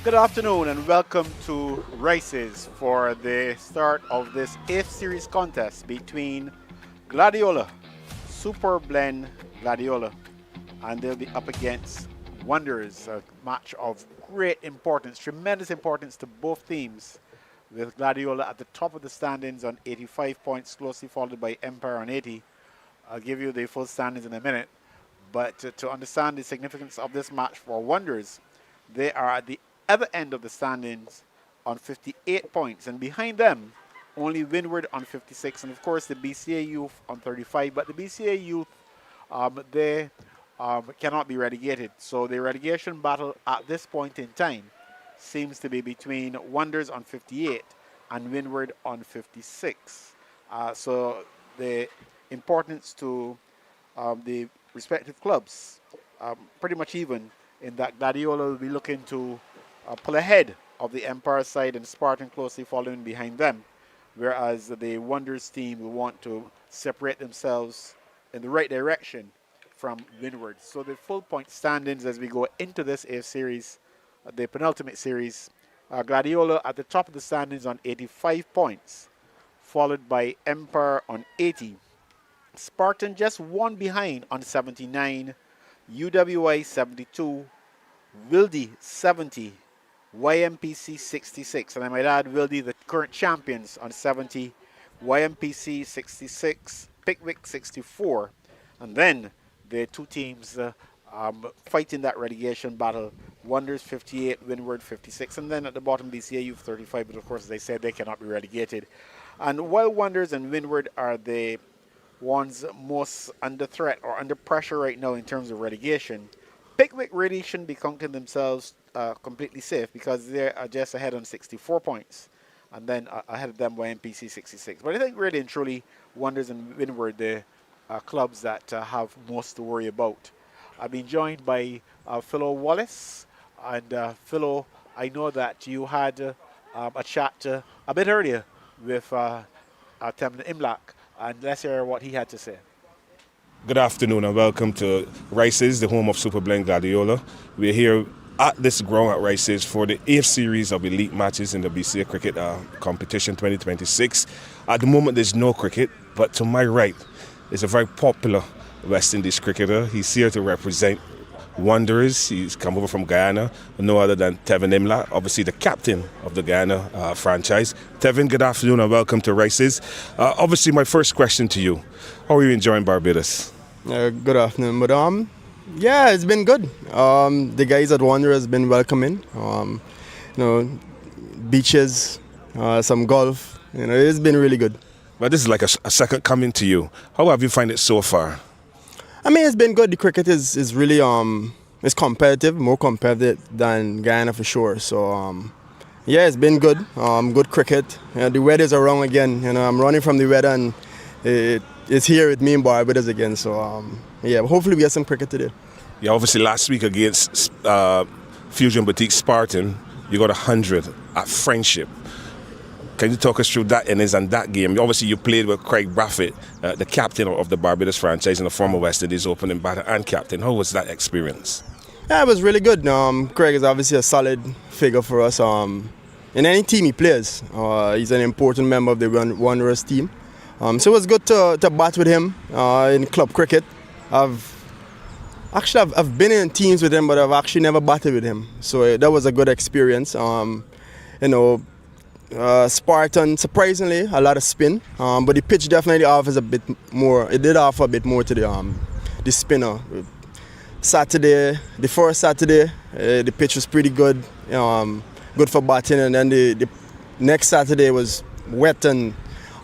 Good afternoon and welcome to Races for the start of this 8th series contest between Gladiola, Super Blend Gladiola, and they'll be up against Wonders, a match of great importance, tremendous importance to both teams, with Gladiola at the top of the standings on 85 points, closely followed by Empire on 80. I'll give you the full standings in a minute, but to understand the significance of this match for Wonders, they are at the other end of the standings on 58 points, and behind them only Windward on 56, and of course the BCA Youth on 35. But the BCA Youth, they cannot be relegated, so the relegation battle at this point in time seems to be between Wonders on 58 and Windward on 56. So the importance to the respective clubs pretty much even, in that Gladiola will be looking to pull ahead of the Empire side and Spartan closely following behind them, whereas the Wonders team will want to separate themselves in the right direction from Windward. So the full point standings as we go into this 8th series, the penultimate series, Gladiola at the top of the standings on 85 points, followed by Empire on 80. Spartan just one behind on 79, UWI 72, Wildy 70, YMPC 66, and I might add Wildy, the current champions, on 70, YMPC 66, Pickwick 64, and then the two teams fighting that relegation battle, Wonders 58, Windward 56, and then at the bottom BCA Youth 35, but of course they said they cannot be relegated. And while Wonders and Windward are the ones most under threat or under pressure right now in terms of relegation, Pickwick really shouldn't be counting themselves completely safe, because they are just ahead on 64 points, and then ahead of them by MPC 66. But I think really and truly Wonders and Windward, the clubs that have most to worry about. I've been joined by Philo Wallace, and Philo, I know that you had a chat a bit earlier with Temna Imlak, and let's hear what he had to say. Good afternoon and welcome to Rice's, the home of Super Blend Gladiola. We're here at this ground at Rice's for the 8th series of elite matches in the BCA Cricket Competition 2026. At the moment there's no cricket, but to my right is a very popular West Indies cricketer. He's here to represent Wanderers. He's come over from Guyana, no other than Tevin Imla, obviously the captain of the Guyana franchise. Tevin, good afternoon and welcome to Rice's. Obviously, my first question to you: how are you enjoying Barbados? Good afternoon, madam. Yeah, it's been good. The guys at Wanderers has been welcoming. Beaches, some golf. It's been really good. But this is like a second coming to you. How have you found it so far? I mean, it's been good. The cricket is really it's competitive, more competitive than Guyana for sure. So yeah, it's been good. Good cricket. The weather's around again. I'm running from the weather, and it's here with me in Barbados again. So yeah, hopefully we get some cricket today. Yeah, obviously last week against Fusion Boutique Spartan, you got 100 at Friendship. Can you talk us through that innings and that game? Obviously, you played with Craig Braffett, the captain of the Barbados franchise and the former West Indies opening batter and captain. How was that experience? Yeah, it was really good. Craig is obviously a solid figure for us. In any team he plays, he's an important member of the Wanderers team. So it was good to bat with him in club cricket. I've been in teams with him, but I've actually never batted with him. So that was a good experience. Spartan, surprisingly, a lot of spin, but the pitch definitely offers a bit more. It did offer a bit more to the spinner. The first Saturday, the pitch was pretty good, good for batting, and then the next Saturday was wet and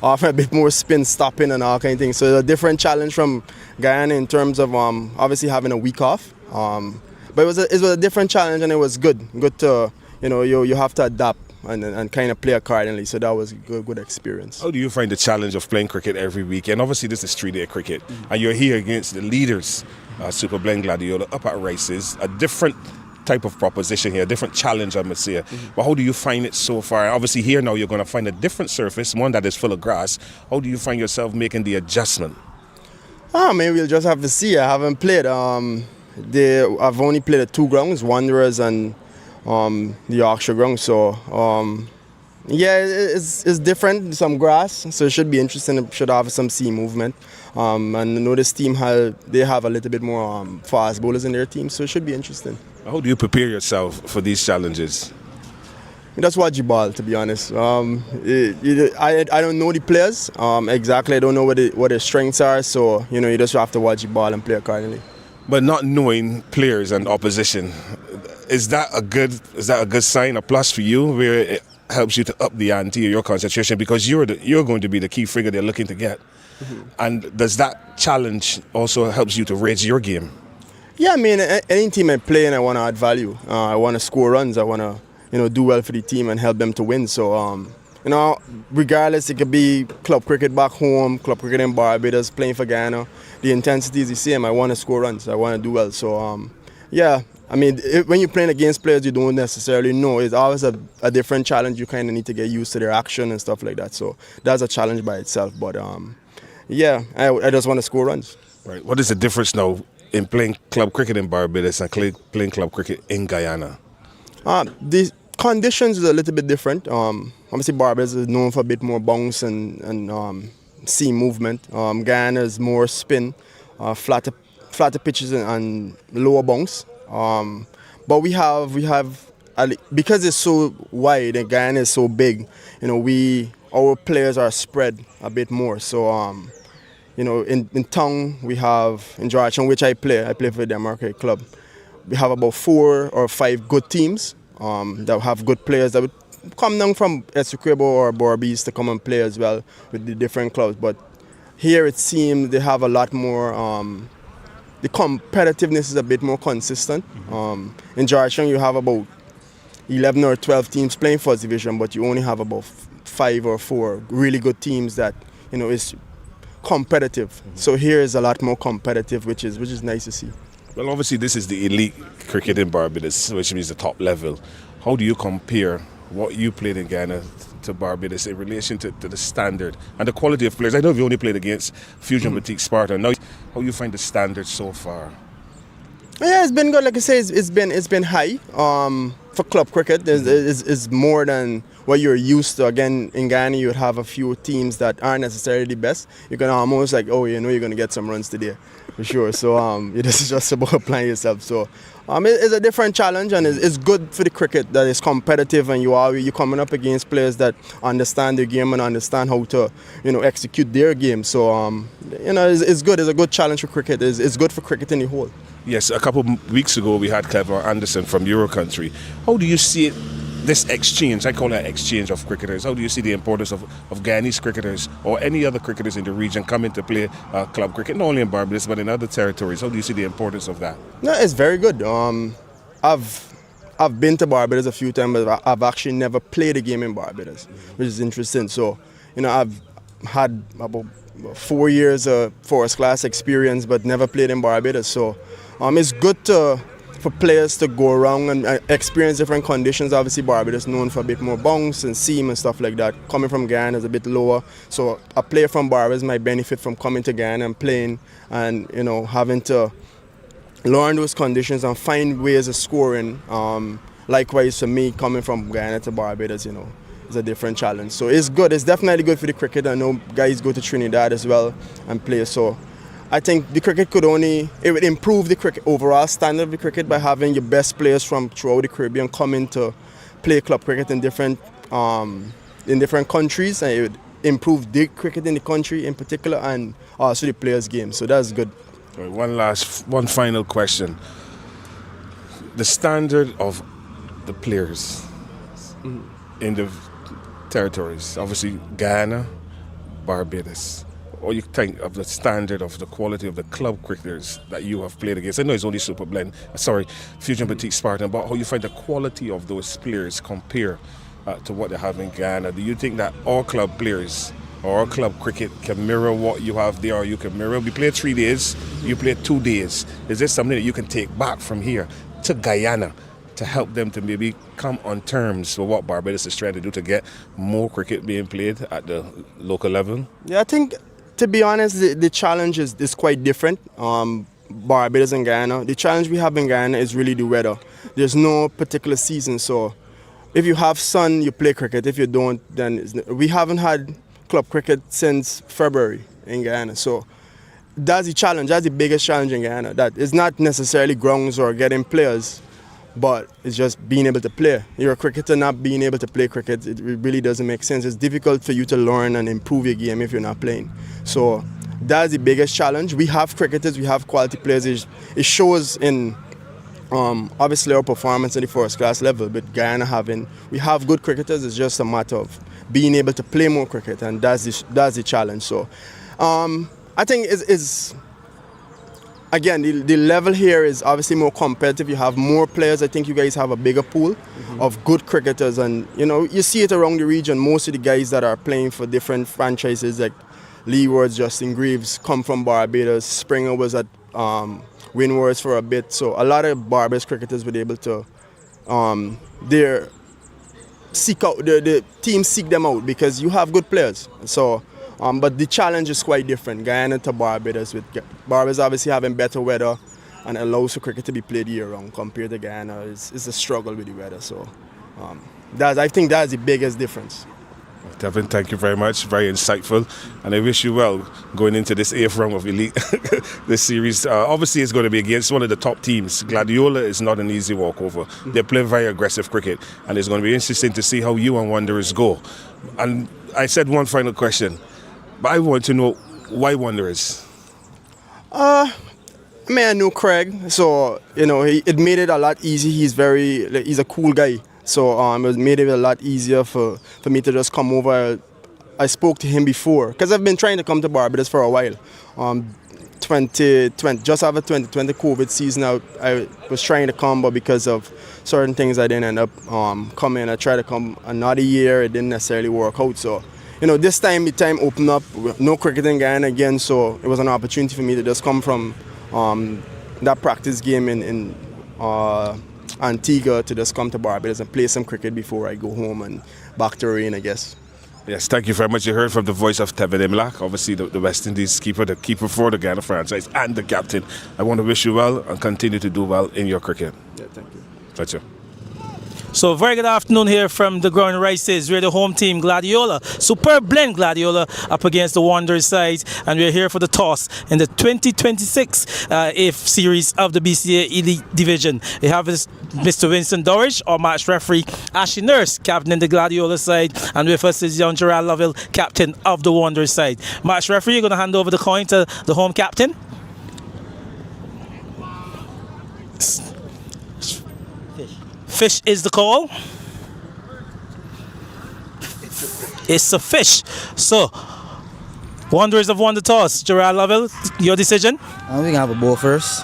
offered a bit more spin, stopping and all kind of things. So a different challenge from Guyana in terms of obviously having a week off, but it was a different challenge, and it was good to you have to adapt and kind of play accordingly. So that was a good experience. How do you find the challenge of playing cricket every week? And obviously this is 3-day cricket, and you're here against the leaders, Super Blend Gladiola, up at Rice's. A different type of proposition here, a different challenge, I must say. But how do you find it so far? Obviously here now you're going to find a different surface, one that is full of grass. How do you find yourself making the adjustment? Maybe we'll just have to see. I haven't played. I've only played at 2 grounds, Wanderers and the Yorkshire ground. So yeah, it's different. Some grass, so it should be interesting. It should have some sea movement. And I know this team they have a little bit more fast bowlers in their team, so it should be interesting. How do you prepare yourself for these challenges? Just watch the ball, to be honest. I don't know the players exactly. I don't know what their strengths are, so you just have to watch the ball and play accordingly. But not knowing players and opposition, is that a good sign, a plus for you, where it helps you to up the ante or your concentration, because you're going to be the key figure they're looking to get? Mm-hmm. And does that challenge also helps you to raise your game? Yeah, I mean, any team I play in, I want to add value. I want to score runs. I want to do well for the team and help them to win. So, regardless, it could be club cricket back home, club cricket in Barbados, playing for Ghana. The intensity is the same. I want to score runs. I want to do well. So, yeah, I mean, when you're playing against players you don't necessarily know, it's always a different challenge. You kind of need to get used to their action and stuff like that. So that's a challenge by itself. But, yeah, I just want to score runs. Right. What is the difference now in playing club cricket in Barbados and playing club cricket in Guyana? The conditions is a little bit different. Obviously, Barbados is known for a bit more bounce and sea movement. Guyana is more spin, flatter pitches and lower bounce. But we have because it's so wide and Guyana is so big. Our players are spread a bit more. So in town we have in Georgetown, which I play for the American club. We have about 4 or 5 good teams that have good players that would come down from Essequibo or Barbados to come and play as well with the different clubs. But here it seems they have a lot more, the competitiveness is a bit more consistent. In Georgetown you have about 11 or 12 teams playing first division, but you only have about 5 or 4 really good teams that is competitive. So here is a lot more competitive, which is nice to see. Well, obviously this is the elite cricket in Barbados, which means the top level. How do you compare what you played in Ghana to Barbados in relation to the standard and the quality of players? I know you only played against Fusion Boutique Sparta. Now, how you find the standard so far? Yeah, it's been good. Like I say, it's been high. For club cricket, is more than what you're used to. Again, in Ghana, you would have a few teams that aren't necessarily the best. You can almost you're going to get some runs today, for sure. So this is just about applying yourself. So it's a different challenge, and it's good for the cricket that it's competitive, and you're coming up against players that understand their game and understand how to execute their game. So it's good. It's a good challenge for cricket. It's good for cricket in the whole. Yes, a couple of weeks ago we had Clever Anderson from Euro Country. How do you see this exchange? I call that exchange of cricketers. How do you see the importance of Guyanese cricketers or any other cricketers in the region coming to play club cricket, not only in Barbados but in other territories? How do you see the importance of that? No, it's very good. I've been to Barbados a few times, but I've actually never played a game in Barbados, which is interesting. So, I've had about 4 years of first class experience, but never played in Barbados. So, it's good for players to go around and experience different conditions. Obviously, Barbados is known for a bit more bounce and seam and stuff like that. Coming from Ghana is a bit lower. So a player from Barbados might benefit from coming to Ghana and playing and, having to learn those conditions and find ways of scoring. Likewise, for me, coming from Ghana to Barbados, is a different challenge. So it's good. It's definitely good for the cricket. I know guys go to Trinidad as well and play. So I think the cricket it would improve the cricket overall standard of the cricket by having your best players from throughout the Caribbean coming to play club cricket in different countries, and it would improve the cricket in the country in particular and also the players' game. So that's good. Right, one final question. The standard of the players in the territories, obviously Ghana, Barbados. Or you think of the standard of the quality of the club cricketers that you have played against? I know it's only Fusion Boutique Spartan, but how you find the quality of those players compare to what they have in Ghana? Do you think that all club players or all club cricket can mirror what you have there, or you can mirror? We played 3 days, you played 2 days. Is this something that you can take back from here to Guyana to help them to maybe come on terms with what Barbados is trying to do to get more cricket being played at the local level? Yeah, I think, to be honest, the challenge is quite different. Barbados and Guyana. The challenge we have in Guyana is really the weather. There's no particular season, so if you have sun, you play cricket. If you don't, then we haven't had club cricket since February in Guyana. So that's the challenge. That's the biggest challenge in Guyana. That it's not necessarily grounds or getting players, but it's just being able to play. You're a cricketer not being able to play cricket, it really doesn't make sense. It's difficult for you to learn and improve your game if you're not playing. So that's the biggest challenge. We have cricketers, we have quality players. It shows in obviously our performance at the first class level, but Guyana we have good cricketers. It's just a matter of being able to play more cricket, and that's the challenge. So I think it's again, the level here is obviously more competitive. You have more players. I think you guys have a bigger pool of good cricketers, and you see it around the region. Most of the guys that are playing for different franchises like Lee Wards, Justin Greaves come from Barbados. Springer was at Windwards for a bit, so a lot of Barbados cricketers were able to the teams seek them out because you have good players. So. But the challenge is quite different, Guyana to Barbados. With Barbados obviously having better weather and allows for cricket to be played year-round compared to Guyana. It's a struggle with the weather. So I think that's the biggest difference. Devin, thank you very much. Very insightful. And I wish you well going into this 8th round of Elite. This series, obviously, is going to be against one of the top teams. Gladiola is not an easy walkover. They play very aggressive cricket. And it's going to be interesting to see how you and Wanderers go. And I said one final question. But I want to know why Wanderers? I know Craig, so it made it a lot easier. He's a cool guy, so it made it a lot easier for me to just come over. I spoke to him before because I've been trying to come to Barbados for a while. 2020, just after 2020 COVID season, I was trying to come, but because of certain things, I didn't end up coming. I tried to come another year, it didn't necessarily work out. So. This time the time opened up, no cricket in Guyana again, so it was an opportunity for me to just come from that practice game in Antigua to just come to Barbados and play some cricket before I go home and back to rain, I guess. Yes, thank you very much. You heard from the voice of Tevin Imlach, obviously the West Indies keeper, the keeper for the Guyana franchise, and the captain. I want to wish you well and continue to do well in your cricket. Yeah, thank you. Pleasure. So very good afternoon here from the ground Rices. We're the home team, Gladiola. Superb blend Gladiola up against the Wanderers side. And we're here for the toss in the 2026 8th series of the BCA Elite Division. We have Mr. Winston Dorish, our match referee, Ashley Nurse, captain in the Gladiola side. And with us is young Gerard Lovell, captain of the Wanderers side. Match referee, you're going to hand over the coin to the home captain. Fish is the call. It's a fish. So, Wanderers have won the toss. Gerard Lovell, your decision? We're going to have a ball first.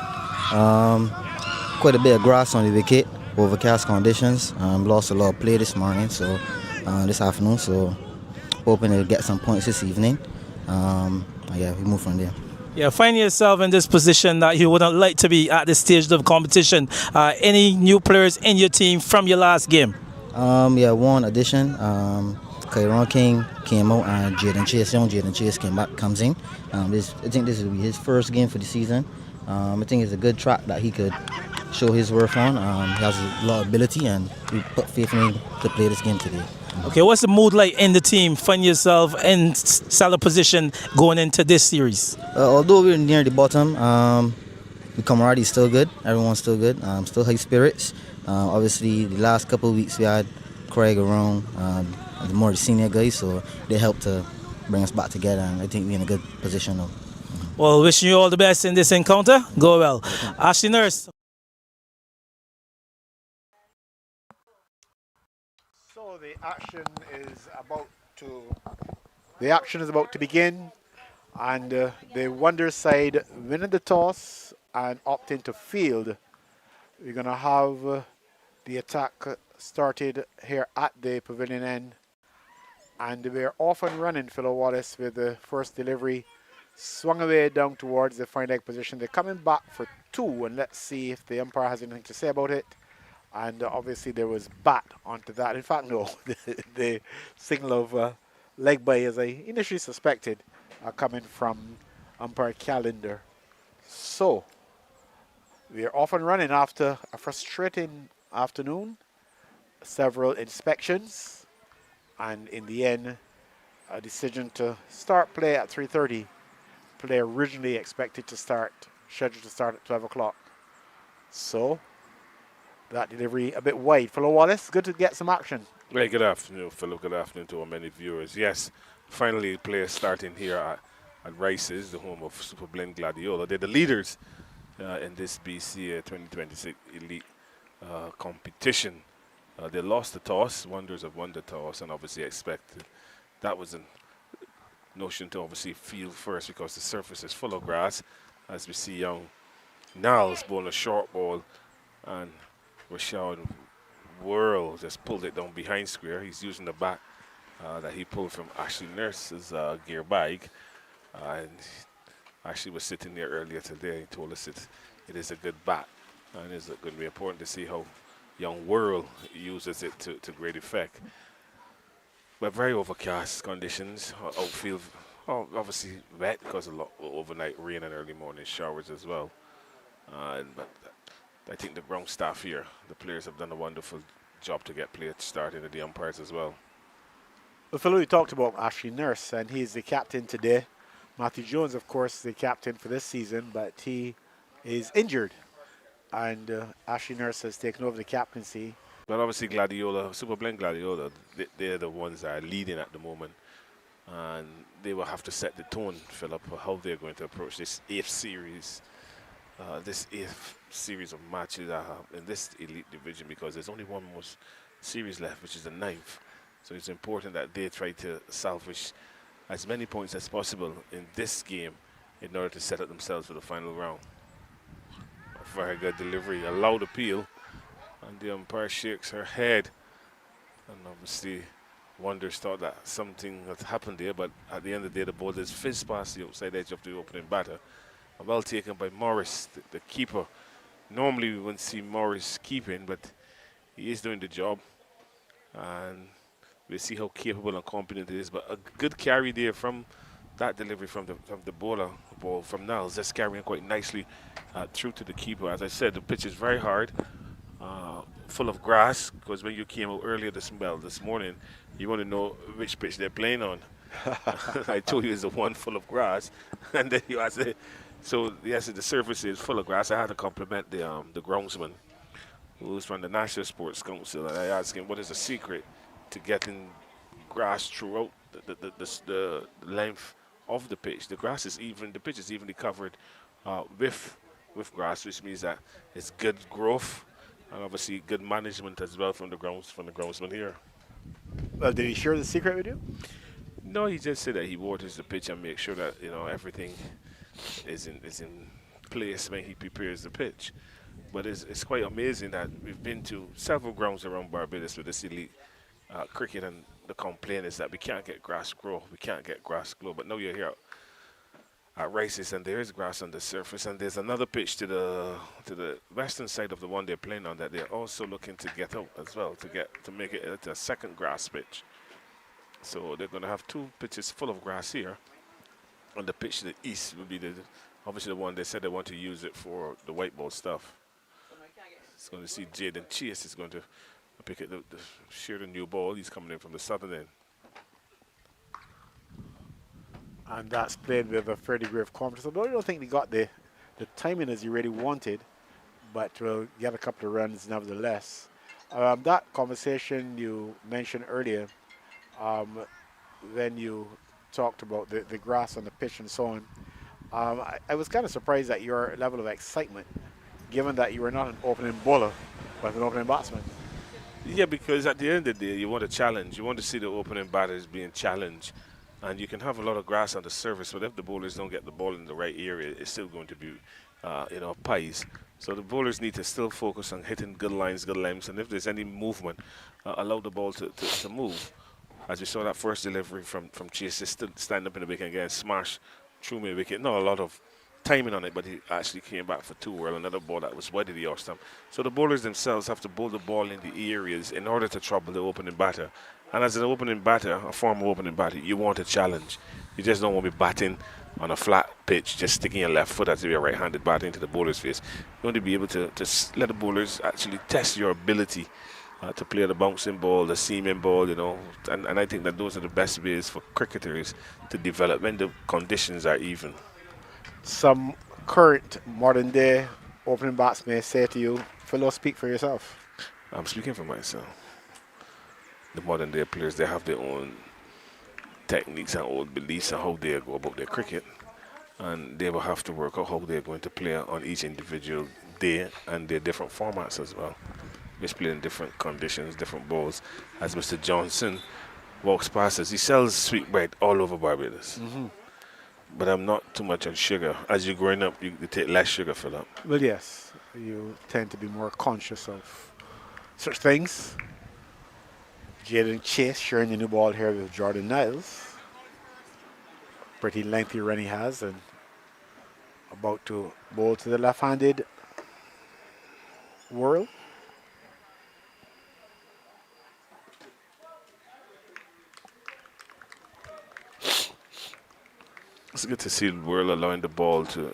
Quite a bit of grass on the wicket, overcast conditions. Lost a lot of play this morning, so this afternoon. So, hoping to get some points this evening. Yeah, we move from there. Yeah, finding yourself in this position that you wouldn't like to be at this stage of competition. Any new players in your team from your last game? Yeah, one addition. Kairon King came out and Jaden Chase comes in. I think this will be his first game for the season. I think it's a good track that he could show his worth on. He has a lot of ability and we put faith in him to play this game today. Okay, what's the mood like in the team? Find yourself in solid position going into this series? Although we're near the bottom, the camaraderie is still good. Everyone's still good. Still high spirits. Obviously, the last couple of weeks we had Craig around, the more senior guys, so they helped to bring us back together, and I think we're in a good position now. Well, wishing you all the best in this encounter. Go well. Ashley Nurse. So the action is about to begin, and the Wanderers side winning the toss and opting to field. We're gonna have the attack started here at the pavilion end, and we're off and running. Philo Wallace with the first delivery, swung away down towards the fine leg position. They're coming back for two, and let's see if the umpire has anything to say about it. And obviously there was bat onto that. In fact, no, the signal of leg by, as I initially suspected, coming from umpire Calendar. So We're off and running after a frustrating afternoon, several inspections, and in the end, a decision to start play at 3:30. Play originally expected to start, scheduled to start at 12 o'clock. So, that delivery a bit wide. Fellow Wallace, good to get some action. Hey, good afternoon, Philip. Good afternoon to our many viewers. Yes, finally, players starting here at Rice's, the home of Super Blend Gladiola. They're the leaders in this BCA 2026 Elite competition. They lost the toss. Wonders have won the toss, and obviously expected. That was a notion to obviously field first because the surface is full of grass. As we see young Niles bowling a short ball, and Rashad Whirl just pulled it down behind square. He's using the bat that he pulled from Ashley Nurse's gear bag. And Ashley was sitting there earlier today. He told us it is a good bat. And it's going to be important to see how young Whirl uses it to great effect. But very overcast conditions. Outfield, obviously wet because of overnight rain and early morning showers as well. But I think the ground staff here, the players have done a wonderful job to get players started, and the umpires as well. The fellow we talked about, Ashley Nurse, and he's the captain today. Matthew Jones, of course, the captain for this season, but he is injured. And Ashley Nurse has taken over the captaincy. But obviously Gladiola, Super Blend Gladiola, they're the ones that are leading at the moment. And they will have to set the tone, Philip, for how they're going to approach this 8th series. This 8th series of matches in this Elite Division, because there's only one more series left, which is the 9th. So it's important that they try to salvage as many points as possible in this game in order to set up themselves for the final round. A very good delivery, a loud appeal, and the umpire shakes her head. And obviously, Wonders thought that something had happened there, but at the end of the day, the ball is fizzed past the outside edge of the opening batter. Well taken by Morris, the keeper. Normally we wouldn't see Morris keeping, but he is doing the job. And we'll see how capable and competent it is. But a good carry there from that delivery from the bowler, ball from Niles, just carrying quite nicely through to the keeper. As I said, the pitch is very hard, full of grass, because when you came out earlier this morning, you want to know which pitch they're playing on. I told you it's the one full of grass, and then you asked it. So yes, the surface is full of grass. I had to compliment the groundsman, who's from the National Sports Council, and I asked him what is the secret to getting grass throughout the length of the pitch. The grass is even, the pitch is evenly covered with grass, which means that it's good growth and obviously good management as well from the groundsman here. Well, did he share the secret with you? No, he just said that he waters the pitch and makes sure that everything is in place when he prepares the pitch. But it's quite amazing that we've been to several grounds around Barbados with this elite cricket, and the complaint is that we can't get grass grow, we can't get grass grow. But now you're here at Rice's, and there is grass on the surface, and there's another pitch to the western side of the one they're playing on that they're also looking to get out as well, to make it a second grass pitch. So they're going to have 2 pitches full of grass here. And the pitch to the east will be obviously the one they said they want to use it for the white ball stuff. It's going to see Jaden Chase is going to pick it, share the new ball. He's coming in from the southern end. And that's played with a fair degree of confidence. I don't think they got the timing as you really wanted, but will get a couple of runs nevertheless. That conversation you mentioned earlier, when you talked about the grass on the pitch and so on, I was kind of surprised at your level of excitement, given that you were not an opening bowler, but an opening batsman. Yeah, because at the end of the day, you want a challenge. You want to see the opening batters being challenged. And you can have a lot of grass on the surface, but if the bowlers don't get the ball in the right area, it's still going to be, pies. So the bowlers need to still focus on hitting good lines, good lengths, and if there's any movement, allow the ball to move. As we saw that first delivery from Chase, still standing up in the wicket again, smash through mid wicket. Not a lot of timing on it, but he actually came back for 2 well. Another ball that was wide of the off stump. So the bowlers themselves have to bowl the ball in the areas in order to trouble the opening batter. And as an opening batter, a former opening batter, you want a challenge. You just don't want to be batting on a flat pitch, just sticking your left foot as if you're right-handed batting into the bowler's face. You want to be able to let the bowlers actually test your ability to play the bouncing ball, the seaming ball, and I think that those are the best ways for cricketers to develop when the conditions are even. Some current modern day opening batsmen say to you, fellow, speak for yourself. I'm speaking for myself. The modern day players, they have their own techniques and old beliefs and how they go about their cricket, and they will have to work out how they're going to play on each individual day and their different formats as well. Just play in different conditions, different balls. As Mr. Johnson walks past us, he sells sweet bread all over Barbados. But I'm not too much on sugar. As you're growing up, you take less sugar, Philip. Well, yes, you tend to be more conscious of such things. Jaden Chase sharing the new ball here with Jordan Niles. Pretty lengthy run he has, and about to bowl to the left-handed Worrell. It's good to see Worrell allowing the ball to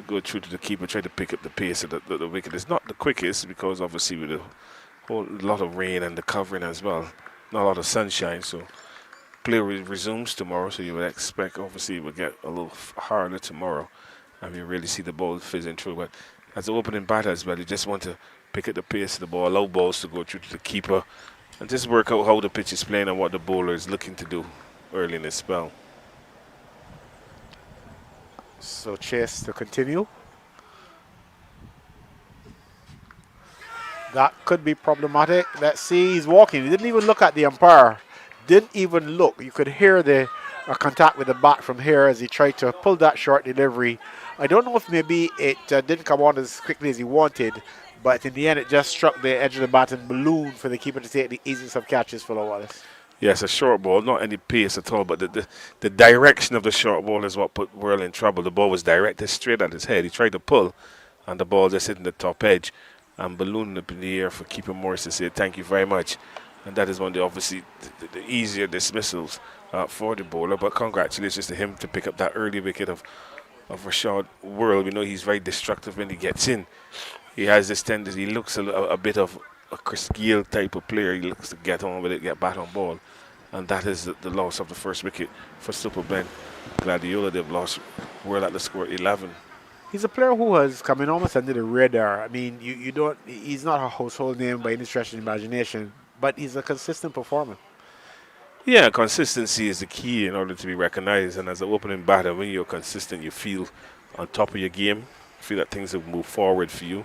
go through to the keeper, try to pick up the pace of the wicket. It's not the quickest because obviously with a whole lot of rain and the covering as well, not a lot of sunshine. So play resumes tomorrow, so you would expect obviously it will get a little harder tomorrow, and you really see the ball fizzing through. But as the opening batter as well, you just want to pick up the pace of the ball, allow balls to go through to the keeper, and just work out how the pitch is playing and what the bowler is looking to do early in his spell. So Chase to continue. That could be problematic. Let's see, he's walking. He didn't even look at the umpire. Didn't even look. You could hear the contact with the bat from here as he tried to pull that short delivery. I don't know if maybe it didn't come on as quickly as he wanted, but in the end it just struck the edge of the bat and ballooned for the keeper to take the easiest of catches for Wallace. Yes, a short ball, not any pace at all, but the direction of the short ball is what put Worrell in trouble. The ball was directed straight at his head. He tried to pull, and the ball just hit in the top edge and ballooned up in the air for keeper Morris to say thank you very much. And that is one of the obviously the easier dismissals for the bowler. But congratulations to him to pick up that early wicket of Rashad Worrell. We know he's very destructive when he gets in. He has this tendency. He looks a bit of a Chris Gayle type of player. He looks to get on with it, get bat on ball. And that is the loss of the first wicket for Super Ben Gladiola. They've lost Worrell at the score 11. He's a player who has come in almost under the radar. I mean, you don't. He's not a household name by any stretch of the imagination, but he's a consistent performer. Yeah, consistency is the key in order to be recognized. And as an opening batter, when you're consistent, you feel on top of your game. You feel that things have moved forward for you.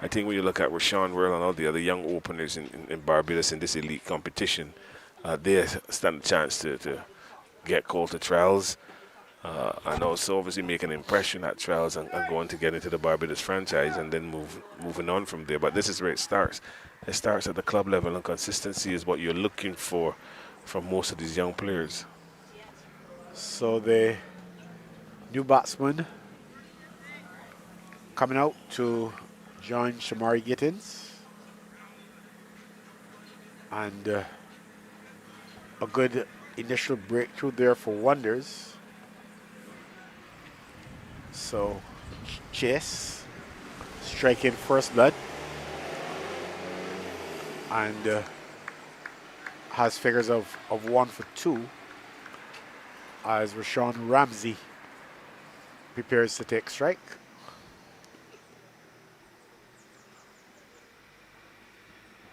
I think when you look at Rashawn Worrell and all the other young openers in Barbados in this elite competition, they stand a chance to get called to trials. And also obviously make an impression at trials and going to get into the Barbados franchise and then moving on from there. But this is where it starts. It starts at the club level, and consistency is what you're looking for from most of these young players. So the new batsman coming out to join Shamari Gittins. And a good initial breakthrough there for Wonders. So Chase striking first blood and has figures of 1 for 2 as Rashawn Ramsey prepares to take strike.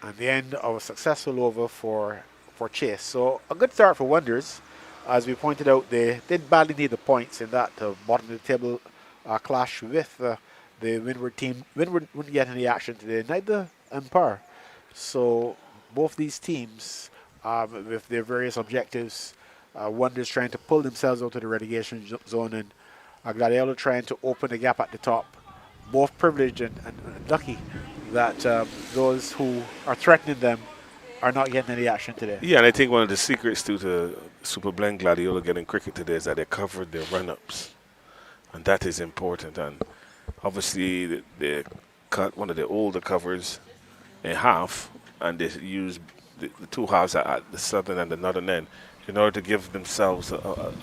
And the end of a successful over for Chase. So a good start for Wonders. As we pointed out, they did badly need the points in that bottom of the table clash with the Windward team. Windward wouldn't get any action today, neither Empire. So both these teams, with their various objectives, Wonders trying to pull themselves out of the relegation zone, and Gladiola trying to open the gap at the top. Both privileged and lucky that those who are threatening them are not getting any action today. Yeah, and I think one of the secrets to Super Blend Gladiola getting cricket today is that they covered their run-ups. And that is important. And obviously they cut one of the older covers in half, and they used the two halves at the southern and the northern end in order to give themselves a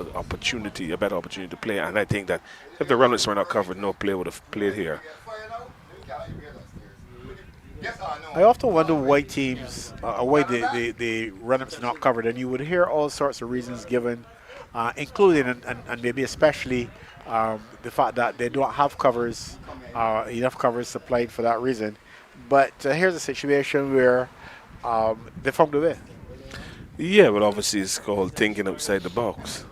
better opportunity to play. And I think that if the run-ups were not covered, no player would have played here. I often wonder why teams, why the run-ups are not covered, and you would hear all sorts of reasons given, including and maybe especially the fact that they don't have covers, enough covers supplied for that reason. But here's a situation where they found a way. Yeah, but obviously it's called thinking outside the box.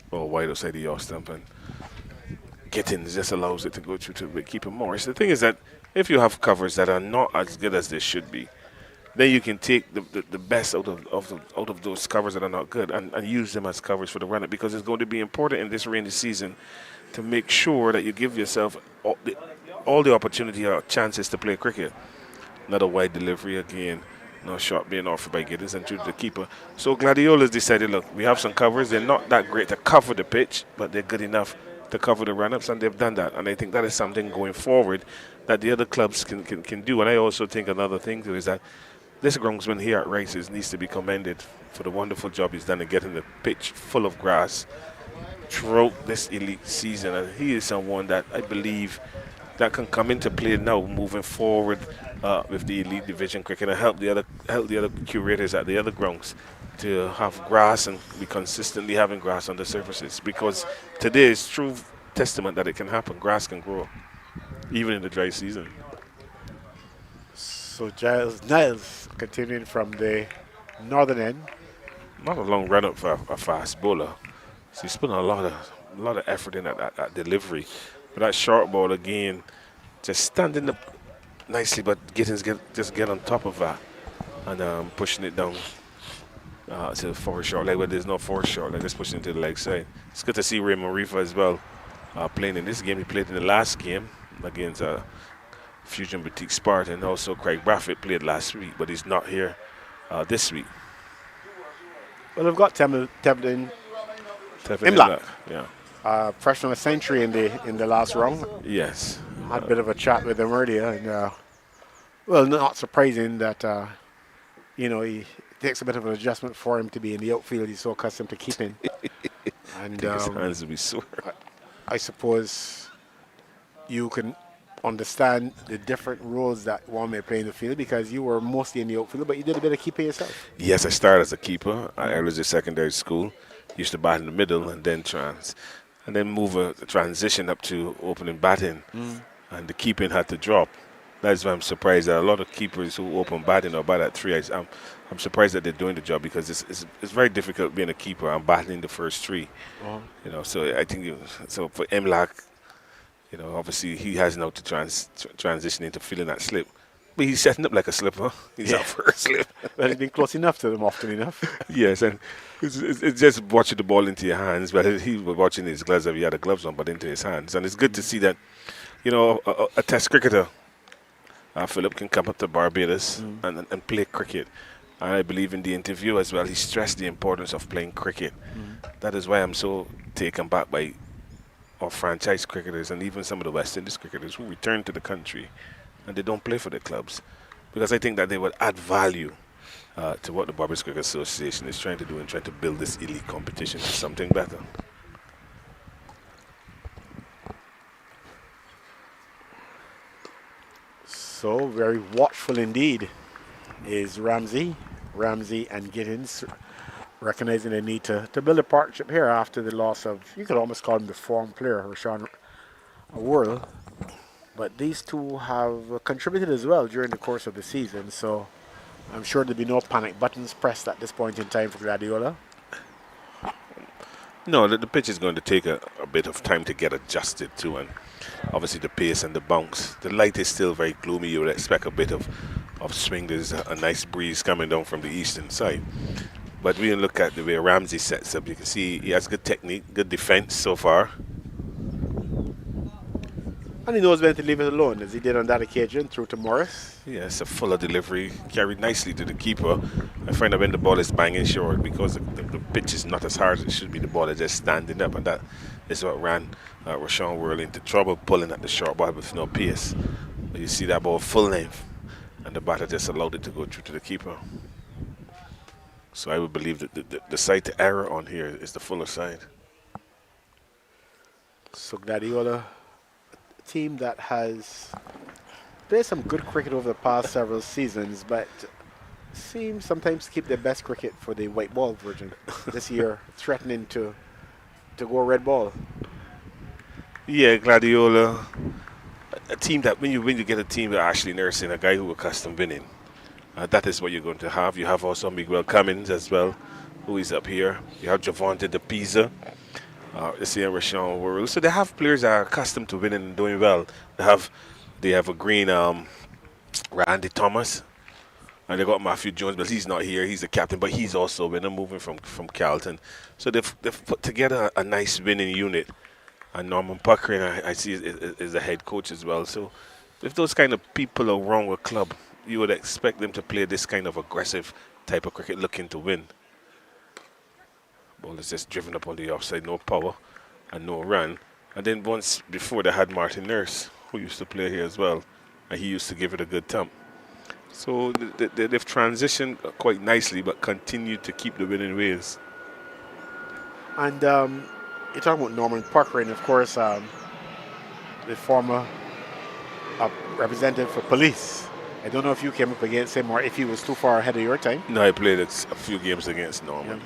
Or wide outside the yard stump, and Gittins just allows it to go through to the keeper Morris. The thing is that if you have covers that are not as good as they should be, then you can take the best out of those covers that are not good and use them as covers for the run-up, because it's going to be important in this rainy season to make sure that you give yourself all the opportunity or chances to play cricket. Another wide delivery again. No shot being offered by Giddens and through to the keeper. So Gladiola's decided, look, we have some covers. They're not that great to cover the pitch, but they're good enough to cover the run-ups, and they've done that. And I think that is something going forward that the other clubs can do. And I also think another thing too is that this groundsman here at Rice's needs to be commended for the wonderful job he's done in getting the pitch full of grass throughout this elite season. And he is someone that I believe that can come into play now moving forward with the Elite Division cricket and help the other curators at the other grounds to have grass and be consistently having grass on the surfaces, because today is true testament that it can happen. Grass can grow even in the dry season. So Giles Niles continuing from the northern end. Not a long run up for a fast bowler. So he's putting a lot of effort in at delivery. But that short ball again, just standing up nicely, but just get on top of that and pushing it down to the forward short leg. But there's no forward short leg, just pushing it to the leg side. It's good to see Raymond Rifa as well playing in this game. He played in the last game against Fusion Boutique Spartan. Also Craig Braffett played last week, but he's not here this week. Well, they've got Tevin Imlach. Yeah. Professional century in the last round. Yes. Had a bit of a chat with him earlier, and well, not surprising that it takes a bit of an adjustment for him to be in the outfield. He's so accustomed to keeping, and his hands will be sore. I suppose you can understand the different roles that one may play in the field, because you were mostly in the outfield, but you did a bit of keeping yourself. Yes, I started as a keeper at Ellerslie Secondary School. Used to bat in the middle and then move a transition up to opening batting, and the keeping had to drop. That's why I'm surprised that a lot of keepers who open batting or bat at 3, I'm surprised that they're doing the job, because it's very difficult being a keeper and batting the first 3. So I think so for Imlach, obviously he has now to transition into filling that slip. But he's setting up like a slipper. He's up for a slip. Well, he's been close enough to them often enough. Yes, and it's just watching the ball into your hands. But he was watching his gloves, if he had the gloves on, but into his hands. And it's good to see that, a test cricketer, Philip, can come up to Barbados and play cricket. And I believe in the interview as well, he stressed the importance of playing cricket. That is why I'm so taken back by our franchise cricketers and even some of the West Indies cricketers who return to the country and they don't play for their clubs, because I think that they would add value to what the Barbados Cricket Association is trying to do and trying to build this elite competition to something better. So very watchful indeed is Ramsey and Giddens, recognizing the need to build a partnership here after the loss of, you could almost call him the form player, Rashawn Worrell. But these two have contributed as well during the course of the season, so I'm sure there'll be no panic buttons pressed at this point in time for Gladiola. No, the pitch is going to take a bit of time to get adjusted to, and obviously the pace and the bounce. The light is still very gloomy. You would expect a bit of swing. There's a nice breeze coming down from the eastern side. But when you look at the way Ramsey sets up, you can see he has good technique, good defense so far. And he knows when to leave it alone, as he did on that occasion, through to Morris. Yes, a fuller delivery, carried nicely to the keeper. I find that when the ball is banging short, because the pitch is not as hard as it should be, the ball is just standing up, and that is what ran Rashawn Worrell into trouble, pulling at the short ball with no pace. But you see that ball full length, and the batter just allowed it to go through to the keeper. So I would believe that the side to error on here is the fuller side. So Gladiola, a team that has played some good cricket over the past several seasons, but seems sometimes to keep their best cricket for the white ball version. This year, threatening to go red ball. Yeah, Gladiola, a team that when you get a team that actually nursing a guy who accustomed winning, that is what you're going to have. You have also Miguel Cummins as well, who is up here. You have Javante De Pisa, Isian Rashawn Worrell. So they have players that are accustomed to winning and doing well. They have a green Randy Thomas. And they got Matthew Jones, but he's not here. He's the captain, but he's also winner, moving from Carlton. So they've put together a nice winning unit. And Norman Puckering, I see, is the head coach as well. So if those kind of people are wrong with club, you would expect them to play this kind of aggressive type of cricket, looking to win. Ball is just driven up on the offside, no power and no run. And then once before they had Martin Nurse, who used to play here as well, and he used to give it a good thump. So they've transitioned quite nicely, but continue to keep the winning ways. And you're talking about Norman Puckering, of course, the former representative for police. I don't know if you came up against him or if he was too far ahead of your time. No, I played a few games against Norman. Yeah.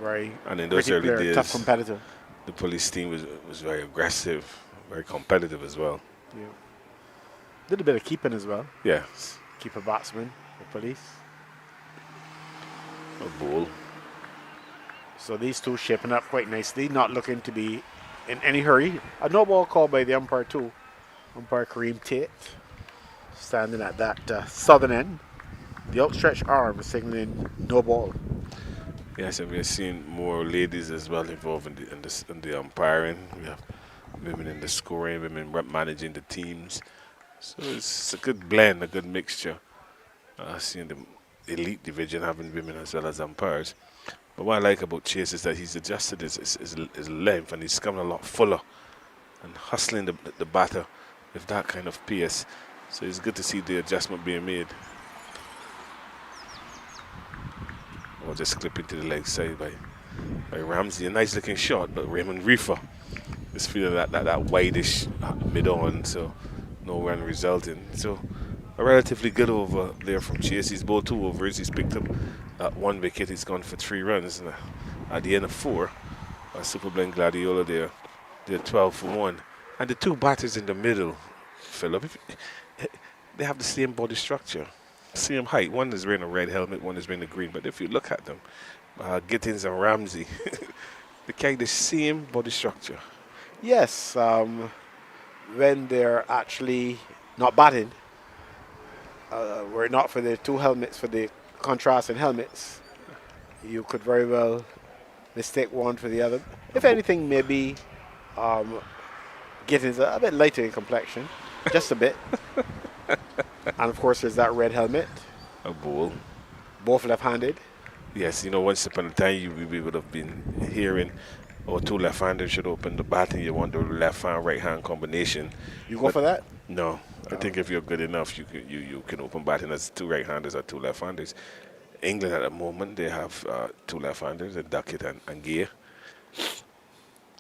Very and in those early days, tough competitor. The police team was very aggressive, very competitive as well. Yeah. Did a bit of keeping as well. Yeah. Keeper batsman for police. A ball. So these two shaping up quite nicely, not looking to be in any hurry. A no ball called by the umpire too. Umpire Kareem Tate standing at that southern end. The outstretched arm signaling no ball. Yes, and we're seeing more ladies as well involved in the umpiring. We have women in the scoring, women managing the teams. So it's a good blend, a good mixture. Seeing the elite division having women as well as umpires. But what I like about Chase is that he's adjusted his length, and he's coming a lot fuller and hustling the batter with that kind of pace. So it's good to see the adjustment being made. Or just clipping to the leg side by Ramsey. A nice looking shot, but Raymond Reefer is feeling that wideish mid-on, so no run resulting. So a relatively good over there from Chase. He's bowled 2 overs. He's picked up 1 wicket. He's gone for 3 runs. And at the end of 4, Super Blend Gladiola there, they're 12 for 1. And the 2 batters in the middle, Philip, they have the same body structure, same height. One is wearing a red helmet, one is wearing a green. But if you look at them, Gittins and Ramsey, they carry the same body structure. Yes, when they're actually not batting, were it not for the 2 helmets, for the contrasting helmets, you could very well mistake one for the other. If anything, maybe Gittins a bit lighter in complexion, just a bit. And of course, there's that red helmet. A ball. Both left-handed. Yes, once upon a time we would have been hearing, 2 left-handers should open the bat, and you want the left-hand, right-hand combination. You go for that? No. I think if you're good enough, you can open batting as 2 right-handers or 2 left-handers. England at the moment, they have 2 left-handers, Duckett and Gear.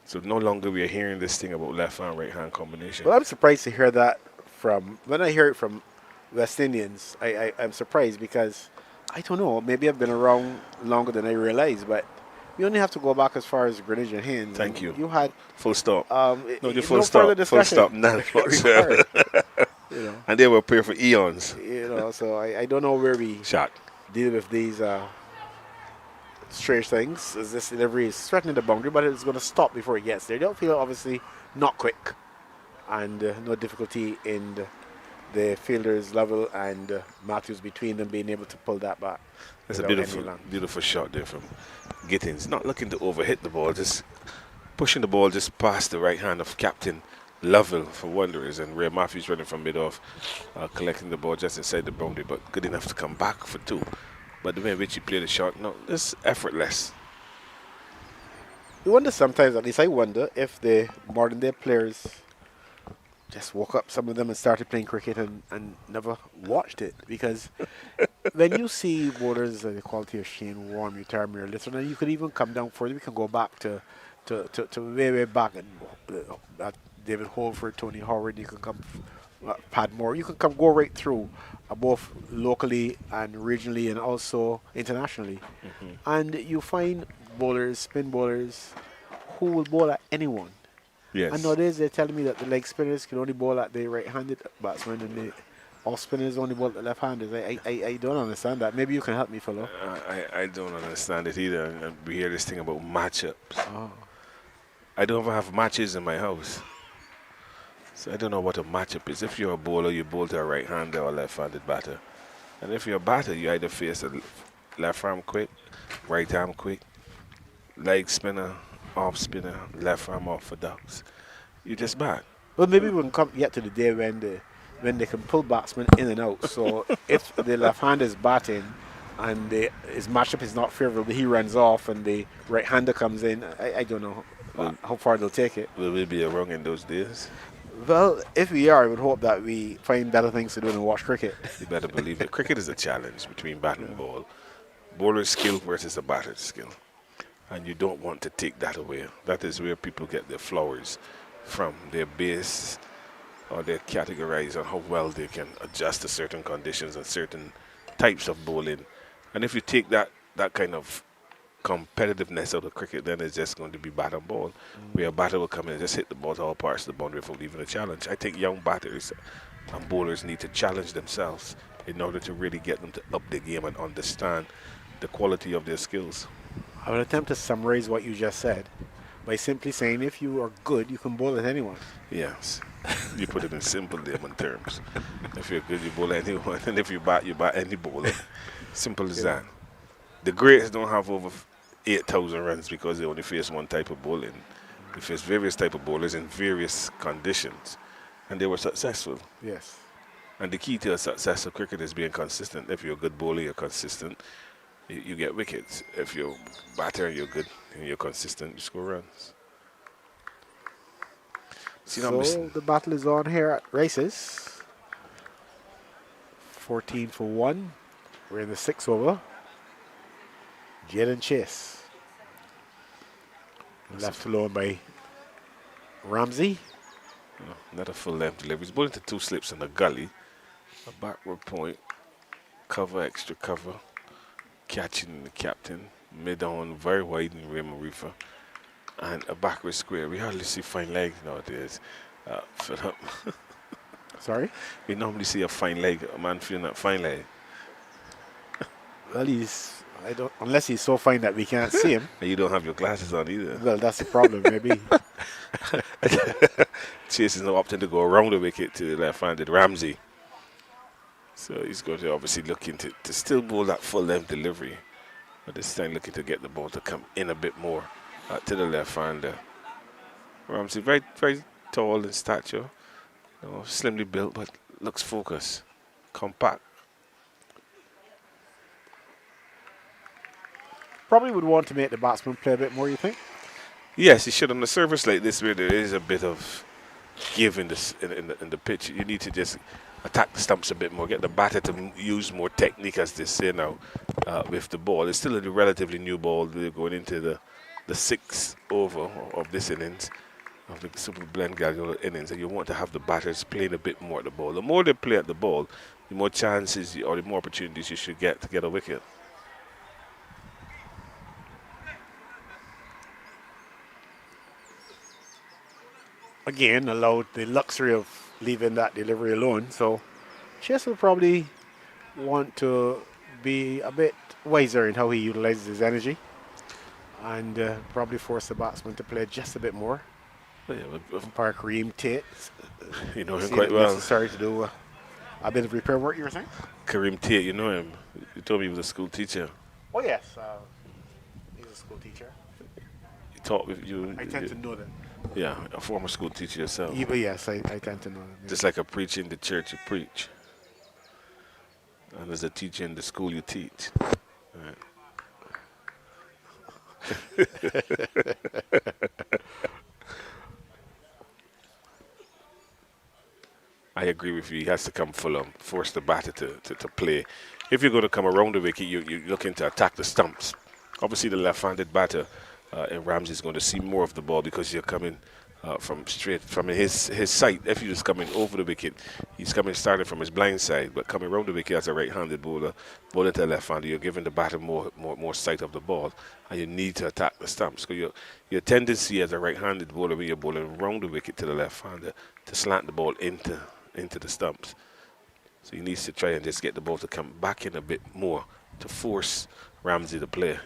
So no longer we are hearing this thing about left-hand, right-hand combination. Well, I'm surprised to hear that when I hear it from West Indians, I'm surprised because, I don't know, maybe I've been around longer than I realized, but we only have to go back as far as Greenwich and Haynes. Thank you. You had full stop. No full stop. Full stop. None whatsoever. And they were playing for eons. So I don't know where we Shot. deal with these strange things. As this delivery is threatening the boundary, but it's going to stop before it gets there. They don't feel obviously not quick, and no difficulty in the fielder's level and Matthews between them being able to pull that back. It's a beautiful shot there from Gittins. Not looking to overhit the ball, just pushing the ball just past the right hand of Captain Lovell for Wanderers, and Ray Matthews running from mid-off, collecting the ball just inside the boundary, but good enough to come back for 2. But the way in which he played the shot, no, it's effortless. You wonder sometimes, at least I wonder, if the modern day players just woke up, some of them, and started playing cricket and never watched it, because when you see bowlers of the quality of Shane Warm, you tell me a little, and you could even come down further. We can go back to way back and David Holford, Tony Howard. You can come Padmore. You can come go right through both locally and regionally and also internationally. And you find bowlers, spin bowlers, who will bowl at anyone. And Yes. nowadays they're telling me that the leg spinners can only bowl at the right-handed batsman and the off spinners only bowl at the left-handers. I don't understand that. Maybe you can help me, fellow. I don't understand it either. And we hear this thing about matchups. Oh. I don't even have matches in my house. So I don't know what a matchup is. If you're a bowler, you bowl to a right-hander or left-handed batter. And if you're a batter, you either face a left arm quick, right arm quick, leg spinner, off spinner, left arm orthodox. You just bat. Well, maybe we can come yet to the day when they can pull batsmen in and out. So if the left-hander is batting and his matchup is not favorable, he runs off and the right-hander comes in. I don't know how far they'll take it. Will we be wrong in those days? Well, if we are, I would hope that we find better things to do than watch cricket. You better believe it. Cricket is a challenge between bat and ball. Bowler's skill versus the batter's skill. And you don't want to take that away. That is where people get their flowers from, their base, or they're categorized on how well they can adjust to certain conditions and certain types of bowling. And if you take that kind of competitiveness out of cricket, then it's just going to be bat and ball, where a batter will come in and just hit the ball to all parts of the boundary without even a challenge. I think young batters and bowlers need to challenge themselves in order to really get them to up the game and understand the quality of their skills. I will attempt to summarize what you just said by simply saying if you are good, you can bowl at anyone. Yes. You put it in simple layman terms. If you're good, you bowl anyone, and if you bat any bowler. Simple as that. The greats don't have over 8,000 runs because they only face one type of bowling. They face various type of bowlers in various conditions, and they were successful. Yes. And the key to a successful cricket is being consistent. If you're a good bowler, you're consistent, you get wickets. If you're a batter and you're good and you're consistent, you score runs. So the battle is on here at races. 14 for 1. We're in the 6th over. Jaden Chase. Left alone by Ramsey. Not a full length delivery. He's bowling to 2 slips in the gully. A backward point. Cover, extra cover. Catching the captain. Mid on, very wide in Raymond Reefer. And a backward square. We hardly see fine legs nowadays. Philip. Sorry? We normally see a fine leg, a man feeling that fine leg. Well, unless he's so fine that we can't see him. And you don't have your glasses on either. Well, that's the problem, maybe. Chase is now opting to go around the wicket to the left-handed Ramsey. So he's going to obviously looking to still bowl that full length delivery. But this time looking to get the ball to come in a bit more to the left-hander. Ramsey, very, very tall in stature. Slimly built, but looks focused, compact. Probably would want to make the batsman play a bit more, you think? Yes, he should. On the surface like this, where there is a bit of give in the pitch, you need to just attack the stumps a bit more, get the batter to use more technique, as they say now, with the ball. It's still a relatively new ball. We're going into the 6th over of this innings, of the Super Blend Gladiola innings, and you want to have the batters playing a bit more at the ball. The more they play at the ball, the more chances or the more opportunities you should get to get a wicket. Again, allowed the luxury of leaving that delivery alone. So Chase will probably want to be a bit wiser in how he utilizes his energy and probably force the batsman to play just a bit more. Umpire Kareem Tate, You know him quite well. Necessary to do a bit of repair work, you were saying? Kareem Tate, you know him. You told me he was a school teacher. Oh, yes. He's a school teacher. He taught with you. I tend to know them. Yeah, a former school teacher yourself. Yeah, but yes, I tend to know them. Yeah. Just like a preacher in the church, you preach. And as a teacher in the school, you teach. Right. I agree with you. He has to come full on, force the batter to play. If you're going to come around the wicket, you're looking to attack the stumps. Obviously, the left-handed batter in Ramsey is going to see more of the ball because you're coming from his side. If you're just coming over the wicket, he's coming starting from his blind side, but coming around the wicket as a right-handed bowler, bowling to the left-hander, you're giving the batter more sight of the ball, and you need to attack the stumps. So your tendency as a right-handed bowler when you're bowling around the wicket to the left-hander to slant the ball into the stumps. So he needs to try and just get the ball to come back in a bit more to force Ramsey to play.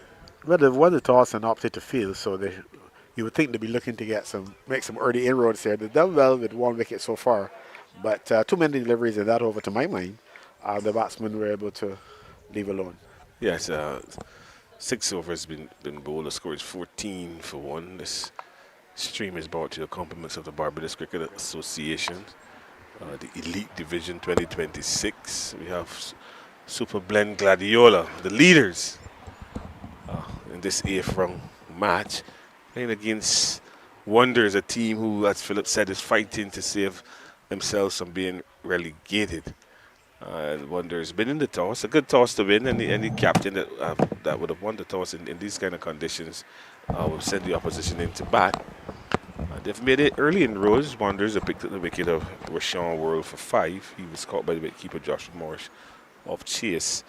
Well, they've won the toss and opted to field, so you would think they'd be looking to make some early inroads there. They've done well with 1 wicket so far, but too many deliveries in that over, to my mind. The batsmen were able to leave alone. Yes, 6 overs been bowled. The score is 14 for 1. This stream is brought to you compliments of the Barbados Cricket Association. The Elite Division 2026. We have Super Blend Gladiola, the leaders in this 8th round match, playing against Wonders, a team who, as Philip said, is fighting to save themselves from being relegated. Wonders been in the toss, a good toss to win. Any captain that would have won the toss in these kind of conditions will send the opposition in to bat. They've made it early in rows. Wonders have picked up the wicket of Rashawn World for 5. He was caught by the wicketkeeper Joshua Morris of Chase.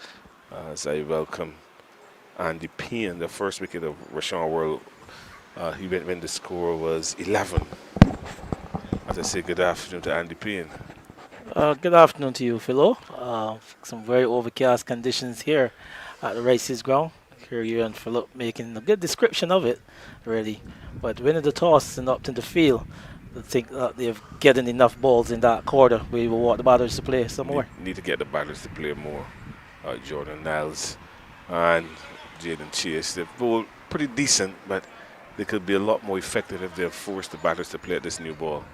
As I welcome Andy Payne, the first wicket of Rashawn World. He went when the score was 11. As I say, good afternoon to Andy Payne. Good afternoon to you, Philo. Some very overcast conditions here at the Rice's ground. Here you and Philip making a good description of it, really. But winning the toss and up in the field, I think they've getting enough balls in that quarter. We will want the batters to play some more. Need to get the batters to play more. Jordan Niles and Jaden Chase. They've bowled pretty decent, but they could be a lot more effective if they force the batters to play at this new ball.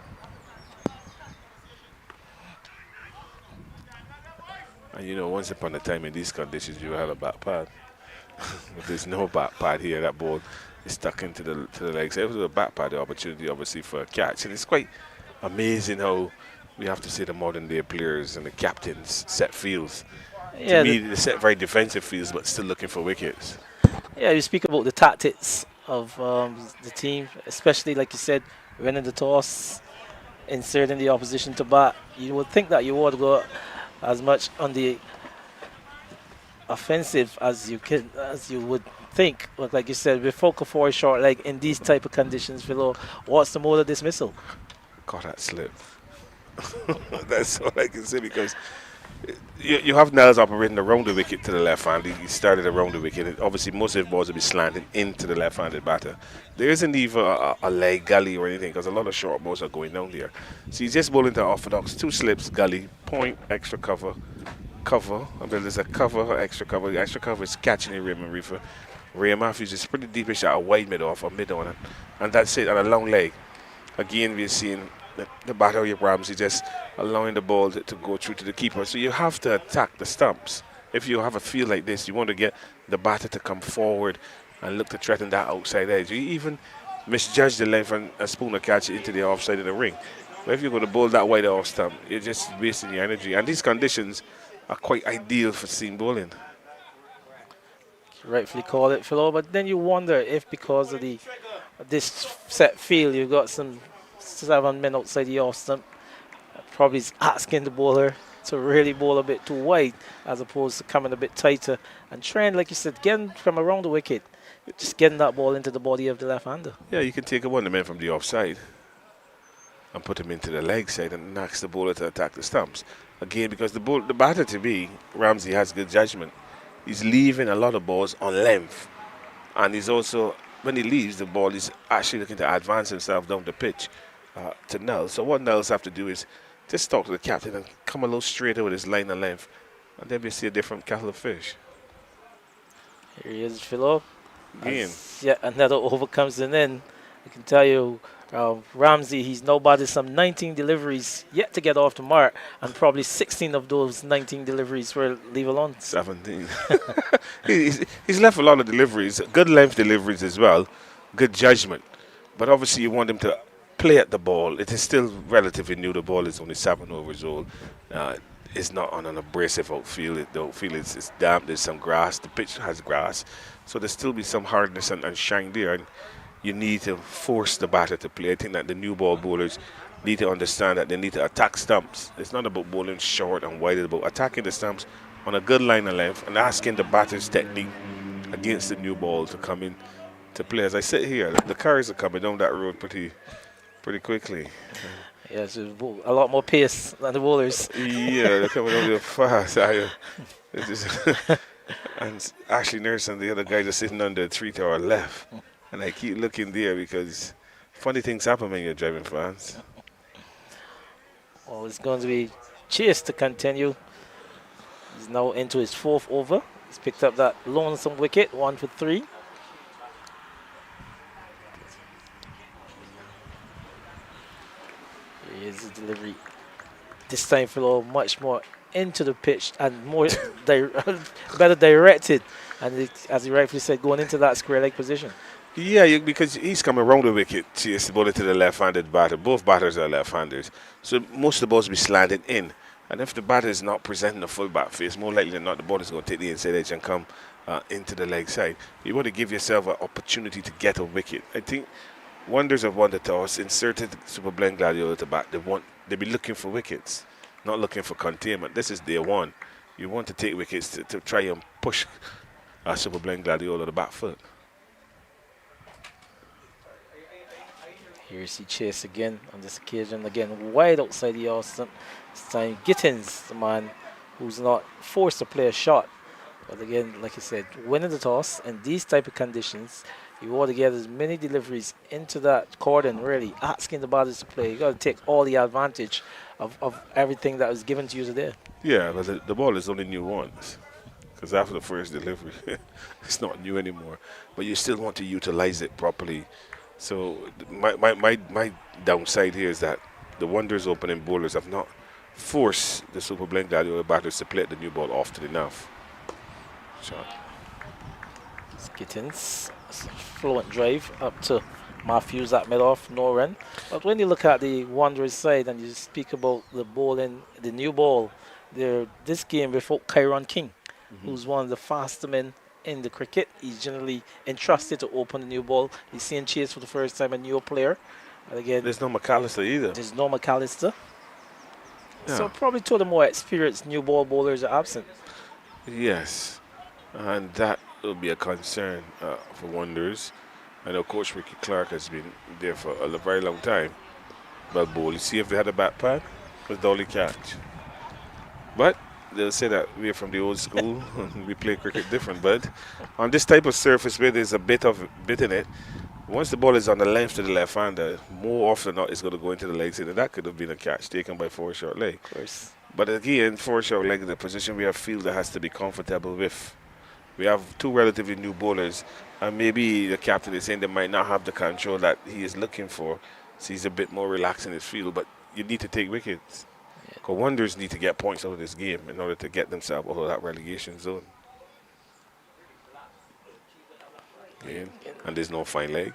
And you know, once upon a time in these conditions, you had a back pad. But there's no back pad here. That ball is stuck into the legs. If it was a back pad, the opportunity obviously for a catch. And it's quite amazing how we have to say the modern day players and the captains set fields. Yeah, to me, they set very defensive fields, but still looking for wickets. Yeah, you speak about the tactics of the team, especially like you said, winning the toss, inserting the opposition to bat. You would think that you would go as much on the offensive as you would think. But like you said, with focal for a short leg in these type of conditions, Philo, what's the mode of dismissal? God, that slip. That's all I can say, because you have Niles operating around the wicket to the left hand. He started around the wicket. And obviously, most of the balls will be slanted into the left-handed batter. There isn't even a leg, gully, or anything, because a lot of short balls are going down there. So he's just bowling to orthodox. 2 slips, gully, point, extra cover. And then there's a cover, extra cover. The extra cover is catching a Raymond Reefer. Ray Matthews is pretty deep shot, a wide mid-off or mid-on. And that's it, on a long leg. Again, we're seeing the batter of Ramsey just allowing the ball to go through to the keeper. So you have to attack the stumps. If you have a field like this, you want to get the batter to come forward and look to threaten that outside edge. You even misjudge the length and a spooner catch it into the offside of the ring. But if you're going to bowl that wide off stump, you're just wasting your energy. And these conditions are quite ideal for seam bowling. You rightfully call it, Philo, but then you wonder if because of this set field, you've got some 7 men outside the off stump, probably asking the bowler to really bowl a bit too wide as opposed to coming a bit tighter and trying, like you said, getting from around the wicket, just getting that ball into the body of the left-hander. Yeah, you can take one of the men from the offside and put him into the leg side and ask the bowler to attack the stumps. Again, because the batter, to me, Ramsey has good judgment. He's leaving a lot of balls on length. And he's also, when he leaves the ball, he's actually looking to advance himself down the pitch to Niles. So what Niles have to do is just talk to the captain and come a little straighter with his line of length. And then we see a different kettle of fish. Here he is, Philo. Again. Yeah, another over comes in. I can tell you, Ramsey, he's now batted some 19 deliveries yet to get off the mark, and probably 16 of those 19 deliveries were leave alone. 17. he's left a lot of deliveries, good length deliveries as well, good judgment. But obviously you want him to play at the ball, it is still relatively new. The ball is only 7 overs old. It's not on an abrasive outfield. The outfield is damp. There's some grass. The pitch has grass. So there'll still be some hardness and shine there. And you need to force the batter to play. I think that the new ball bowlers need to understand that they need to attack stumps. It's not about bowling short and wide. It's about attacking the stumps on a good line of length and asking the batter's technique against the new ball to come in to play. As I sit here, the cars are coming down that road pretty quickly. Yes, a lot more pace than the bowlers. Yeah, they're coming over fast. And Ashley Nurse and the other guys are sitting on the tree to our left. And I keep looking there because funny things happen when you're driving fast. Well, it's going to be Chase to continue. He's now into his 4th over. He's picked up that lonesome wicket, 1 for 3. Here's his delivery. This time for much more into the pitch and more better directed. And as he rightfully said, going into that square leg position. Yeah, because he's coming around the wicket, Chase, the ball to the left-handed batter. Both batters are left-handers. So most of the balls will be slanted in. And if the batter is not presenting a full back face, more likely than not, the ball is going to take the inside edge and come into the leg side. You want to give yourself an opportunity to get a wicket. I think Wonders have won the toss, inserted Super Blend Gladiola to bat. They'll be looking for wickets, not looking for containment. This is day one. You want to take wickets to try and push Super Blend Gladiola to the back foot. Here's the Chase again on this occasion. Again, wide outside the Austin. This time, Gittins, the man who's not forced to play a shot. But again, like I said, winning the toss in these type of conditions, you want to get as many deliveries into that cordon, really, asking the batters to play. You got to take all the advantage of everything that was given to you today. Yeah, but the ball is only new once. Because after the first delivery, it's not new anymore. But you still want to utilize it properly. So my downside here is that the Wonders opening bowlers have not forced the Super Blend Gladiola batters to play the new ball often enough. Shot. Gittins, fluent drive up to Matthews at mid-off, no run. But when you look at the Wanderers side and you speak about the bowling, the new ball, this game without Kyron King, who's one of the faster men in the cricket. He's generally entrusted to open the new ball. He's seeing Chase for the first time, a new player. And again, there's no McAllister either. There's no McAllister. Yeah. So probably two of the more experienced new ball bowlers are absent. Yes, and that will be a concern for Wonders. I know Coach Ricky Clark has been there for a very long time. Well, bowl, you see if they had a bat pad, it was dolly catch. But they'll say that we're from the old school and we play cricket different. But on this type of surface where there's a bit in it, once the ball is on the length to the left-hander, more often than not it's going to go into the legs, and that could have been a catch taken by 4 short leg. Of course. But again, 4 short leg is a position where a fielder has to be comfortable with. We have 2 relatively new bowlers, and maybe the captain is saying they might not have the control that he is looking for, so he's a bit more relaxed in his field. But you need to take wickets. Because Wonders need to get points out of this game in order to get themselves out of that relegation zone. Yeah. And there's no fine leg.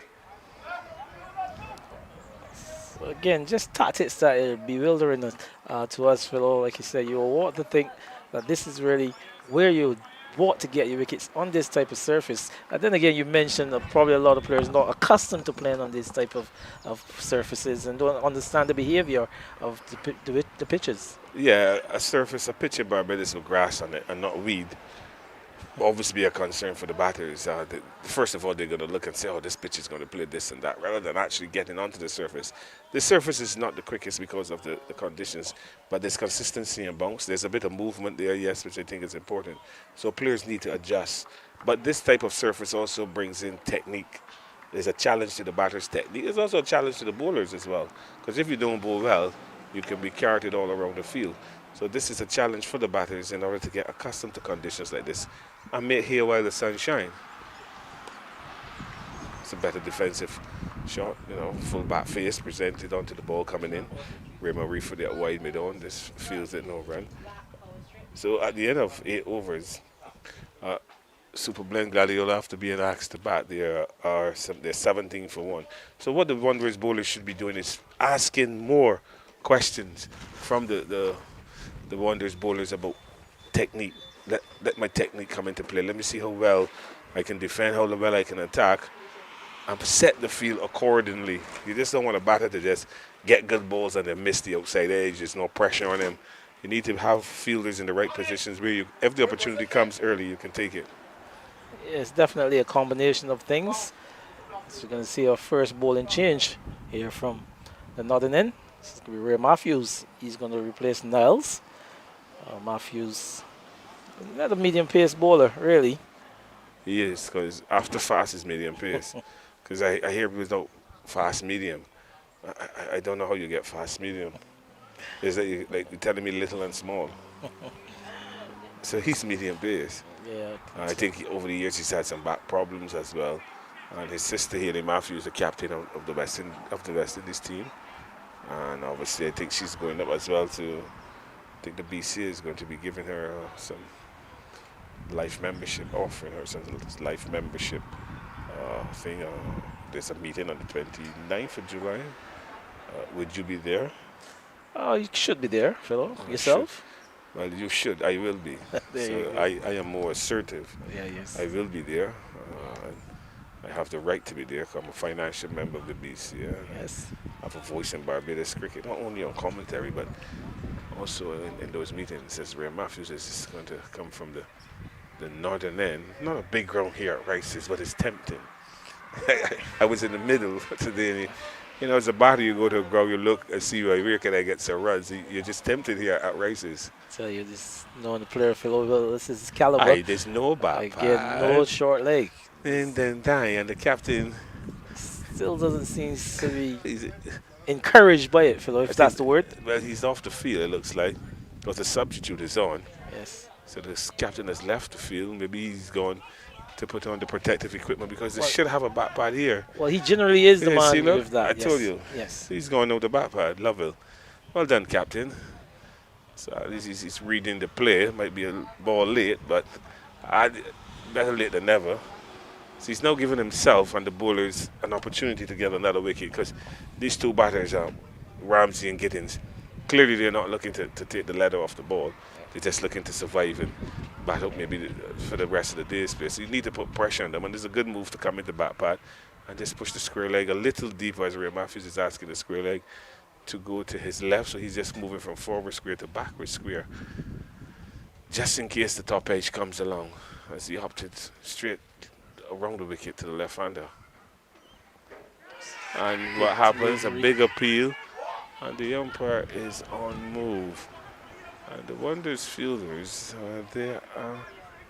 So again, just tactics that are bewildering to us, Philo. Like you said, you want to think that this is really where you want to get your wickets on this type of surface. And then again, you mentioned that probably a lot of players not accustomed to playing on this type of surfaces and don't understand the behavior of the pitches. Yeah, a pitch in Barbados with grass on it and not weed will obviously be a concern for the batters. First of all, they're going to look and say, oh, this pitch is going to play this and that, rather than actually getting onto the surface. The surface is not the quickest because of the conditions, but there's consistency and bounce. There's a bit of movement there, yes, which I think is important. So players need to adjust. But this type of surface also brings in technique. There's a challenge to the batter's technique. There's also a challenge to the bowlers as well. Because if you don't bowl well, you can be carted all around the field. So this is a challenge for the batters in order to get accustomed to conditions like this and make hay while the sun shines. It's a better defensive shot, full back face presented onto the ball coming in. Ray for that wide mid on. This fields it no run. So at the end of 8 overs, Super Blend Gladiola after being asked to bat they're 17 for 1. So what the Wanderers bowlers should be doing is asking more questions from the Wanderers bowlers about technique. Let my technique come into play. Let me see how well I can defend, how well I can attack, and set the field accordingly. You just don't want a batter to just get good balls and then miss the outside edge. There's no pressure on him. You need to have fielders in the right positions where if the opportunity comes early, you can take it. It's definitely a combination of things. So you're going to see our first bowling change here from the northern end. This is going to be Ray Matthews. He's going to replace Niles. Matthews, not a medium pace bowler, really. He is, because after fast is medium pace. Because I hear without fast medium. I don't know how you get fast medium. Is that you're telling me little and small? So he's medium pace. Yeah. I think over the years he's had some back problems as well. And his sister Haley Matthews, the captain of the West Indies team. And obviously I think she's going up as well to, I think the BCA is going to be giving her some life membership, offering her some life membership thing. There's a meeting on the 29th of July. Would you be there? Oh, you should be there, fellow. Yourself? Well, you should. I will be. So I am more assertive. Yeah, yes. I will be there. I have the right to be there because I'm a financial member of the BCA. Yes. I have a voice in Barbados cricket, not only on commentary, but also in those meetings. As Ray Matthews is going to come from the northern end. Not a big ground here at Rice's, but it's tempting. I was in the middle today. You know, as a batter, you go to a ground, you look and see where can I get some runs. You're just tempted here at Rice's. I tell you, this knowing the player, Phil, well, this is caliber. There's no bat. Again, no short leg. And then and the captain still doesn't seem to be encouraged by it, Phil, if that's the word. Well, he's off the field, it looks like, because the substitute is on. Yes. So the captain has left the field. Maybe he's gone to put on the protective equipment because they should have a bat pad here. Well, he generally is the man see, look, with that. I told you. Yes. He's going out the bat pad. Lovell. Well done, captain. So at least he's reading the play. Might be a ball late, but better late than never. So he's now giving himself and the bowlers an opportunity to get another wicket because these two batters, Ramsey and Giddens, clearly they're not looking to take the leather off the ball. They're just looking to survive and bat up maybe for the rest of the day space. So you need to put pressure on them, and there's a good move to come into bat pad and just push the square leg a little deeper as Ray Matthews is asking the square leg to go to his left, so he's just moving from forward square to backward square, just in case the top edge comes along, as he opted straight around the wicket to the left-hander. And what happens, a big appeal, and the umpire is on move. And the Wanderers fielders, they are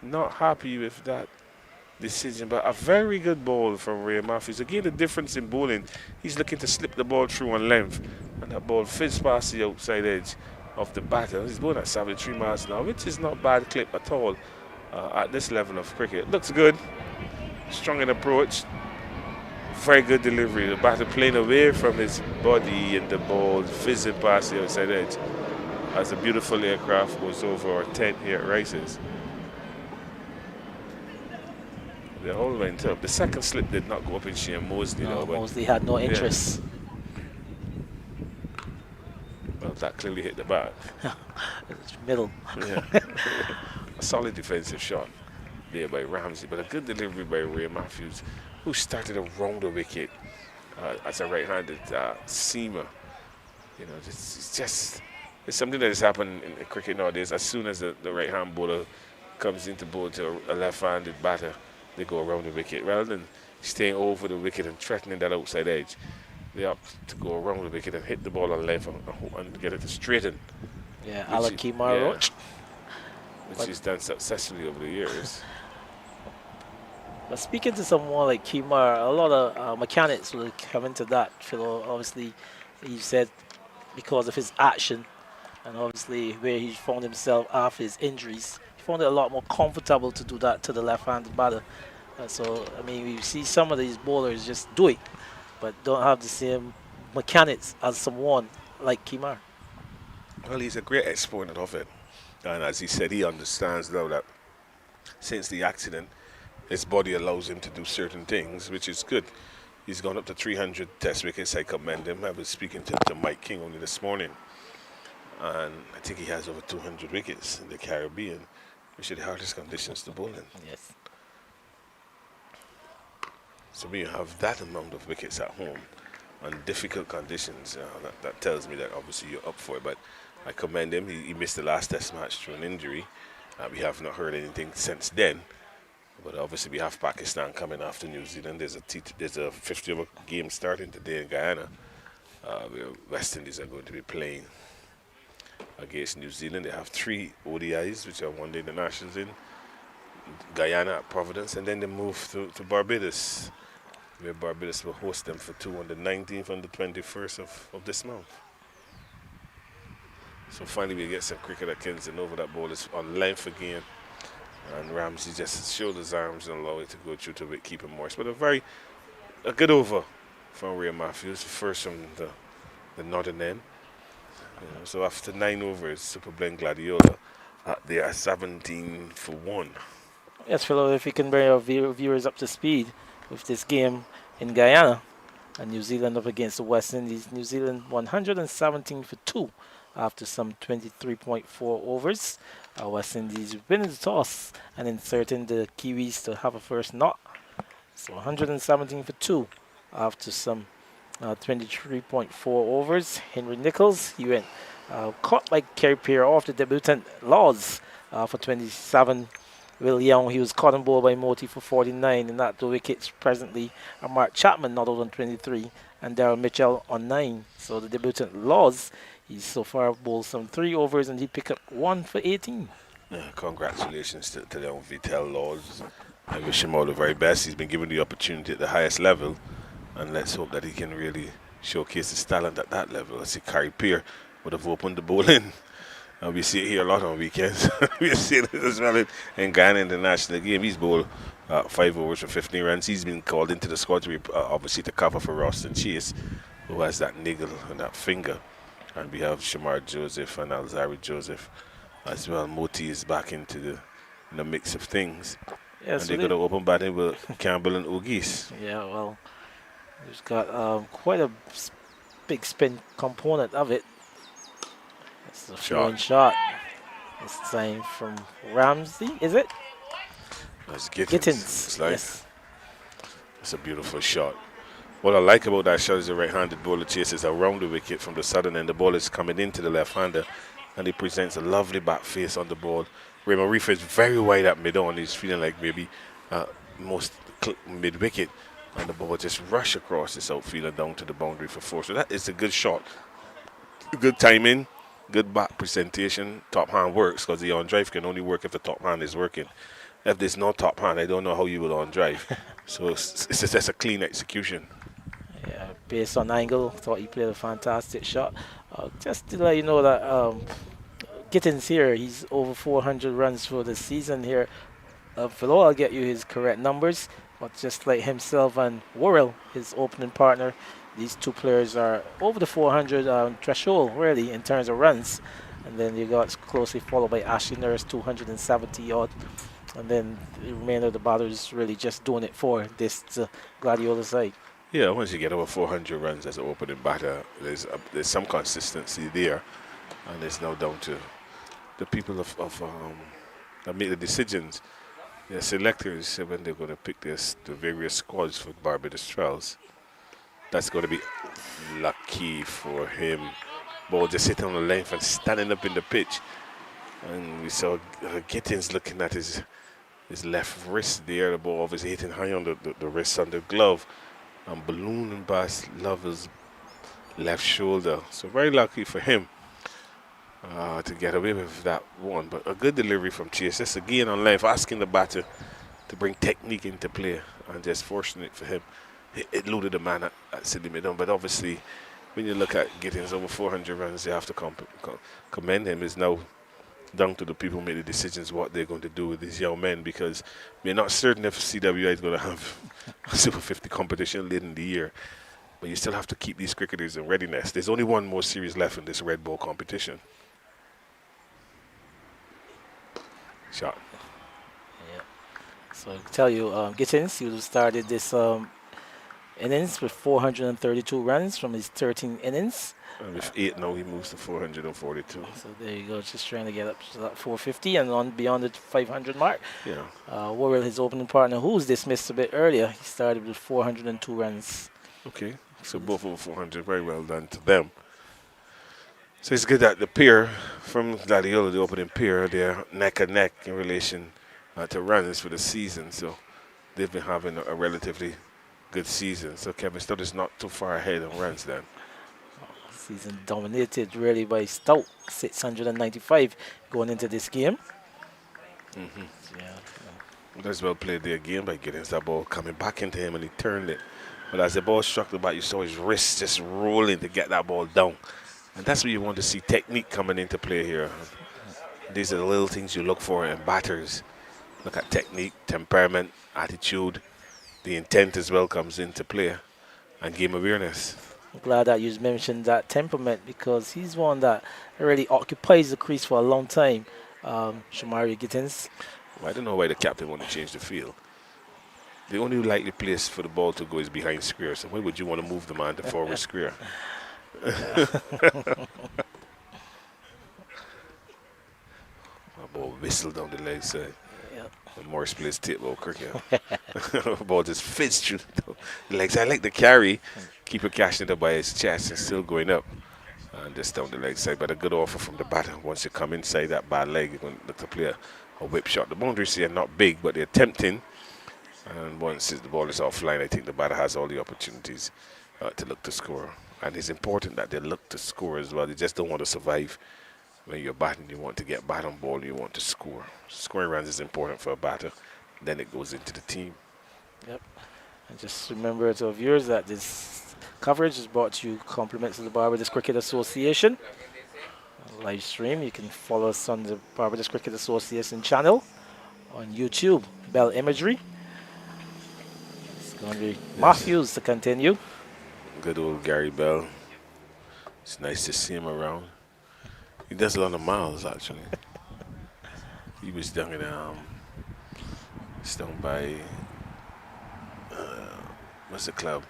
not happy with that decision, but a very good ball from Ray Matthews. Again, the difference in bowling, he's looking to slip the ball through on length, and that ball fits past the outside edge of the batter. He's bowling at 73 miles an hour, which is not bad clip at all at this level of cricket. Looks good, strong in approach, very good delivery. The batter playing away from his body and the ball fizzing past the outside edge as a beautiful aircraft goes over our tent here at Rice's. They all went up. The second slip did not go up in Shane Mosley. No, Mosley had no interest. Well, that clearly hit the bat. Middle. Yeah. A solid defensive shot there by Ramsey, but a good delivery by Ray Matthews, who started around the wicket as a right-handed seamer. You know, it's something that has happened in cricket nowadays. As soon as the right-hand bowler comes into bowl to a left-handed batter, they go around the wicket. Rather than staying over the wicket and threatening that outside edge, they opt to go around the wicket and hit the ball on left and get it to straighten. Yeah, Ala Kimar Roach. Which he's done successfully over the years. But speaking to someone like Kimar, a lot of mechanics will come into that. Phil, obviously, he said because of his action and obviously where he found himself after his injuries, he found it a lot more comfortable to do that to the left-handed batter. So, I mean, we see some of these bowlers just do it, but don't have the same mechanics as someone like Kimar. Well, he's a great exponent of it. And as he said, he understands now that since the accident, his body allows him to do certain things, which is good. He's gone up to 300 test wickets. I commend him. I was speaking to Mike King only this morning, and I think he has over 200 wickets in the Caribbean, which are the hardest conditions to bowl in. Yes. So when you have that amount of wickets at home on difficult conditions, that tells me that obviously you're up for it. But I commend him. He missed the last test match through an injury. We have not heard anything since then. But obviously we have Pakistan coming after New Zealand. There's a 50-over game starting today in Guyana. Where West Indies are going to be playing against New Zealand. They have 3 ODIs, which are one-day internationals in Guyana at Providence, and then they move to Barbados, where Barbados will host them for 2 on the 19th and the 21st of this month. So finally we get some cricket at Kingston over. That ball is on length again, and Ramsey just showed his arms and allowed it to go through to keep him moist. But a good over from Ray Matthews, first from the northern end. So after 9 overs, Super Blend Gladiola, they are 17 for 1. Yes, Philo, if you can bring our viewers up to speed with this game in Guyana and New Zealand up against the West Indies. New Zealand 117 for 2 after some 23.4 overs. West Indies winning the toss and inserting the Kiwis to have a first knock. So 117 for 2 after some 23.4 overs. Henry Nichols, he went caught by Kerry Pierre off the debutant Laws for 27. Will Young, he was caught on ball by Moti for 49, and at the wickets presently are Mark Chapman not out on 23 and Darryl Mitchell on 9. So the debutant Laws, he's so far bowled some 3 overs and he picked up 1 for 18. Congratulations to young Vitel Laws. I wish him all the very best. He's been given the opportunity at the highest level, and let's hope that he can really showcase his talent at that level. I see Kerry Pierre would have opened the bowling. We see it here a lot on weekends. We see it as well in Ghana International game. He's bowled 5 overs for 15 runs. He's been called into the squad to obviously to cover for Roston Chase, who has that niggle and that finger. And we have Shamar Joseph and Alzari Joseph as well. Moti is back into the mix of things. Yeah, and so they're going to open batting with Campbell and Ogis. Yeah, well, he's got quite a big spin component of it. It's a flowing shot. This time from Ramsey, is it? That's Gittins. Gittins, yes. That's a beautiful shot. What I like about that shot is the right-handed bowler chases around the wicket from the southern end. The ball is coming into the left-hander, and he presents a lovely back face on the ball. Raymond Reefer is very wide at mid-on. He's feeling like maybe most mid-wicket, and the ball just rush across this outfield and down to the boundary for 4. So that is a good shot. Good timing. Good back presentation. Top hand works because the on drive can only work if the top hand is working. If there's no top hand, I don't know how you will on drive. So it's just a clean execution. Yeah, based on angle, thought he played a fantastic shot. Just to let you know that Gittins here, he's over 400 runs for the season here. Philo, I'll get you his correct numbers, but just like himself and Worrell, his opening partner, these 2 players are over the 400 threshold, really, in terms of runs. And then you got closely followed by Ashley Nurse, 270 odd. And then the remainder of the batters really just doing it for this Gladiola side. Yeah, once you get over 400 runs as an opening batter, there's some consistency there. And it's now down to the people that make the decisions. The selectors, when they're going to pick the various squads for Barbados trials. That's going to be lucky for him. Ball just sitting on the length and standing up in the pitch. And we saw Gittins looking at his left wrist there. The ball obviously hitting high on the wrist on the glove. And ballooning past Lover's left shoulder. So very lucky for him to get away with that one. But a good delivery from Chase. Just again on length, asking the batter to bring technique into play. And just fortunate for him. It loaded the man at Sydney Midon, but obviously when you look at Gittins over 400 runs, you have to commend him. It's now down to the people who make the decisions what they're going to do with these young men, because we're not certain if CWI is going to have a Super 50 competition late in the year, but you still have to keep these cricketers in readiness. There's only one more series left in this red ball competition. Shot. Yeah. So I tell you, Gittins, he started this innings with 432 runs from his 13 innings. And with 8 now, he moves to 442. So there you go, just trying to get up to that 450 and on beyond the 500 mark. Yeah. Worrell, his opening partner, who was dismissed a bit earlier, he started with 402 runs. Okay, so both over 400, very well done to them. So it's good that the pair from Gladiola, the opening pair, they're neck and neck in relation to runs for the season. So they've been having a relatively good season. So Kevin Stout is not too far ahead on runs then. Season dominated really by Stout, 695 going into this game. Yeah. That's well played there again by getting that ball coming back into him and he turned it. But as the ball struck the bat, you saw his wrist just rolling to get that ball down. And that's where you want to see technique coming into play here. These are the little things you look for in batters. Look at technique, temperament, attitude. The intent as well comes into play. And game awareness. I'm glad that you mentioned that temperament because he's one that really occupies the crease for a long time. Shamari Gittins. Well, I don't know why the captain wanted to change the field. The only likely place for the ball to go is behind square. So why would you want to move the man to forward square? My ball whistled down the leg side. The Morris plays tip ball cricket. Ball just fits through the legs. I like the carry. Keeper catching it up by his chest and still going up. And just down the leg side. But a good offer from the batter. Once you come inside that bad leg, you're going to look to play a whip shot. The boundaries here are not big, but they're tempting. And once the ball is offline, I think the batter has all the opportunities to look to score. And it's important that they look to score as well. They just don't want to survive. When you're batting, you want to get bat on ball, you want to score. Scoring runs is important for a batter. Then it goes into the team. Yep. And just remember to our viewers that this coverage is brought to you compliments of the Barbados Cricket Association. Live stream, you can follow us on the Barbados Cricket Association channel on YouTube, Bell Imagery. It's going to be Matthews to continue. Good old Gary Bell. It's nice to see him around. He does a lot of miles, actually. He was down in, down by, what's the club?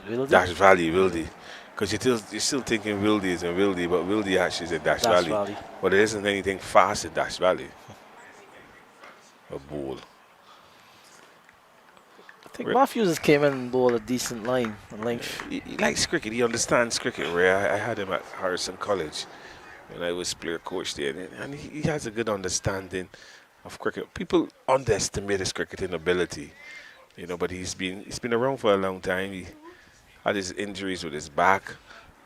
Wildy? Dash Valley, Wildy. Because you're still thinking Wildy is in Wildy, but Wildy actually is in Dash Valley. But there isn't anything fast in Dash Valley. A bowl. I think Matthews came in and bowled a decent line and length. He likes cricket. He understands cricket, Ray. I had him at Harrison College when I was player coach there, and he has a good understanding of cricket. People underestimate his cricketing ability, but he's been around for a long time. He had his injuries with his back.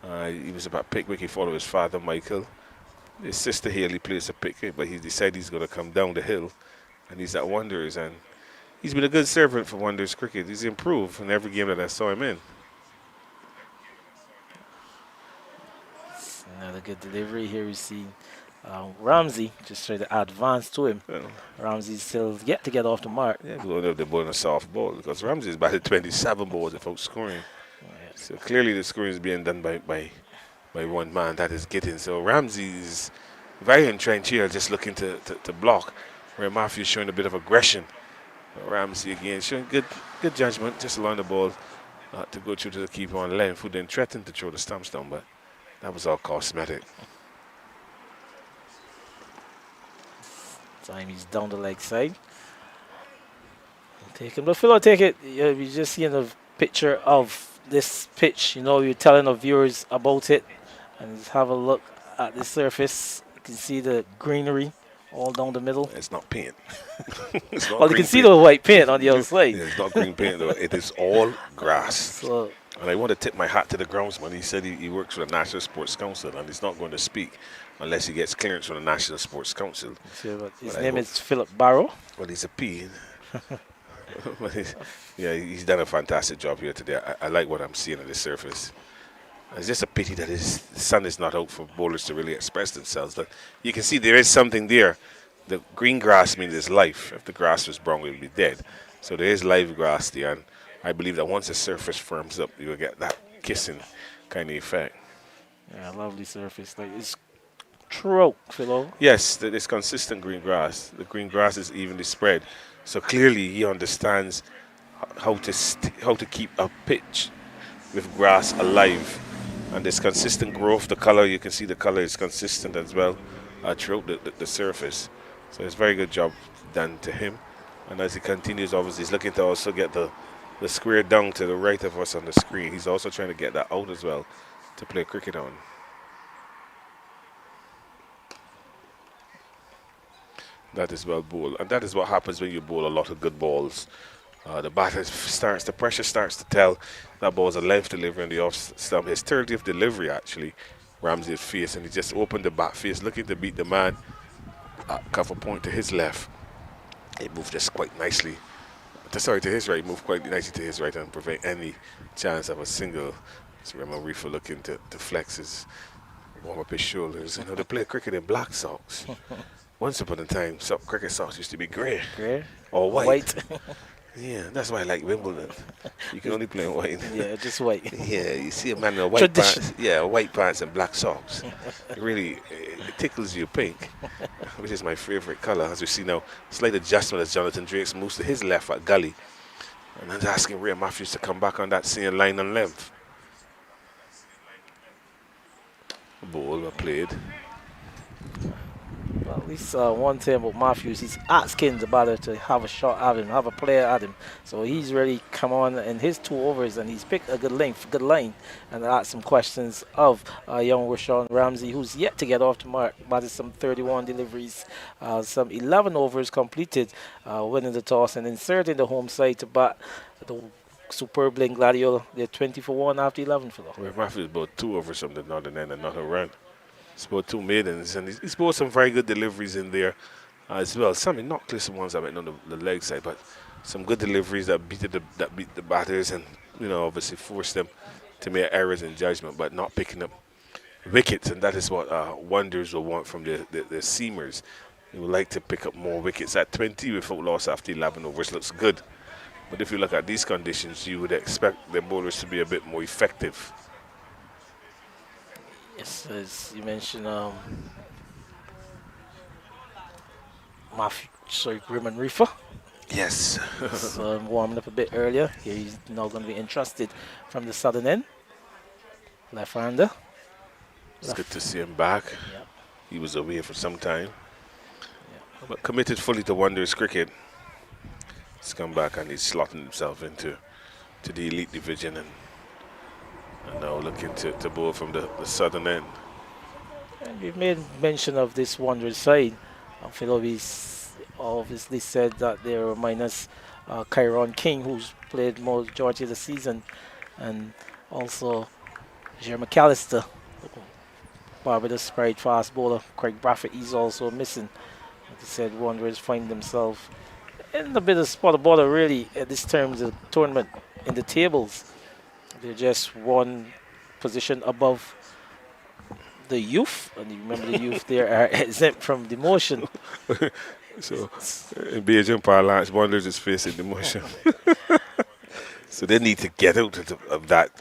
He was about Pickwick. He followed his father, Michael. His sister Haley plays a Pickwick, but he decided he's going to come down the hill, and he's at Wanderers, and he's been a good servant for Wanderers cricket. He's improved in every game that I saw him in. Another good delivery here. We see Ramsey just try to advance to him. Yeah. Ramsey's still yet to get off the mark. Yeah, because they're bowling a soft ball because Ramsey's batted 27 balls without scoring. So clearly the scoring is being done by one man, that is Gittins. So Ramsey's very entrenched here, just looking to block, where Matthew's showing a bit of aggression. Ramsey again showing good judgment, just allowing the ball to go through to the keeper on length, who then threatened to throw the stumps down, but that was all cosmetic. Time he's down the leg side. Take him. But Phil, I'll take it. We just seeing a picture of this pitch. You're telling our viewers about it. And just have a look at the surface. You can see the greenery all down the middle. It's not paint. Well, you can see the white paint on the outside. Yeah, it's not green paint, though. It is all grass. So, and I want to tip my hat to the groundsman. He said he works for the National Sports Council, and he's not going to speak unless he gets clearance from the National Sports Council. His name is Philip Barrow. Well, he's a P. He's done a fantastic job here today. I like what I'm seeing on the surface. It's just a pity that the sun is not out for bowlers to really express themselves. But you can see there is something there. The green grass means there's life. If the grass was brown, it would be dead. So there is live grass there, and I believe that once the surface firms up, you will get that kissing kind of effect. Yeah, lovely surface. Like it's throughout, Philo. Yes, it's consistent green grass. The green grass is evenly spread So clearly he understands how to keep a pitch with grass alive, and there's consistent growth. The color, you can see the color is consistent as well throughout the surface. So it's a very good job done to him. And as he continues, obviously he's looking to also get the square down to the right of us on the screen. He's also trying to get that out as well to play cricket on. That is well bowled, and that is what happens when you bowl a lot of good balls. The batter the pressure starts to tell. That ball's a length delivery on the off stump. His 30th delivery, actually, Ramsey's face, and he just opened the bat face, looking to beat the man. Cover point to his left. He moved just quite nicely. To his right, moved quite nicely to his right and prevent any chance of a single. So Raymond Reefer looking to flex his, warm up his shoulders. You know, they play cricket in black socks. Once upon a time, cricket socks used to be grey. Grey? Or white. White. Yeah, that's why I like Wimbledon. You can only play in white. Yeah, just white. Yeah, you see a man in white pants. Yeah, white pants and black socks. It tickles you pink, which is my favorite color. As we see now, slight adjustment as Jonathan Drakes moves to his left at gully. And then asking Ray Matthews to come back on that same line and length. Ball well played. Well, at least one thing about Matthews, he's asking the batter to have a shot at him, have a player at him. So he's really come on in his 2 overs and he's picked a good length, good line, and asked some questions of young Rashawn Ramsey, who's yet to get off the mark. Batted some 31 deliveries, some 11 overs completed, winning the toss and inserting the home side to bat the superb Blaine Gladiola. They're 20 for 1 after 11 for them. Ray Matthews bowled 2 overs from the northern end and not a run. He's bowled 2 maidens, and he's bowled some very good deliveries in there as well. Some not clear ones that went on the leg side, but some good deliveries that beat the batters, and obviously forced them to make errors in judgment, but not picking up wickets. And that is what Wonders will want from the seamers. They would like to pick up more wickets. At 20 without loss after 11 overs looks good, but if you look at these conditions, you would expect the bowlers to be a bit more effective. Yes, as you mentioned, Raymond Reefer. Yes. Warming up a bit earlier. Here he's now going to be entrusted from the southern end. Left-hander. It's good to see him back. Yep. He was away for some time. Yep. But committed fully to Wanderers cricket. He's come back and he's slotting himself into the Elite Division, and now looking to bowl from the southern end. And we've made mention of this Wanderers side. Phil obviously said that they were minus Kyron King, who's played majority of the season, and also Jerry McAllister, Barbados Pride fast bowler. Craig Bradford, he's also missing. Like I said, Wanderers find themselves in a bit of spot of bother really at this term of the tournament in the tables. They're just one position above the youth, and you remember the youth there are exempt from demotion. So in Beijing parlance, Wanderers is facing demotion. So they need to get out of that.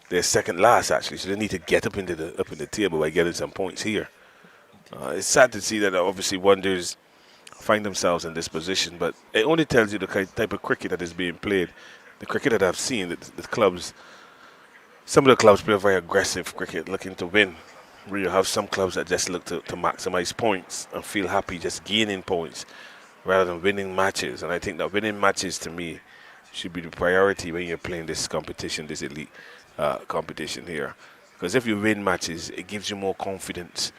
They're second last actually, so they need to get up in the table by getting some points here. It's sad to see that obviously Wanderers find themselves in this position, but it only tells you the type of cricket that is being played. The cricket that I've seen, the clubs. Some of the clubs play very aggressive cricket, looking to win. Where you have some clubs that just look to maximize points and feel happy just gaining points rather than winning matches. And I think that winning matches, to me, should be the priority when you're playing this competition, this elite competition here. Because if you win matches, it gives you more confidence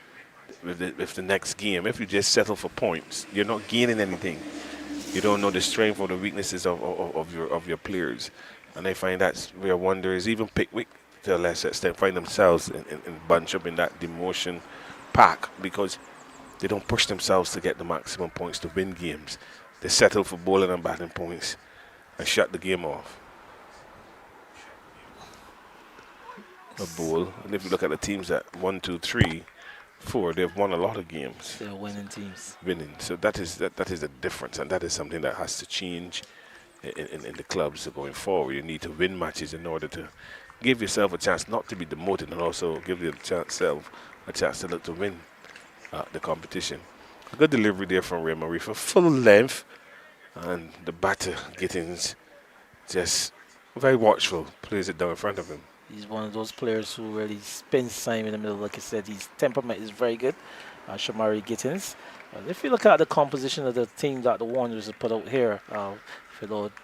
with the next game. If you just settle for points, you're not gaining anything. You don't know the strength or the weaknesses of your players. And I find that's where Wanderers, even Pickwick to a lesser extent, find themselves in bunch up in that demotion pack, because they don't push themselves to get the maximum points to win games. They settle for bowling and batting points and shut the game off. A bowl. And if you look at the teams that 1, 2, 3, 4, they've won a lot of games. They're winning teams. Winning. So that is the difference, and that is something that has to change in the clubs going forward. You need to win matches in order to give yourself a chance not to be demoted, and also give yourself a chance to look to win the competition. A good delivery there from Raymond Reefer. Full length, And the batter, Gittins, just very watchful, plays it down in front of him. He's one of those players who really spends time in the middle. Like I said, his temperament is very good. Shamari Gittins. If you look at the composition of the team that the Wanderers have put out here,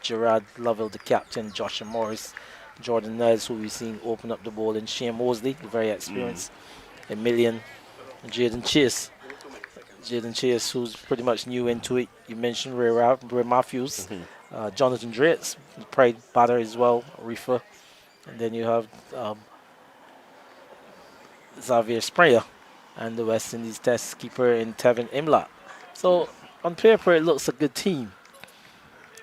Gerard Lovell, the captain, Joshua Morris, Jordan Niles, who we've seen open up the ball, and Shane Mosley, very experienced, Emilian, and Jaden Chase. Jaden Chase, who's pretty much new into it. You mentioned Ray Matthews, Jonathan Drates, pride batter as well, Reefer. And then you have Xavier Springer and the West Indies test keeper in Tevin Imlat. So on paper, it looks a good team.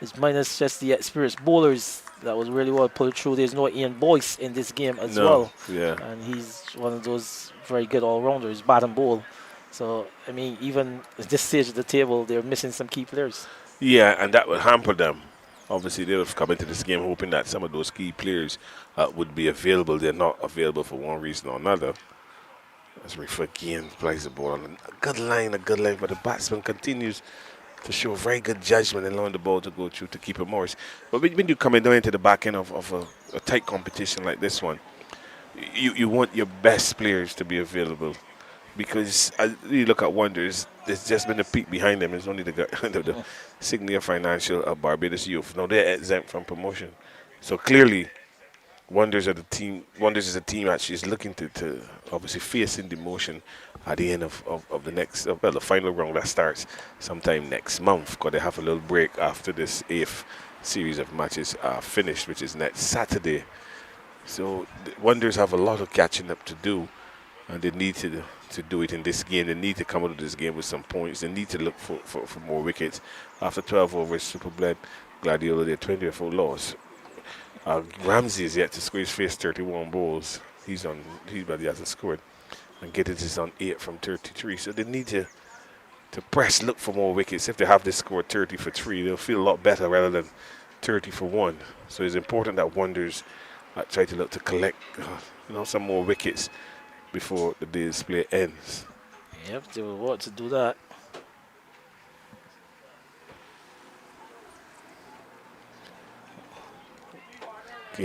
It's minus just the experienced bowlers that was really well pulled through. There's no Ian Boyce in this game as well. Yeah. And he's one of those very good all-rounders, bat and bowl. So, I mean, even at this stage of the table, they're missing some key players. Yeah, and that would hamper them. Obviously, they would have come into this game hoping that some of those key players would be available. They're not available for one reason or another. As Reef again plays the ball on a good line, but the batsman continues to show very good judgment and allowing the ball to go through to keeper Morris. But when you come in into the back end of a tight competition like this one, you want your best players to be available. Because as you look at Wonders, there's just been a peak behind them. It's only the Signia Financial Barbados Youth. Now they're exempt from promotion. So clearly, Wonders is a team actually is looking to obviously facing demotion at the end of the final round that starts sometime next month. Because they have a little break after this 8th series of matches are finished, which is next Saturday. So the Wonders have a lot of catching up to do, and they need to do it in this game. They need to come out of this game with some points. They need to look for more wickets. After 12 overs, Super Blend, Gladiola, their 20th loss. Ramsey is yet to score his face 31 balls. He hasn't scored. And Gittins is on 8 from 33. So they need to press, look for more wickets. If they have this score 30 for 3, they'll feel a lot better rather than 30 for 1. So it's important that Wonders try to look to collect some more wickets before the day's play ends. Yep, they will want to do that.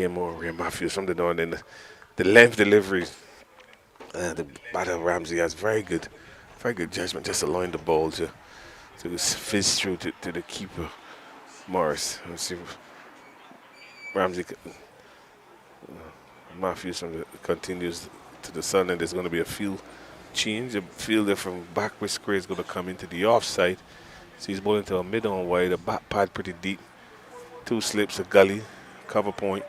More Ray Matthews, something on in the length delivery. The batter Ramsey has very good judgment, just allowing the ball to fizz through to the keeper Morris. Let's see, Ramsey Matthews continues to the sun, and there's going to be a field change. The fielder from backward square is going to come into the offside. So he's bowling to a mid on wide, a back pad pretty deep. 2 slips, a gully, cover point.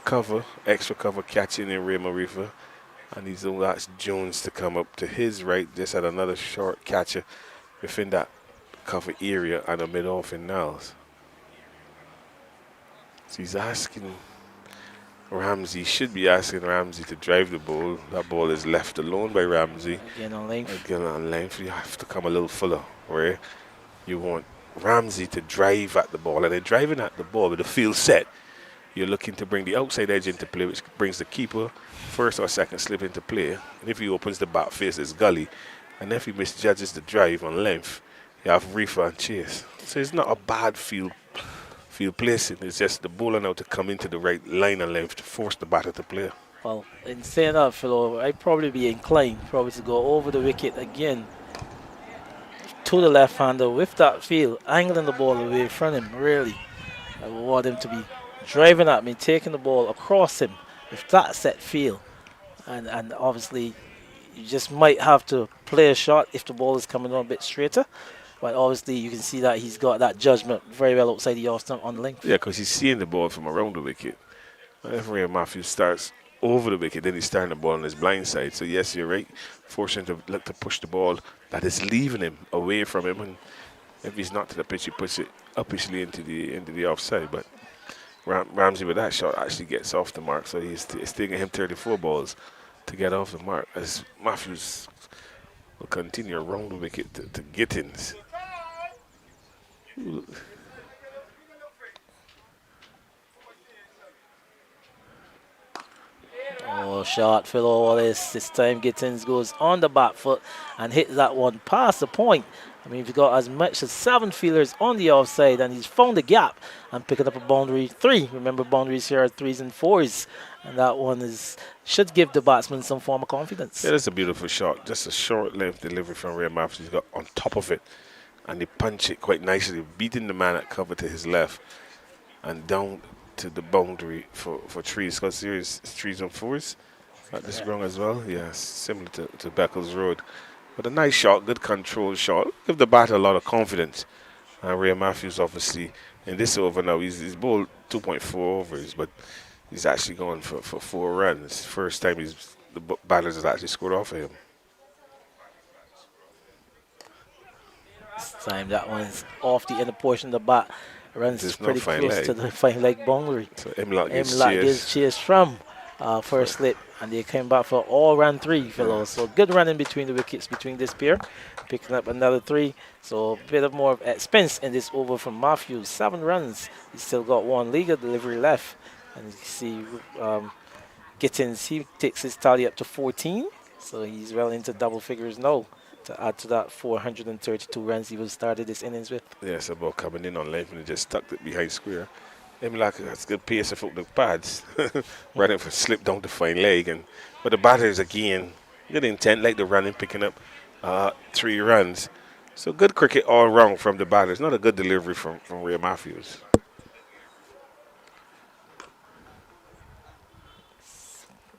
Cover, extra cover, catching in Ray Marifa. And he's going to ask Jones to come up to his right. Just had another short catcher within that cover area and a mid-off in Niles. So he's asking Ramsey, should be asking Ramsey to drive the ball. That ball is left alone by Ramsey. Again on length. You have to come a little fuller, where you want Ramsey to drive at the ball. And then driving at the ball with the field set, you're looking to bring the outside edge into play, which brings the keeper first or second slip into play. And if he opens the bat face, it's gully. And if he misjudges the drive on length, you have Reefer and Chase. So it's not a bad field placing. It's just the bowler now to come into the right line and length to force the batter to play. Well, in saying that, Philo, I'd probably be inclined to go over the wicket again to the left-hander with that field, angling the ball away from him, really. I would want him to be driving at me, taking the ball across him with that set field. And obviously, you just might have to play a shot if the ball is coming on a bit straighter. But obviously, you can see that he's got that judgment very well outside the off stump on the length. Yeah, because he's seeing the ball from around the wicket. If Ray Matthews starts over the wicket, then he's starting the ball on his blind side. So yes, you're right, forcing him to look to push the ball that is leaving him away from him. And if he's not to the pitch, he puts it uppishly into the offside. But Ramsey with that shot actually gets off the mark. So it's taking him 34 balls to get off the mark, as Matthews will continue around the wicket to Gittins. Oh, Oh, shot, Phil Wallace. This time Gittins goes on the back foot and hits that one past the point. I mean, he's got as much as 7 fielders on the offside, and he's found the gap and picking up a boundary 3. Remember, boundaries here are 3s and 4s, and that one should give the batsman some form of confidence. Yeah, that's a beautiful shot. Just a short length delivery from Ray Matthews. He's got on top of it, and he punched it quite nicely, beating the man at cover to his left and down to the boundary for 3s. Because there is 3s and 4s at this ground as well. Yeah, similar to Beckles Road. But a nice shot, good control shot. Give the batter a lot of confidence. And Ray Matthews, obviously, in this over now, he's bowled 2.4 overs, but he's actually gone for 4 runs. First time the batters has actually scored off of him. This time that one's off the inner portion of the bat. Runs pretty close to the fine leg boundary. So Imlach gives chase from first slip, and they came back for all round 3, fellows. So good running between the wickets between this pair, picking up another 3. So a bit of more of expense in this over from Matthews. 7 runs. He's still got 1 legal delivery left, and you see Gittins, he takes his tally up to 14. So he's well into double figures now, to add to that 432 runs he was started this innings with. Yeah, it's about coming in on length and he just stuck it behind square. Imlach has good pace of the pads, running for slip down the fine leg, but the batters again good intent, like the running, picking up 3 runs. So good cricket all round from the batters. Not a good delivery from Ray Matthews.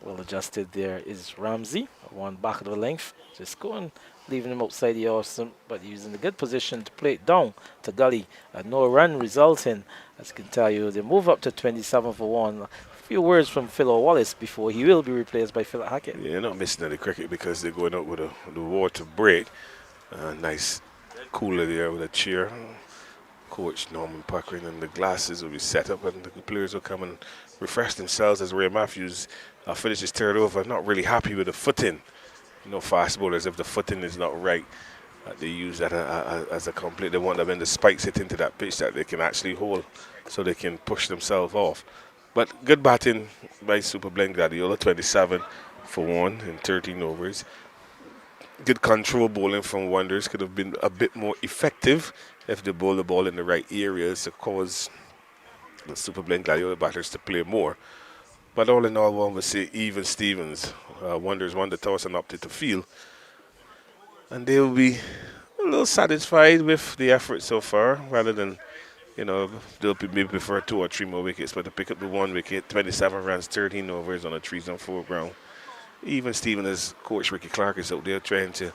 Well adjusted there is Ramsey, one back of the length, just going, leaving him outside the awesome, but he's in a good position to play it down to Gully. No run resulting, as I can tell you. They move up to 27 for 1. A few words from Phil Wallace before he will be replaced by Philip Hackett. Yeah, not missing any cricket because they're going out with the water break. Nice cooler there with a chair. Coach Norman Puckering and the glasses will be set up, and the players will come and refresh themselves as Ray Matthews finishes 3rd over. Not really happy with the footing. You know, fast bowlers, if the footing is not right, they use that as a complaint. They want them in the spikes hit into that pitch that they can actually hold so they can push themselves off. But good batting by Super Blend Gladiola, 27 for 1 in 13 overs. Good control bowling from Wonders. Could have been a bit more effective if they bowl the ball in the right areas to cause the Super Blend Gladiola batters to play more. But all in all, one would say even Stevens. Wonders won the toss and opted to field. And they'll be a little satisfied with the effort so far, rather than, you know, they'll maybe prefer 2 or 3 more wickets. But to pick up the 1 wicket, 27 runs, 13 overs on a 3-4 ground. Even Stevens, as Coach Ricky Clark is out there trying to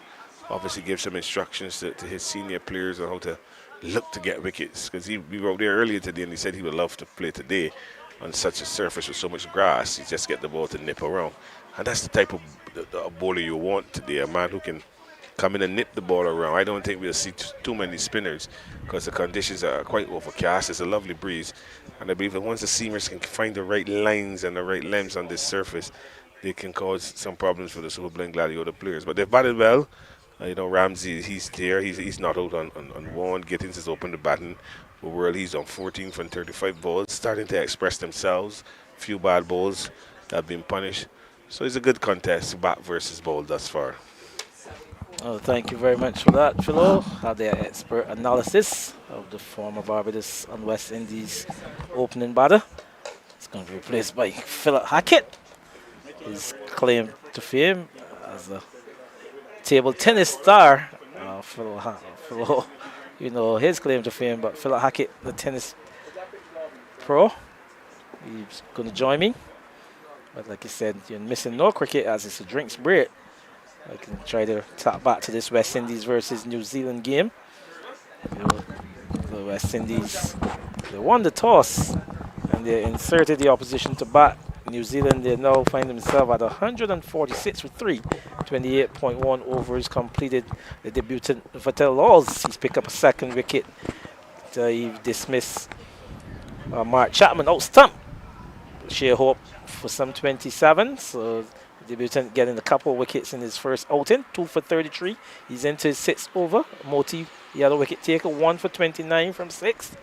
obviously give some instructions to his senior players on how to look to get wickets. Because we were out there earlier today and he said he would love to play today on such a surface with so much grass. You just get the ball to nip around. And that's the type of bowler you want today, a man who can come in and nip the ball around. I don't think we'll see too many spinners because the conditions are quite overcast. It's a lovely breeze. And I believe that once the seamers can find the right lines and the right lengths on this surface, they can cause some problems for the Super Blend Gladiola players. But they've batted well. You know, Ramsey, he's there. He's not out on 1. Gittins is open to batting. World, he's on 14 from 35 balls, starting to express themselves. Few bad balls that have been punished. So it's a good contest, bat versus ball thus far. Oh, thank you very much for that, Philo. Had their expert analysis of the former Barbados and West Indies opening batter. It's going to be replaced by Philip Hackett. His claim to fame as a table tennis star. Philo, you know his claim to fame, but Philip Hackett, the tennis pro, he's going to join me. But like you said, you're missing no cricket as it's a drinks break. I can try to tap back to this West Indies versus New Zealand game. The West Indies, they won the toss and they inserted the opposition to bat. New Zealand, they now find themselves at 146 for 3. 28.1 overs completed. The debutant Vatel Laws, he's picked up a 2nd wicket. He dismissed Mark Chapman out stump. Sheer hope for some 27. So the debutant getting a couple of wickets in his first outing. 2 for 33. He's into his 6th over. Moti, the other wicket taker, 1 for 29 from 6th.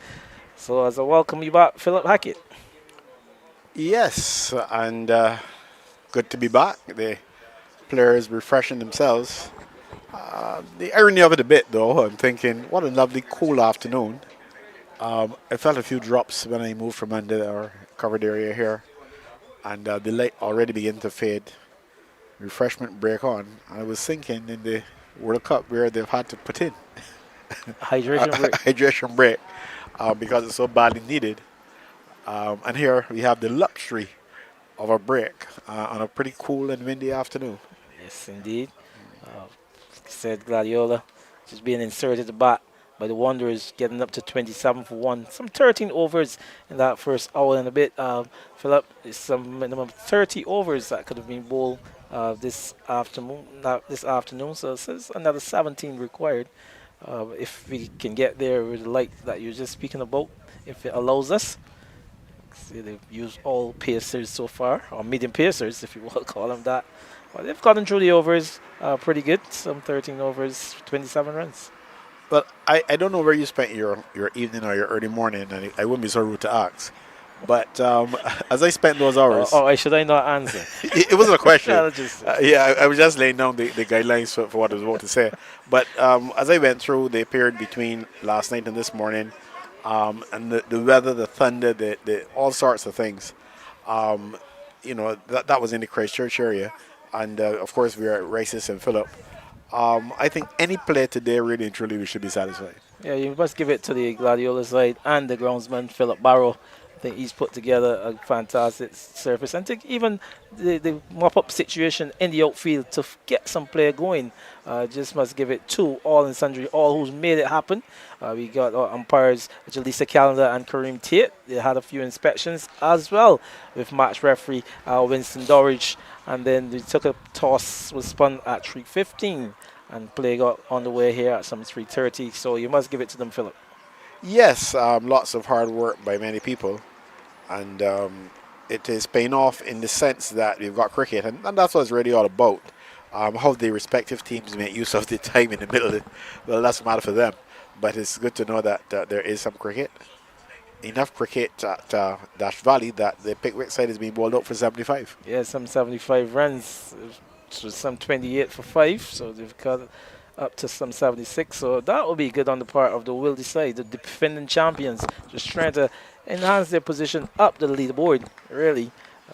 So as I welcome you back, Philip Hackett. Yes, and Good to be back. The players refreshing themselves. The irony of it a bit, though, I'm thinking, what a lovely cool afternoon. I felt a few drops when I moved from under our covered area here, and the light already began to fade. Refreshment break on. I was thinking in the World Cup where they've had to put in Hydration break. hydration break because it's so badly needed. And here we have the luxury of a break on a pretty cool and windy afternoon. Yes, indeed. Said Gladiola just being inserted at the bat by the Wanderers, getting up to 27 for 1. Some 13 overs in that first hour and a bit. Philip, it's some minimum 30 overs that could have been bowled this afternoon. So it says another 17 required. If we can get there with the light that you're just speaking about, if it allows us. See, they've used all pacers so far, or medium pacers, if you want to call them that. Well, they've gotten through the overs pretty good. Some 13 overs, 27 runs. Well, I don't know where you spent your evening or your early morning, and I wouldn't be so rude to ask. But as I spent those hours... Should I not answer? It wasn't a question. Yeah, I was just laying down the guidelines for what I was about to say. But as I went through the period between last night and this morning, and the weather, the thunder, the all sorts of things, that was in the Christchurch area. And, of course, we are at Rices and Phillip. I think any play today, really and truly, we should be satisfied. Yeah, you must give it to the Gladiola side and the groundsman, Philip Barrow. I think he's put together a fantastic surface. And even the mop-up situation in the outfield to get some play going, just must give it to all and sundry, all who's made it happen. We got our umpires, Jalisa Calendar and Kareem Tate. They had a few inspections as well with match referee Winston Dorridge. And then we took a toss, was spun at 3:15, and play got on the way here at some 3:30. So you must give it to them, Philip. Yes, lots of hard work by many people. And it is paying off in the sense that we've got cricket, and that's what it's really all about. How the respective teams make use of the time in the middle, well, that's a matter for them. But it's good to know that there is some cricket. Enough cricket at Dash Valley that the Pickwick side is being bowled out for 75. Yeah, some 75 runs, so some 28 for 5, so they've got up to some 76. So that will be good on the part of the Wildy side, the defending champions, just trying to enhance their position up the leaderboard. Really,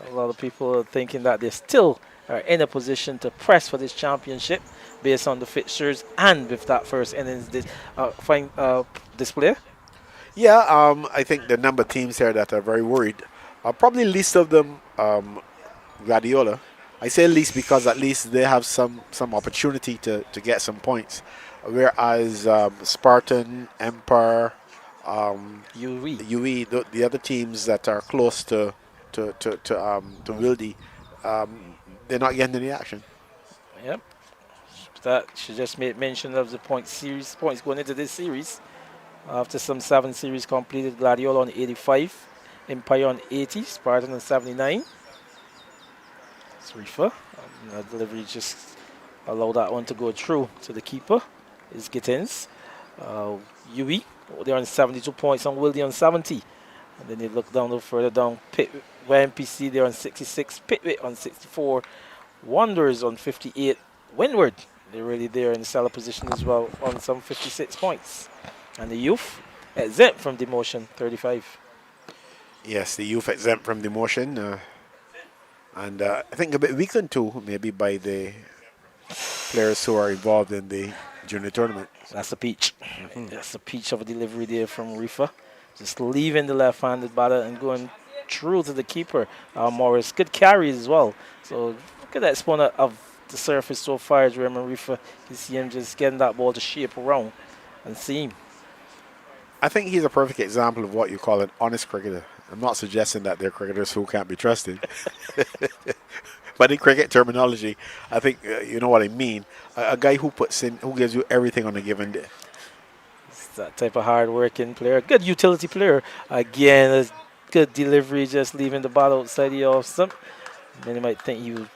a lot of people are thinking that they still are in a position to press for this championship based on the fixtures and with that first innings display. Yeah, I think the number of teams here that are very worried, probably least of them Gladiola. I say least because at least they have some opportunity to get some points, whereas Spartan, Empire, UE, the other teams that are close to Wildy, they're not getting any action. Yep. That should just make mention of the points going into this series. After some 7 series completed, Gladiola on 85, Empire on 80, Spartan on 79. It's Reefer. And delivery just allowed that one to go through to the keeper. Is Gittins. UE, they're on 72 points, on Wildy on 70. And then they look down a little further down. YMPC, they're on 66, Pitwick on 64, Wanderers on 58, Windward, they're really there in the seller position as well on some 56 points. And the youth, exempt from demotion, 35. Yes, the youth exempt from demotion. And I think a bit weakened too, maybe by the players who are involved in the junior tournament. That's a peach. That's a peach of a delivery there from Reefer. Just leaving the left-handed batter and going through to the keeper, Morris. Good carry as well. So look at that exponent of the surface so far as Raymond Reefer. You see him just getting that ball to shape around and seam. I think he's a perfect example of what you call an honest cricketer. I'm not suggesting that they're cricketers who can't be trusted. But in cricket terminology, I think you know what I mean. A guy who puts in, who gives you everything on a given day. It's that type of hard-working player. Good utility player. Again, a good delivery, just leaving the bat outside the off stump. Then you might think he would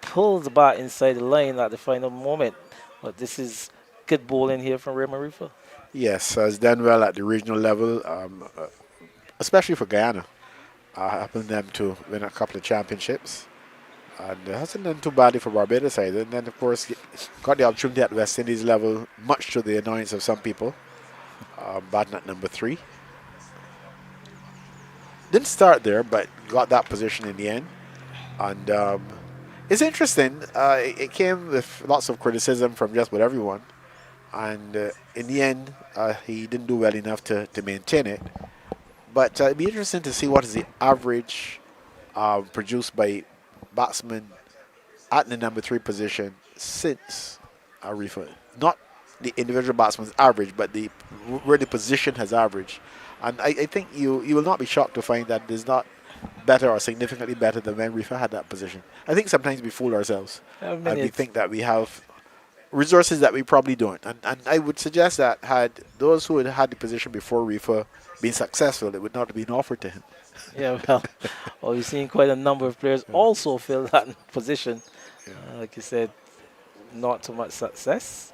pull the bat inside the line at the final moment. But this is good bowling here from Raymond Reefer. Yes, has done well at the regional level, especially for Guyana. Helping them to win a couple of championships. And hasn't done too badly for Barbados side. And then, of course, got the opportunity at West Indies level, much to the annoyance of some people. Batting at number 3. Didn't start there, but got that position in the end. And it's interesting. It came with lots of criticism from just about everyone. And in the end, he didn't do well enough to maintain it. But it'd be interesting to see what is the average produced by batsmen at the number 3 position since Arifa. Not the individual batsman's average, but where the position has averaged. And I think you will not be shocked to find that it's not better or significantly better than when Rifa had that position. I think sometimes we fool ourselves and we think that we have resources that we probably don't. And I would suggest that had those who had the position before Rifa been successful, it would not have been offered to him. Yeah, well, we've seen quite a number of players also fill that position. Like you said, not too much success.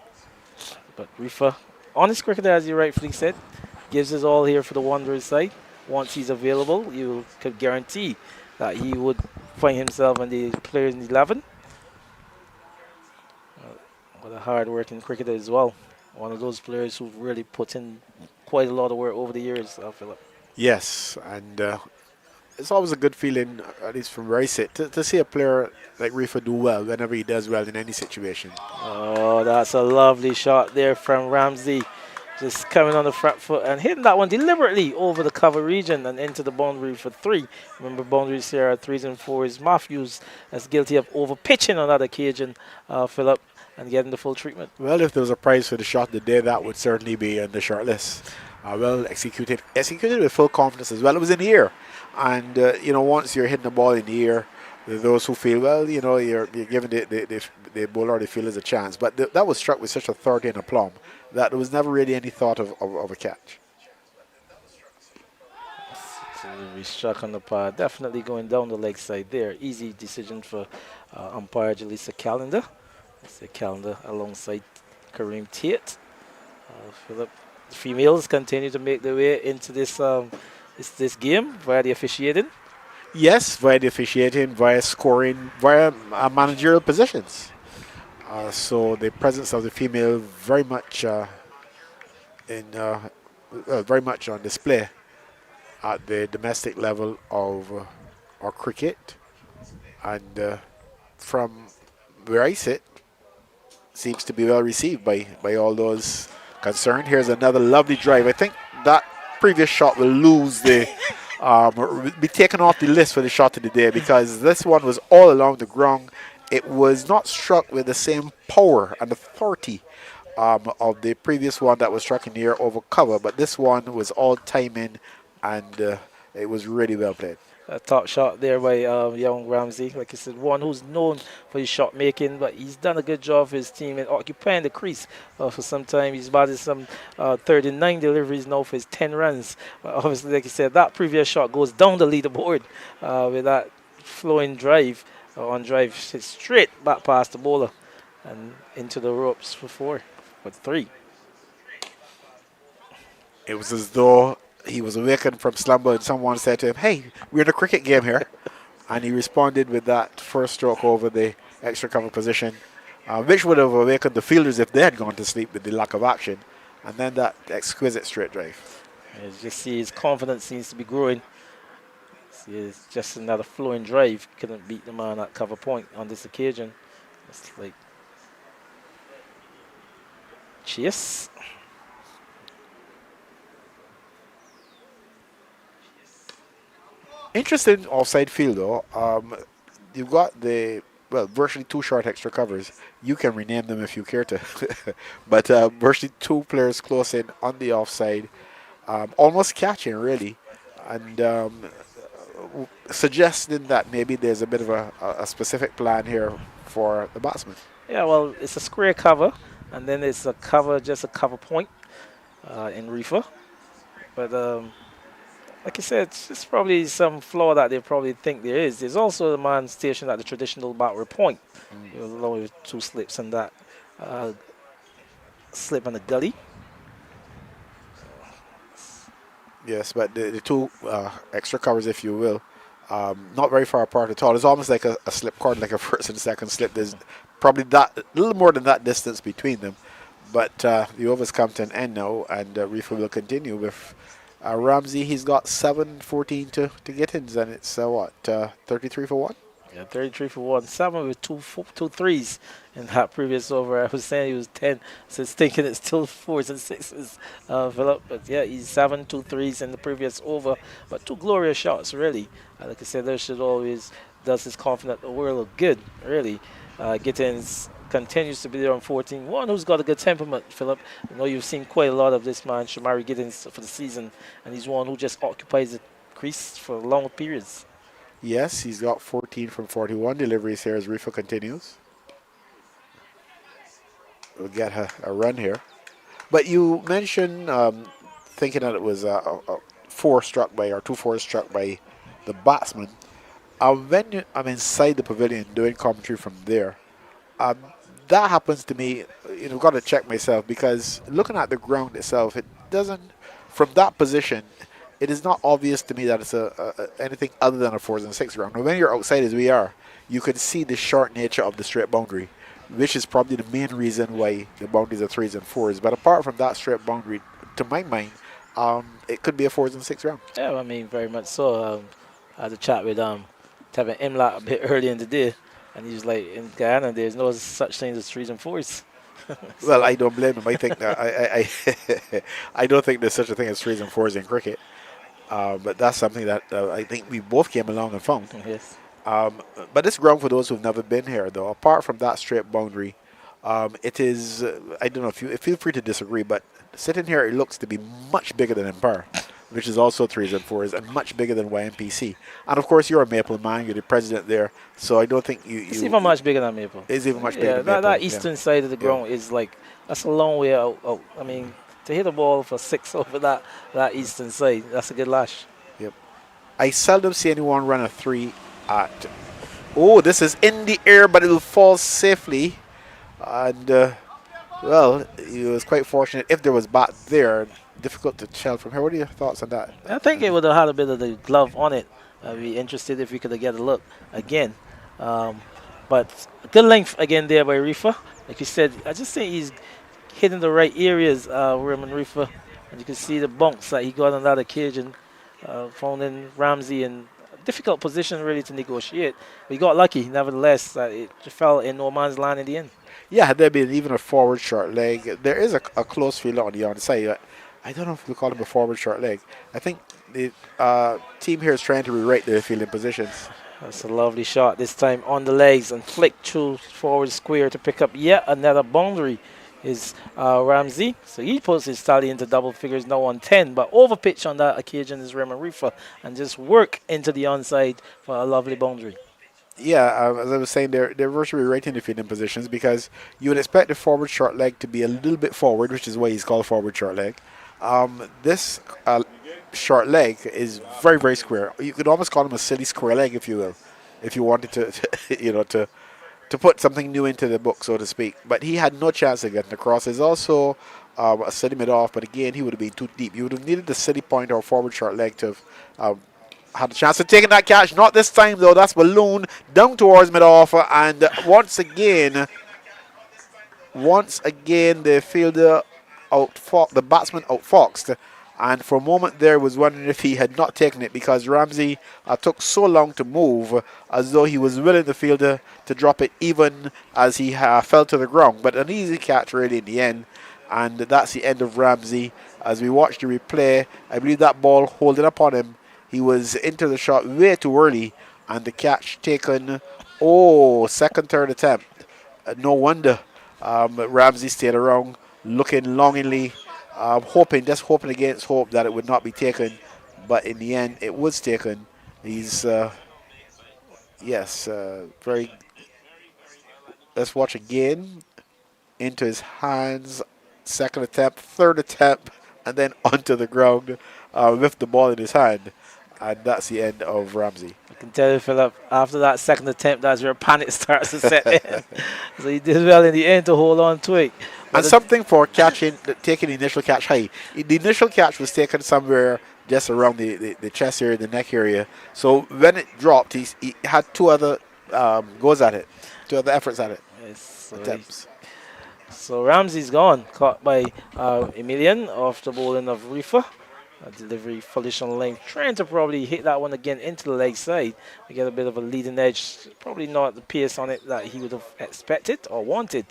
But Rifa, honest cricketer, as you rightfully said, gives us all here for the Wanderers side. Once he's available, you could guarantee that he would find himself in the players in 11. But a hard-working cricketer as well. One of those players who've really put in quite a lot of work over the years, Philip. Yes, and it's always a good feeling, at least from where I sit, to see a player like Rifa do well whenever he does well in any situation. Oh, that's a lovely shot there from Ramsey. Just coming on the front foot and hitting that one deliberately over the cover region and into the boundary for 3. Remember, boundaries here are 3s and 4s. Matthews is guilty of over pitching on that occasion, Philip, and getting the full treatment. Well, if there was a prize for the shot of the day, that would certainly be on the short list. Well executed with full confidence as well. It was in the air, and once you're hitting the ball in the air, those who feel well, you're giving the bowler, the fielders a chance. But that was struck with such authority and aplomb that there was never really any thought of a catch. We struck on the pad, definitely going down the leg side there. Easy decision for umpire Jalisa Calendar. That's the Calendar alongside Kareem Tate. Philip, the females continue to make their way into this game via the officiating. Yes, via the officiating, via scoring, via managerial positions. So the presence of the female very much very much on display at the domestic level of our cricket, and from where I sit, seems to be well received by all those concerned. Here's another lovely drive. I think that previous shot will lose the be taken off the list for the shot of the day, because this one was all along the ground. It was not struck with the same power and authority of the previous one that was struck in the air over cover, but this one was all timing, and it was really well played. A top shot there by young Ramsey. Like I said, one who's known for his shot making, but he's done a good job for his team in occupying the crease for some time. He's batted some 39 deliveries now for his 10 runs. Obviously, like I said, that previous shot goes down the leaderboard with that flowing drive. On drive, straight back past the bowler and into the ropes for 3. It was as though he was awakened from slumber and someone said to him, "Hey, we're in a cricket game here." And he responded with that first stroke over the extra cover position, which would have awakened the fielders if they had gone to sleep with the lack of action. And then that exquisite straight drive. You just see his confidence seems to be growing. It's just another flowing drive. Couldn't beat the man at cover point on this occasion. It's like chase. Interesting offside field though. You've got virtually 2 short extra covers. You can rename them if you care to. But virtually 2 players close in on the offside. Almost catching really. And suggesting that maybe there's a bit of a specific plan here for the batsman. Yeah, well, it's a square cover, and then it's a cover, just a cover point in Rifa. But like I said, it's probably some flaw that they probably think there is. There's also a man stationed at the traditional backward point. Along with 2 slips and that slip on the gully. Yes, but the 2 extra covers, if you will, Not very far apart at all. It's almost like a slip cord, like a first and second slip. There's probably a little more than that distance between them. But the overs come to an end now, and Rifa will continue with Ramsey. He's got 7-14 to Gittins, and it's 33 for 1? Yeah, 33 for 1. 7 with two threes in that previous over. I was saying he was 10, so it's thinking it's still 4s and 6s, Philip. But yeah, he's 7, 2 threes in the previous over. But 2 glorious shots, really. Like I said, there should always does his confident the world look good, really. Gittins continues to be there on 14. One who's got a good temperament, Philip. I know you've seen quite a lot of this man, Shamari Gittins, for the season, and he's one who just occupies the crease for long periods. Yes, he's got 14 from 41 deliveries here as Rifa continues. We'll get a run here. But you mentioned thinking that it was a 4 struck by, or 2 4s struck by the batsman. When I'm inside the pavilion doing commentary from there, that happens to me. I've got to check myself, because looking at the ground itself, it doesn't, from that position, it is not obvious to me that it's anything other than a 4s and 6 ground. Now, when you're outside as we are, you can see the short nature of the straight boundary, which is probably the main reason why the boundaries are 3s and 4s. But apart from that straight boundary, to my mind, it could be a 4s and 6 round. Yeah, I mean, very much so. I had a chat with Tevin Imlat a bit earlier in the day, and he was like, in Guyana, there's no such thing as 3s and 4s. So, well, I don't blame him. I think that I don't think there's such a thing as 3s and 4s in cricket. But that's something that I think we both came along and found. Yes. But this ground, for those who've never been here, though, apart from that straight boundary, it is, I don't know if you feel free to disagree, but sitting here, it looks to be much bigger than Empire, which is also 3s and 4s, and much bigger than YMPC. And of course, you're a Maple man, you're the president there, so I don't think it's even much bigger than Maple. It's even much bigger than Maple. That eastern side of the ground is like, that's a long way out. I mean, to hit a ball for 6 over that eastern side, that's a good lash. Yep. I seldom see anyone run a 3 at. Oh, this is in the air, but it will fall safely. And, well, he was quite fortunate. If there was bat there, difficult to tell from here. What are your thoughts on that? I think it would have had a bit of the glove on it. I'd be interested if we could have get a look again. But good length again there by Rifa. Like you said, I just think he's hitting the right areas, Raymond Rifa. And you can see the bunks that he got on that occasion, found in Ramsey in a difficult position really to negotiate. But he got lucky, nevertheless. It fell in no man's land in the end. Yeah, had there been even a forward short leg, there is a close fielder on the onside. I don't know if we call him a forward short leg. I think the team here is trying to rewrite their fielding positions. That's a lovely shot, this time on the legs and flick through forward square to pick up yet another boundary is Ramsey. So he puts his tally into double figures now on 10, but over pitch on that occasion is Raymond Rifa, and just work into the onside for a lovely boundary. Yeah, as I was saying, they're virtually rewriting the fielding positions, because you would expect the forward short leg to be a little bit forward, which is why he's called forward short leg. This short leg is very, very square. You could almost call him a silly square leg, if you will, if you wanted to, to put something new into the book, so to speak. But he had no chance of getting across. There's also a city mid off, but again, he would have been too deep. You would have needed the city point or forward short leg to have had a chance of taking that catch. Not this time, though. That's balloon down towards mid off, and once again, the fielder the batsman outfoxed, and for a moment there was wondering if he had not taken it, because Ramsey took so long to move, as though he was willing the fielder to drop it even as he fell to the ground. But an easy catch really in the end, and that's the end of Ramsey. As we watch the replay, I believe that ball holding up on him, he was into the shot way too early, and the catch taken, second, third attempt. No wonder Ramsey stayed around, looking longingly, hoping against hope that it would not be taken, but in the end it was taken. He's very. Let's watch again. Into his hands, second attempt, third attempt, and then onto the ground with the ball in his hand, and that's the end of Ramsey. can tell you, Philip, after that second attempt, that's where panic starts to set in. So he did well in the end to hold on to it. But And something for taking the initial catch high. The initial catch was taken somewhere just around the chest area, the neck area. So when it dropped, he had two other goes at it, two other efforts at it, yes, attempts. so Ramsey's gone, caught by Emilian off the bowling of Reefer. A delivery fullish on length, trying to probably hit that one again into the leg side to get a bit of a leading edge. Probably not the pace on it that he would have expected or wanted.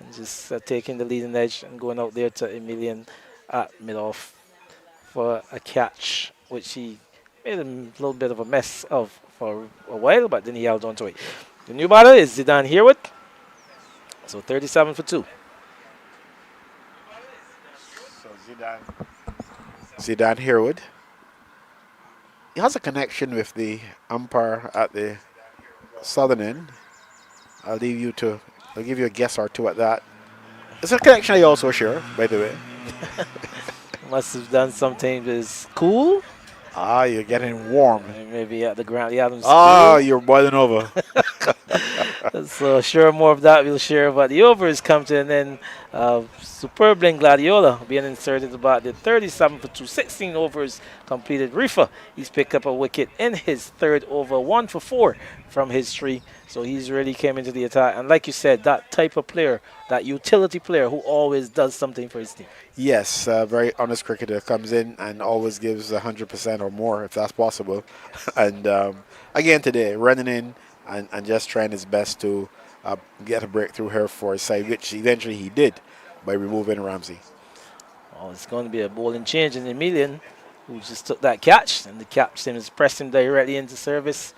And just taking the leading edge and going out there to Emilian at mid-off for a catch, which he made a little bit of a mess of for a while, but then he held on to it. The new batter is Zidane Herwood. So 37 for 2. So Zidane Herwood. He has a connection with the umpire at the southern end. I'll give you a guess or two at that. It's a connection I also share, by the way. Must have done something that's cool. You're getting warm. Maybe at the Grantley Adams You're boiling over. So sure, more of that we'll share. But the overs come to an end. Superb Blend Gladiola being inserted about the 37 for 2, 16 overs completed. Reefer, he's picked up a wicket in his third over, 1 for 4 from his 3. So he's really came into the attack. And like you said, that type of player, that utility player who always does something for his team. Yes, very honest cricketer, comes in and always gives 100% or more if that's possible. And again today, running in and just trying his best to get a breakthrough here for his side, which eventually he did by removing Ramsey. Oh, it's going to be a bowling change in Emilian, who just took that catch, and the captain is pressing directly into service.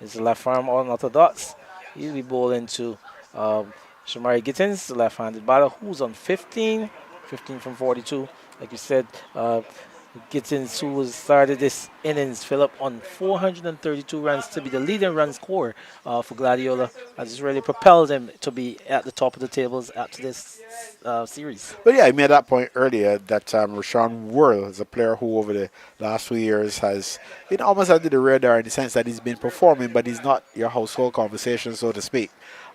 It's the left arm unorthodox. He'll be bowling to Shamari Gittins, the left-handed batter, who's on 15 from 42. Like you said, Gittins, who was started this innings, Philip, on 432 runs to be the leading run scorer for Gladiola, has really propelled him to be at the top of the tables after this series. But yeah, I made that point earlier that Rashawn Worrell is a player who over the last few years has been almost under the radar in the sense that he's been performing, but he's not your household conversation, so to speak.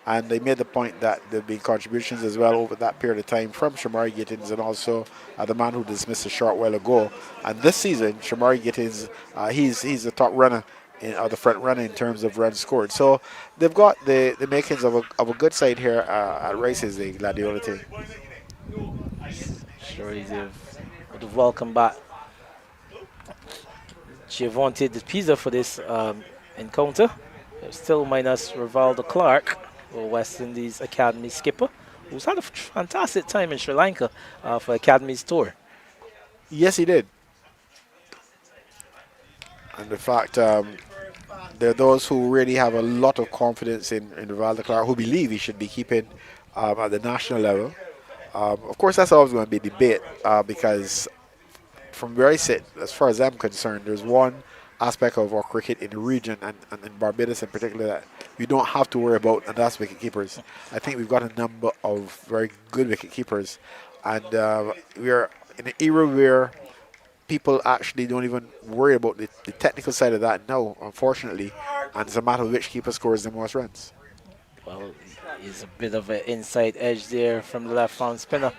And they made the point that there have been contributions as well over that period of time from Shamari Gittins and also the man who dismissed a short while ago. And this season, Shamari Gittins, he's the top runner, the front runner in terms of runs scored. So they've got the makings of a good side here at Rice's, the Gladiola team. Sure, he would have welcomed back Giovanni de Pisa for this encounter. Still minus Rivaldo Clark, West Indies Academy skipper, who's had a fantastic time in Sri Lanka for Academy's tour. Yes, he did. And the fact there are those who really have a lot of confidence in Rivaldo Clark, who believe he should be keeping at the national level. Of course, that's always going to be a debate because from where I sit, as far as I'm concerned, there's one aspect of our cricket in the region and in Barbados in particular that we don't have to worry about, and that's wicket keepers. I think we've got a number of very good wicket keepers, and we're in an era where people actually don't even worry about the technical side of that now, unfortunately, and it's a matter of which keeper scores the most runs. Well, he's a bit of an inside edge there from the left-arm spinner.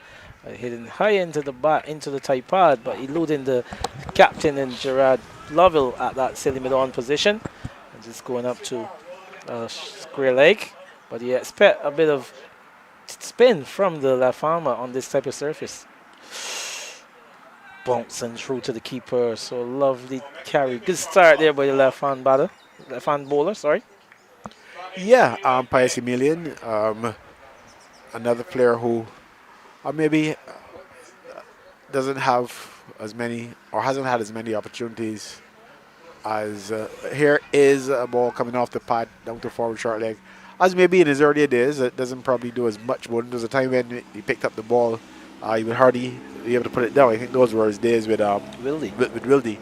Hitting high into the tight pad, but eluding the captain and Gerard Lovell at that silly mid-on position. And just going up to square leg. But you expect a bit of spin from the left armer on this type of surface. Bouncing through to the keeper. So lovely carry. Good start there by the left-hand batter. Left-hand bowler, sorry. Yeah, Pius Emilian, another player who maybe doesn't have as many or hasn't had as many opportunities as here is a ball coming off the pad down to forward short leg. As maybe in his earlier days, it doesn't probably do as much bowling. There's a time when he picked up the ball, he would hardly be able to put it down. I think those were his days with Wildy.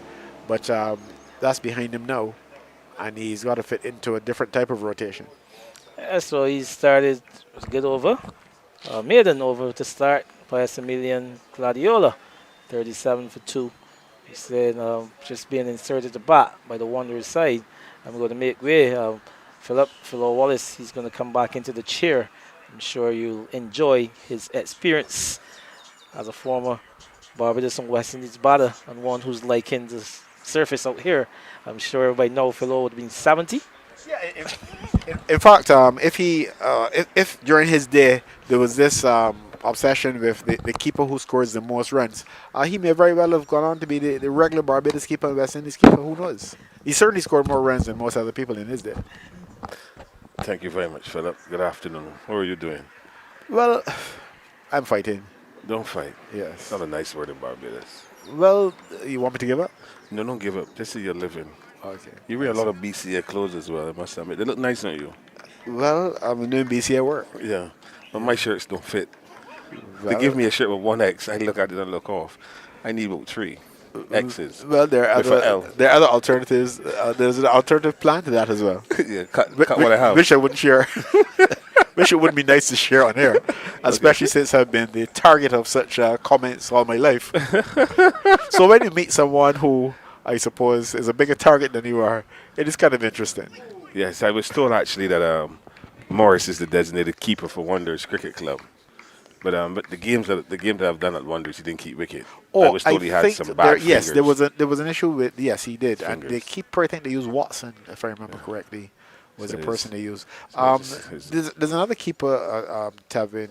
But that's behind him now, and he's got to fit into a different type of rotation. Yeah, so he started with a good over. Maiden over to start by Emilian Gladiola, 37 for 2. He said just being inserted the bat by the Wanderers side. I'm going to make way. Philo Wallace, he's going to come back into the chair. I'm sure you'll enjoy his experience as a former Barbados and West Indies batter and one who's liking the surface out here. I'm sure everybody know Philo would have been 70. Yeah, in fact, if during his day there was this obsession with the keeper who scores the most runs, he may very well have gone on to be the regular Barbados keeper, West Indies keeper. Who knows? He certainly scored more runs than most other people in his day. Thank you very much, Philip. Good afternoon. How are you doing? Well, I'm fighting. Don't fight. Yes. It's not a nice word in Barbados. Well, you want me to give up? No, don't give up. This is your living. Okay. You wear a lot of BCA clothes as well, I must admit. They look nice on you. Well, I'm doing BCA work. Yeah. But my shirts don't fit. Well, They give me a shirt with one X. I look at it and look off. I need about 3 X's. Well, there are With a L. other alternatives. There's an alternative plan to that as well. Yeah, cut what I have. Which I wouldn't share. Which it wouldn't be nice to share on here, especially since I've been the target of such comments all my life. So when you meet someone who I suppose is a bigger target than you are, it is kind of interesting. Yes, I was told actually that Morris is the designated keeper for Wanderers Cricket Club. But the games that I've done at Wanderers, he didn't keep wicket. I was told he had some bad fingers. Yes, there was an issue with he did, Fingers. and they keep I think they use Watson, if I remember correctly, was So the it person is. they use. So it's- There's another keeper, Tevin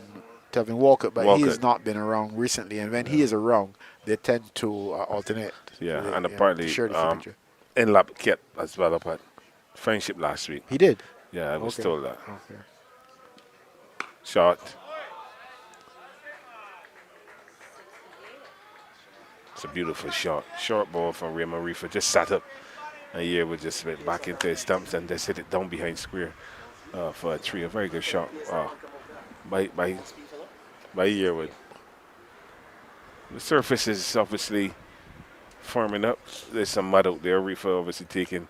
Walker, but he has Walcott. not been around recently, and when he is around, they tend to alternate. Yeah, They, and apparently share the furniture. Enlap kept as well up at Friendship last week. He did. Yeah, I was Okay. told that. Okay. Shot. It's a beautiful shot. Short ball from Raymond Reefer. Just sat up. And Yearwood just went back into his stumps and just hit it down behind square for a 3. A very good shot by Yearwood. The surface is obviously firming up. There's some mud out there. Reefer obviously taking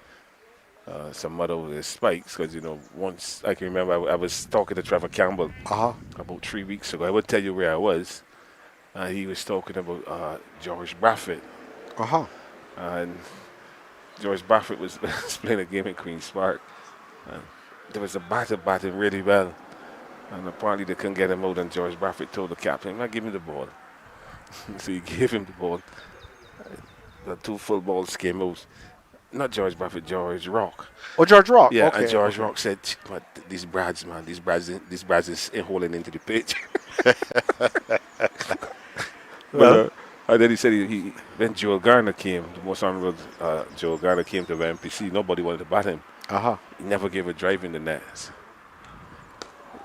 some mud over his spikes because, once I can remember I was talking to Trevor Campbell about 3 weeks ago. I would tell you where I was. He was talking about George Braffett. And George Braffett was playing a game in Queen's Park. There was a batter batting really well. And apparently they couldn't get him out, and George Braffett told the captain, "Give him the ball." So he gave him the ball. The 2 full balls came out. Not George Braffett, George Rock. Oh, George Rock. Yeah, okay. and George Rock said, "But these Brads, man, these Brads is holding into the pitch." And then he said when Joel Garner came, the most honorable Joel Garner came to the MPC, nobody wanted to bat him. He never gave a drive in the net.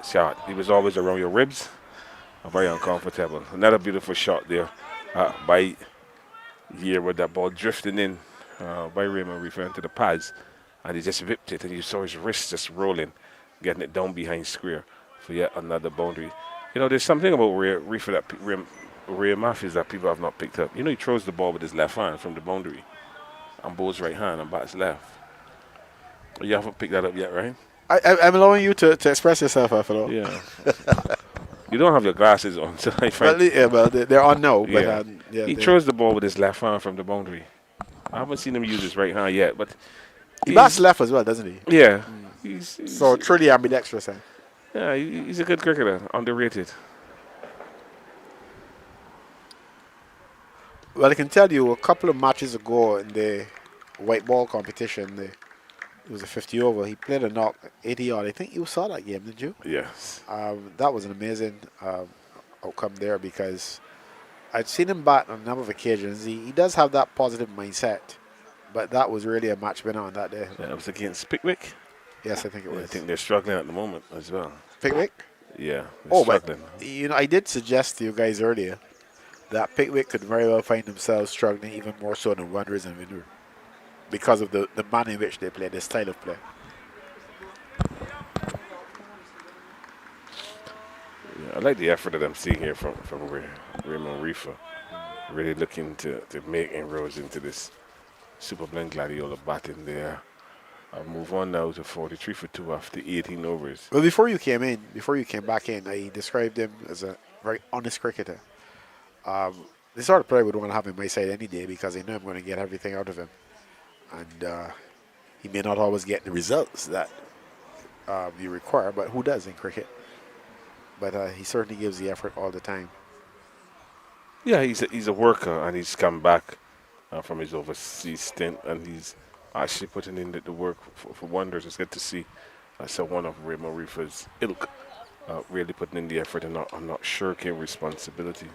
Shot. He was always around your ribs. Very uncomfortable. Another beautiful shot there by Year with that ball drifting in by Raymond referring to the pads. And he just whipped it, and you saw his wrist just rolling, getting it down behind square for yet another boundary. There's something about Reefer that Ray Matthews that people have not picked up. He throws the ball with his left hand from the boundary and bowls right hand and bats left. You haven't picked that up yet, right? I'm allowing you to express yourself, Philo. Yeah. You don't have your glasses on, so I find. They're on now. But, Yeah. He throws the ball with his left hand from the boundary. I haven't seen him use his right hand yet, but he bats left as well, doesn't he? Yeah. So truly ambidextrous. Yeah, he's a good cricketer, underrated. Well, I can tell you a couple of matches ago in the white ball competition, it was a 50 over. He played a knock 80 odd. I think you saw that game, didn't you? Yes. That was an amazing outcome there because I'd seen him bat on a number of occasions. He does have that positive mindset, but that was really a match winner on that day. Yeah, it was against Pickwick. Yes, I think it was. I think they're struggling at the moment as well. Pickwick? Yeah. Oh, struggling. but I did suggest to you guys earlier that Pickwick could very well find themselves struggling even more so than Wanderers and Windward because of the manner in which they play, the style of play. Yeah, I like the effort that I'm seeing here from Raymond Reefer. Really looking to make inroads into this Super Blend Gladiola batting there. I'll move on now to 43 for 2 after 18 overs. Well, before you came back in, I described him as a very honest cricketer. the sort of player would want to have in my side any day because they know I'm going to get everything out of him. And he may not always get the results that you require, but who does in cricket? But he certainly gives the effort all the time. Yeah, he's a worker, and he's come back from his overseas stint, and he's actually putting in the work for wonders. It's good to see one of Raymond Reefer's ilk really putting in the effort and not shirking responsibility.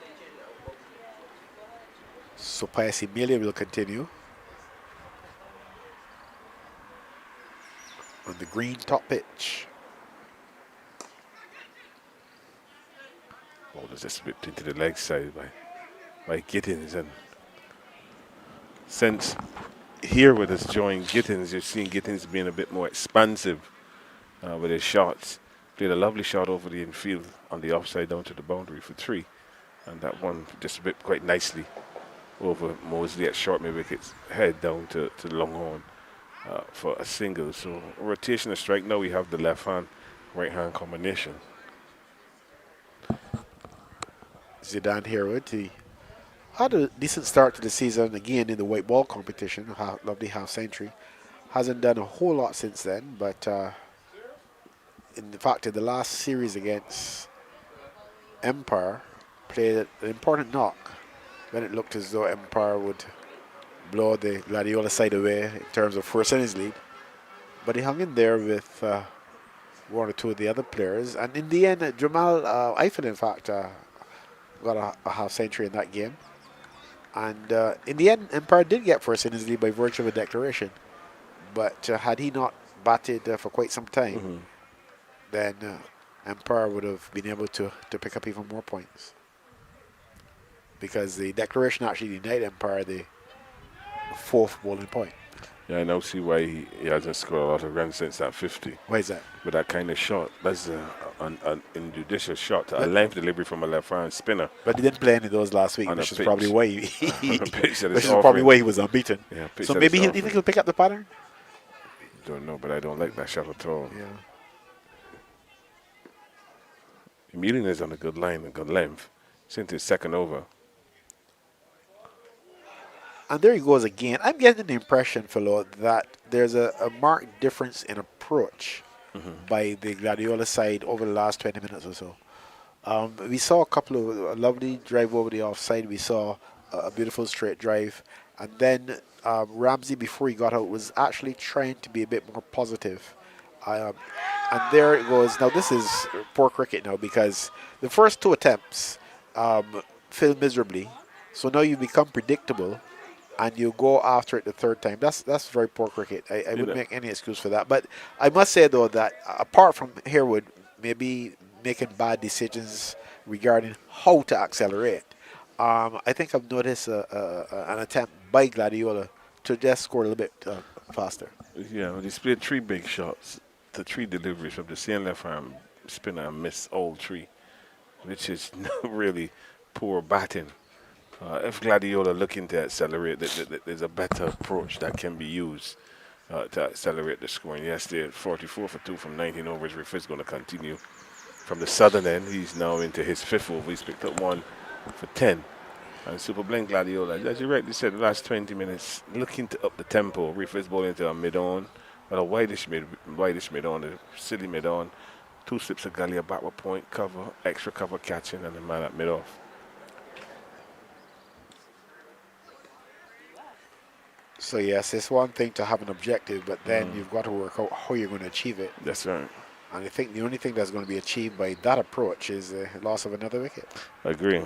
So Pius Emilia will continue on the green top pitch. Ball is just whipped into the leg side by Gittins, and since Herwood has joined Gittins, you're seeing Gittins being a bit more expansive with his shots. Played a lovely shot over the infield on the offside down to the boundary for 3, and that one just whipped quite nicely over Mosley at short mid-wicket's head down to Longhorn for a single. So rotation of strike. Now we have the left-hand, right-hand combination. Zidane Herwood, he had a decent start to the season again in the white ball competition, lovely half century. Hasn't done a whole lot since then, but in fact in the last series against Empire, played an important knock when it looked as though Empire would blow the Gladiola side away in terms of first innings lead. But he hung in there with one or two of the other players, and in the end Jamal Eiffel in fact got a half century in that game. And in the end, Empire did get first innings lead by virtue of a declaration. But had he not batted for quite some time, then Empire would have been able to pick up even more points. Because the declaration actually denied Empire the 4th bowling point. Yeah, I now see why he hasn't scored a lot of runs since that 50. Why is that? With that kind of shot. That's an injudicious shot. A length delivery from a left-hand spinner. But he didn't play any of those last week, which is probably why he was unbeaten. Yeah, so maybe you think he'll pick up the pattern? Don't know, but I don't like that shot at all. Yeah. Emilian is on a good line, a good length. Since his second over. And there he goes again. I'm getting the impression, Philo, that there's a marked difference in approach by the Gladiola side over the last 20 minutes or so. We saw a couple of lovely drive over the offside. We saw a beautiful straight drive. And then Ramsey, before he got out, was actually trying to be a bit more positive. And there it goes. Now, this is poor cricket now because the first 2 attempts failed miserably. So now you become predictable. And you go after it the 3rd time. That's very poor cricket. I wouldn't make any excuse for that. But I must say, though, that apart from Herwood maybe making bad decisions regarding how to accelerate, I think I've noticed an attempt by Gladiola to just score a little bit faster. Yeah, well, he's played 3 big shots. The 3 deliveries from the same left-arm spinner and missed all 3, which is really poor batting. If Gladiola looking to accelerate, there's a better approach that can be used to accelerate the scoring. Yes, they're 44 for 2 from 19 overs. Reef is going to continue from the southern end. He's now into his 5th over. He's picked up 1 for 10. And Super Blend Gladiola, as you rightly said, the last 20 minutes, looking to up the tempo. Reef is bowling to a mid-on, but a wideish mid-on, a silly mid-on. 2 slips of Gallia backward point, cover, extra cover catching, and a man at mid-off. So yes, it's one thing to have an objective, but then you've got to work out how you're going to achieve it. That's right. And I think the only thing that's going to be achieved by that approach is the loss of another wicket. I agree.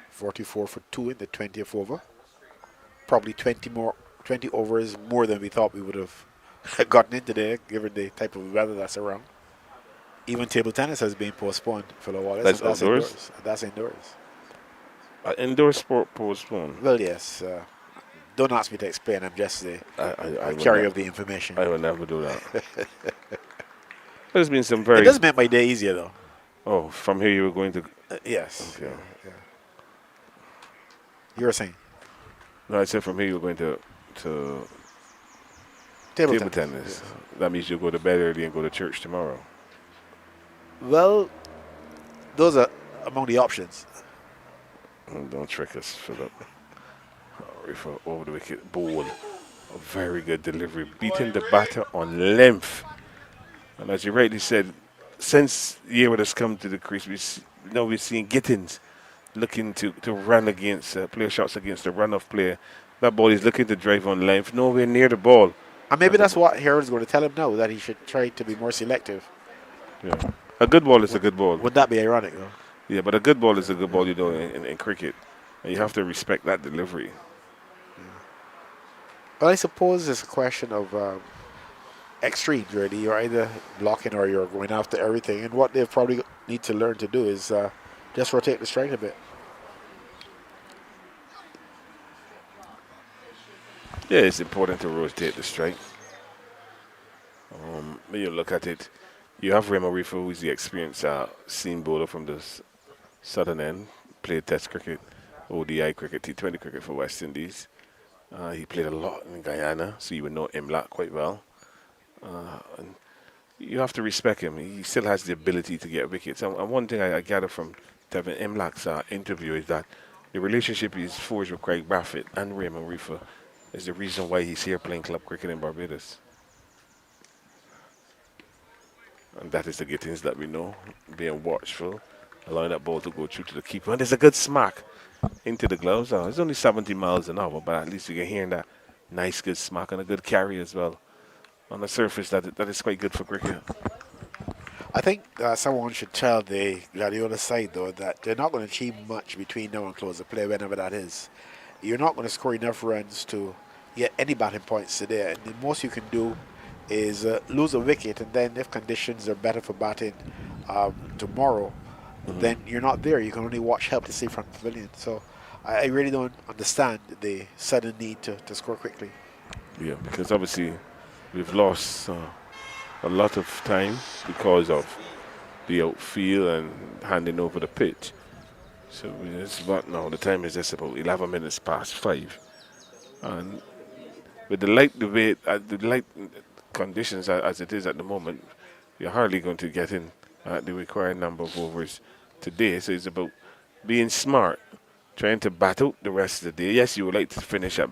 44 for 2 in the 20th over. Probably 20 overs more than we thought we would have gotten in today, given the type of weather that's around. Even table tennis has been postponed for a while. That's outdoors? That's indoors. Indoor sport postponed. Well, yes. Don't ask me to explain. I'm just the carrier of the information. I will never do that. There's been some very... It does make my day easier, though. Oh, from here you were going to... Yes. Okay. Yeah. You were saying? No, I said from here you were going to table tennis. Yes. That means you'll go to bed early and go to church tomorrow. Well, those are among the options. Don't trick us, Philip. Rifa over the wicket, ball. A very good delivery, beating the batter on length. And as you rightly said, since Yearwood has come to the crease, we've seen Gittins looking to run against, play shots against the run-off player. That ball is looking to drive on length, nowhere near the ball. And maybe that's what Harold's going to tell him now, that he should try to be more selective. Yeah. A good ball is a good ball. Would that be ironic, though? Yeah, but a good ball is a good ball, in cricket. And you have to respect that delivery. Well, I suppose it's a question of extremes, really. You're either blocking or you're going after everything. And what they probably need to learn to do is just rotate the strike a bit. Yeah, it's important to rotate the strike. When you look at it, you have Remo Reefer, who's the experienced seam bowler from the southern end, played Test cricket, ODI cricket, T20 cricket for West Indies. He played a lot in Guyana, so you would know Imlak quite well. And you have to respect him. He still has the ability to get wickets. And one thing I gather from Devin Imlak's interview is that the relationship he's forged with Craig Brathwaite and Raymond Reefer is the reason why he's here playing club cricket in Barbados. And that is the Gittins that we know, being watchful, allowing that ball to go through to the keeper. And there's a good smack into the gloves. It's only 70 miles an hour, but at least you can hear that nice, good smack and a good carry as well. On the surface, that is quite good for cricket. I think someone should tell the Gladiola side, though, that they're not going to achieve much between now and close the play, whenever that is. You're not going to score enough runs to get any batting points today. And the most you can do is lose a wicket, and then if conditions are better for batting tomorrow, then you're not there. You can only watch help to see from the pavilion. So I really don't understand the sudden need to score quickly. Yeah, because obviously we've lost a lot of time because of the outfield and handing over the pitch. So it's about now, the time is just about 11 minutes past 5. And with the light conditions as it is at the moment, you're hardly going to get in the required number of overs today. So it's about being smart, trying to battle the rest of the day. Yes, you would like to finish at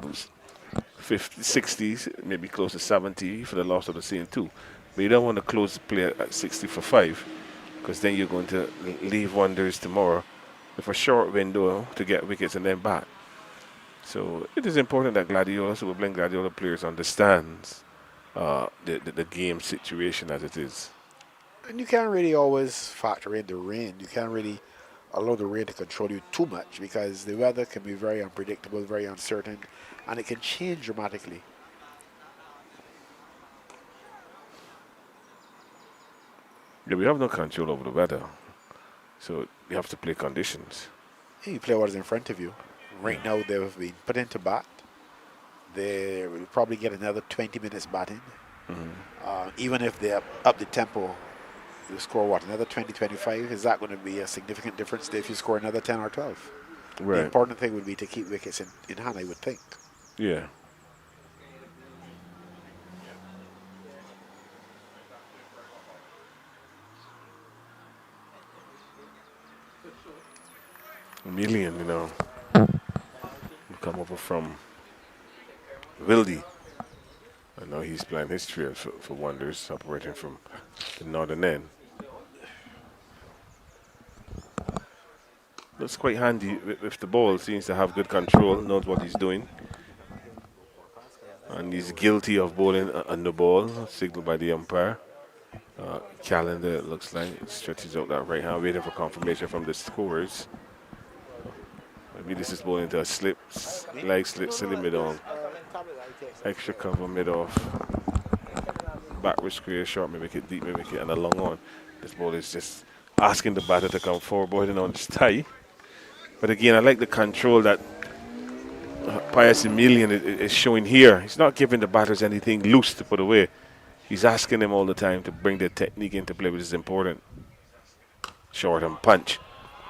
50, 60s, maybe close to 70 for the loss of the scene too. But you don't want to close the play at 60 for 5, because then you're going to leave wonders tomorrow with a short window to get wickets and then bat. So it is important that Gladiola, Super Blend Gladiola players understands the game situation as it is. And you can't really always factor in the rain. You can't really allow the rain to control you too much, because the weather can be very unpredictable, very uncertain, and it can change dramatically. Yeah, we have no control over the weather, so you have to play conditions. You play what is in front of you. Right now they've been put into bat. They will probably get another 20 minutes batting. Even if they up the tempo, you score what, another 20, 25? Is that going to be a significant difference if you score another 10 or 12? Right. The important thing would be to keep wickets in hand, I would think. Yeah. Million, come over from Wildy. I know he's playing history for Wonders, operating from the northern end. Looks quite handy with the ball, seems to have good control, knows what he's doing. And he's guilty of bowling on the ball, signaled by the umpire. Calendar, it looks like, stretches out that right hand, waiting for confirmation from the scorers. Maybe this is bowling into a slip, leg slip, silly mid-on. Extra cover mid-off. Backward square, short, maybe make it deep, maybe make it, and a long on. This ball is just asking the batter to come forward, bowling on his tie. But again, I like the control that Pius Emilian is showing here. He's not giving the batters anything loose to put away. He's asking them all the time to bring their technique into play, which is important. Short and punch.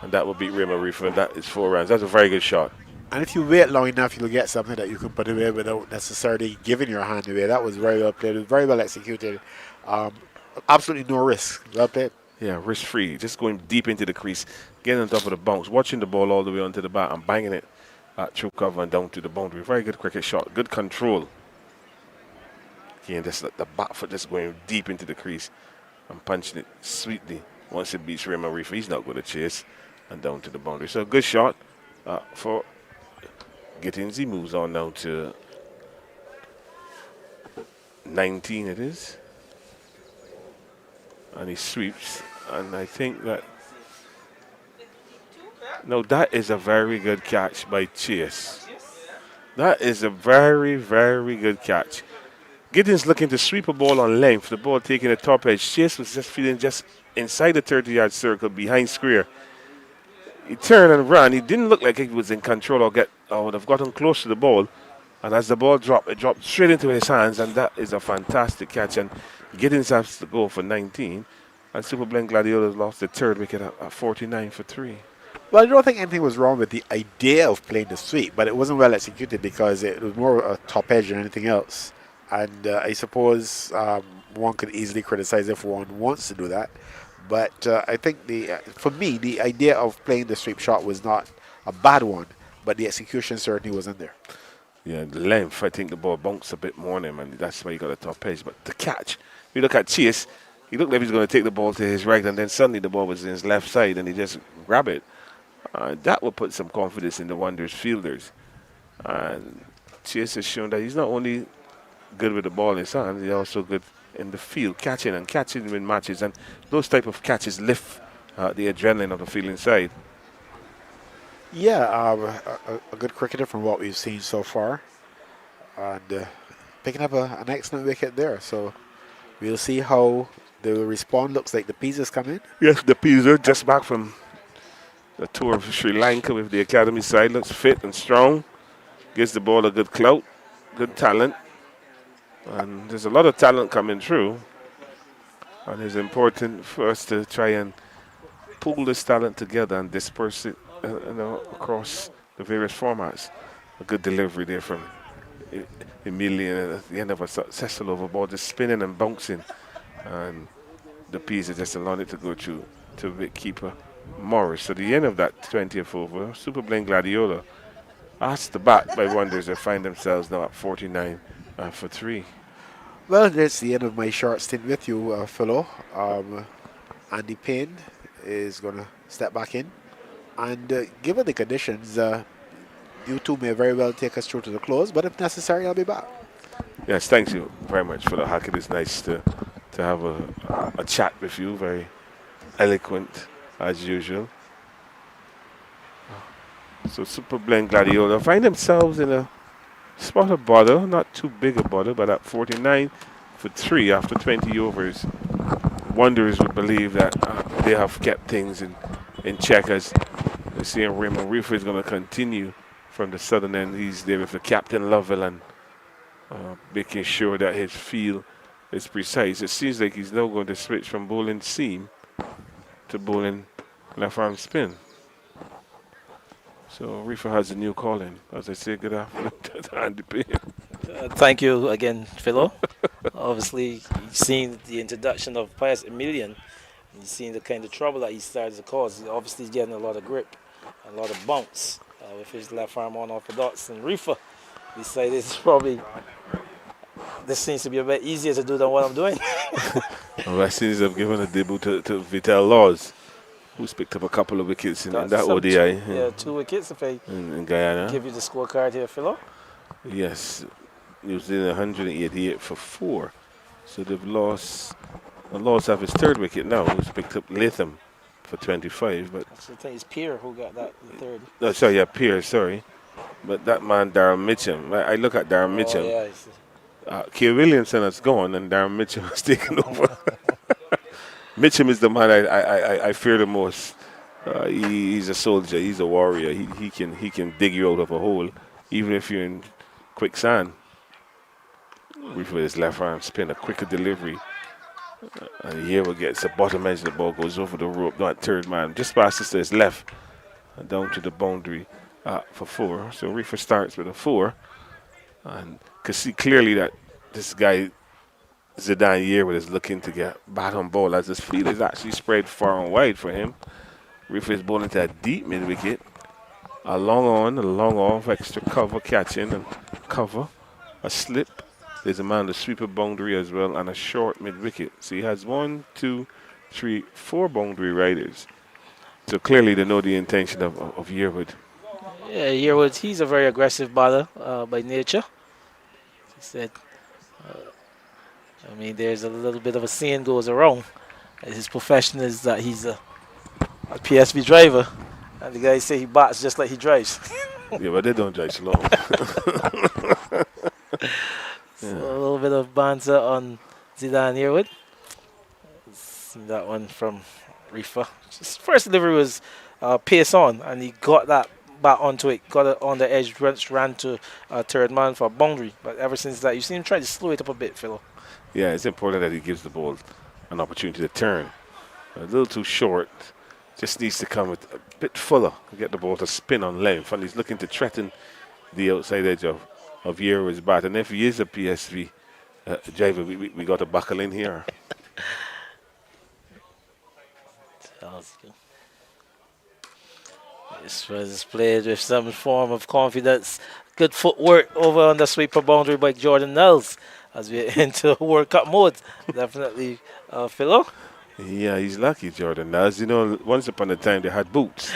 And that will beat Raymond Reefer, and that is 4 runs. That's a very good shot. And if you wait long enough, you'll get something that you can put away without necessarily giving your hand away. That was very well played. It was very well executed. Absolutely no risk. Well played. Yeah, risk free, just going deep into the crease, getting on top of the bounce, watching the ball all the way onto the bat and banging it through cover and down to the boundary. Very good cricket shot, good control. Again, just the back foot just going deep into the crease and punching it sweetly. Once it beats Raymond Reefer, he's not going to chase and down to the boundary. So good shot for Gittins. He moves on now to 19 it is. And he sweeps. And I think that... No, that is a very good catch by Chase. That is a very, very good catch. Giddens looking to sweep a ball on length. The ball taking the top edge. Chase was just feeling just inside the 30-yard circle behind square. He turned and ran. He didn't look like he was in control or would have gotten close to the ball. And as the ball dropped, it dropped straight into his hands. And that is a fantastic catch. And Giddens has to go for 19. And Super Blend Gladiolus lost the third wicket at 49 for 3. Well, I don't think anything was wrong with the idea of playing the sweep, but it wasn't well executed because it was more a top edge than anything else. And I suppose one could easily criticize if one wants to do that. But I think for me, the idea of playing the sweep shot was not a bad one, but the execution certainly wasn't there. Yeah, the length, I think the ball bounced a bit more on him, and that's why he got a top edge. But the catch, if you look at Chase, he looked like he was going to take the ball to his right, and then suddenly the ball was in his left side, and he just grabbed it. That will put some confidence in the Wanderers fielders. And Chase has shown that he's not only good with the ball in his hand, he's also good in the field, catching in matches. And those type of catches lift the adrenaline of the field inside. Yeah, a good cricketer from what we've seen so far. And picking up an excellent wicket there. So we'll see how they will respond. Looks like the Peas come in. Yes, the Peas are just back from the tour of Sri Lanka with the academy side. Looks fit and strong. Gives the ball a good clout, good talent. And there's a lot of talent coming through. And it's important for us to try and pull this talent together and disperse it across the various formats. A good delivery there from Emilian at the end of a successful over ball, just spinning and bouncing. And the Peas are just allowing it to go through to wicketkeeper Morris. So the end of that 20th over, Super Blend Gladiola asked the bat by Wanderers. They find themselves now at 49 for 3. Well, that's the end of my short stint with you, Philo. Andy Payne is going to step back in. And given the conditions, you two may very well take us through to the close, but if necessary, I'll be back. Yes, thank you very much for the hack. It is nice to have a chat with you. Very eloquent, as usual. So Super Blend Gladiola find themselves in a spot of bother, not too big a bother, but at 49 for 3 after 20 overs. Wanderers would believe that they have kept things in check, as we're seeing Raymond Reefer is going to continue from the southern end. He's there with the captain Lovell and making sure that his feel is precise. It seems like he's now going to switch from bowling seam to bowling left arm spin. So Reefer has a new calling. As I say, good afternoon to Andy Payne. Thank you again, Philo. Obviously, you've seen the introduction of Pius Emilian. You've seen the kind of trouble that he started to cause. Obviously, he's getting a lot of grip, a lot of bounce with his left arm on off the dots. And Reefer decided this seems to be a bit easier to do than what I'm doing. Well, I seems I've given a debut to Vital Laws, who's picked up a couple of wickets in that ODI. Yeah, 2 wickets if I in Guyana. give you the scorecard here, Philo. Yes, New Zealand 188 for 4. So they've lost. Laws have his 3rd wicket now. He's picked up Latham for 25. But I think it's Pierre who got that, the 3rd. No, sorry, yeah, Pierce, sorry. But that man, Darren Mitchum, I look at Darren Mitchum. Yeah, Keir Williamson has gone and Darren Mitchum has taken over. Mitchum is the man I fear the most. He's a soldier. He's a warrior. He can dig you out of a hole, even if you're in quicksand. With his left arm spin, a quicker delivery. And here we get the bottom edge of the ball, goes over the rope, not 3rd man, just passes to his left and down to the boundary for 4. So Reefer starts with a 4. And can see clearly that this guy Zidane Yearwood is looking to get back on ball as his field is actually spread far and wide for him. Refa is bowling to a deep mid wicket. A long on, a long off, extra cover catching and cover. A slip. There's a man to sweep a boundary as well and a short mid wicket. So he has 1, 2, 3, 4 boundary riders. So clearly they know the intention of Yearwood. Yeah, Yearwood, he's a very aggressive batter by nature. He said, I mean, there's a little bit of a saying goes around. His profession is that he's a PSV driver, and the guys say he bats just like he drives. Yeah, but they don't drive slow. So a little bit of banter on Zidane Yearwood. See that one from Refa. His first delivery was pace on, and he got that bat onto it, got it on the edge, ran to third man for a boundary. But ever since that, you see him try to slow it up a bit, Philo. Yeah, it's important that he gives the ball an opportunity to turn. A little too short. Just needs to come with a bit fuller to get the ball to spin on length. And he's looking to threaten the outside edge of Yearwood's bat. And if he is a PSV driver, we got to buckle in here. This was played with some form of confidence. Good footwork over on the sweeper boundary by Jordan Nels as we're into World Cup mode. Definitely, Philo. Yeah, he's lucky, Jordan. As you know, once upon a time they had boots.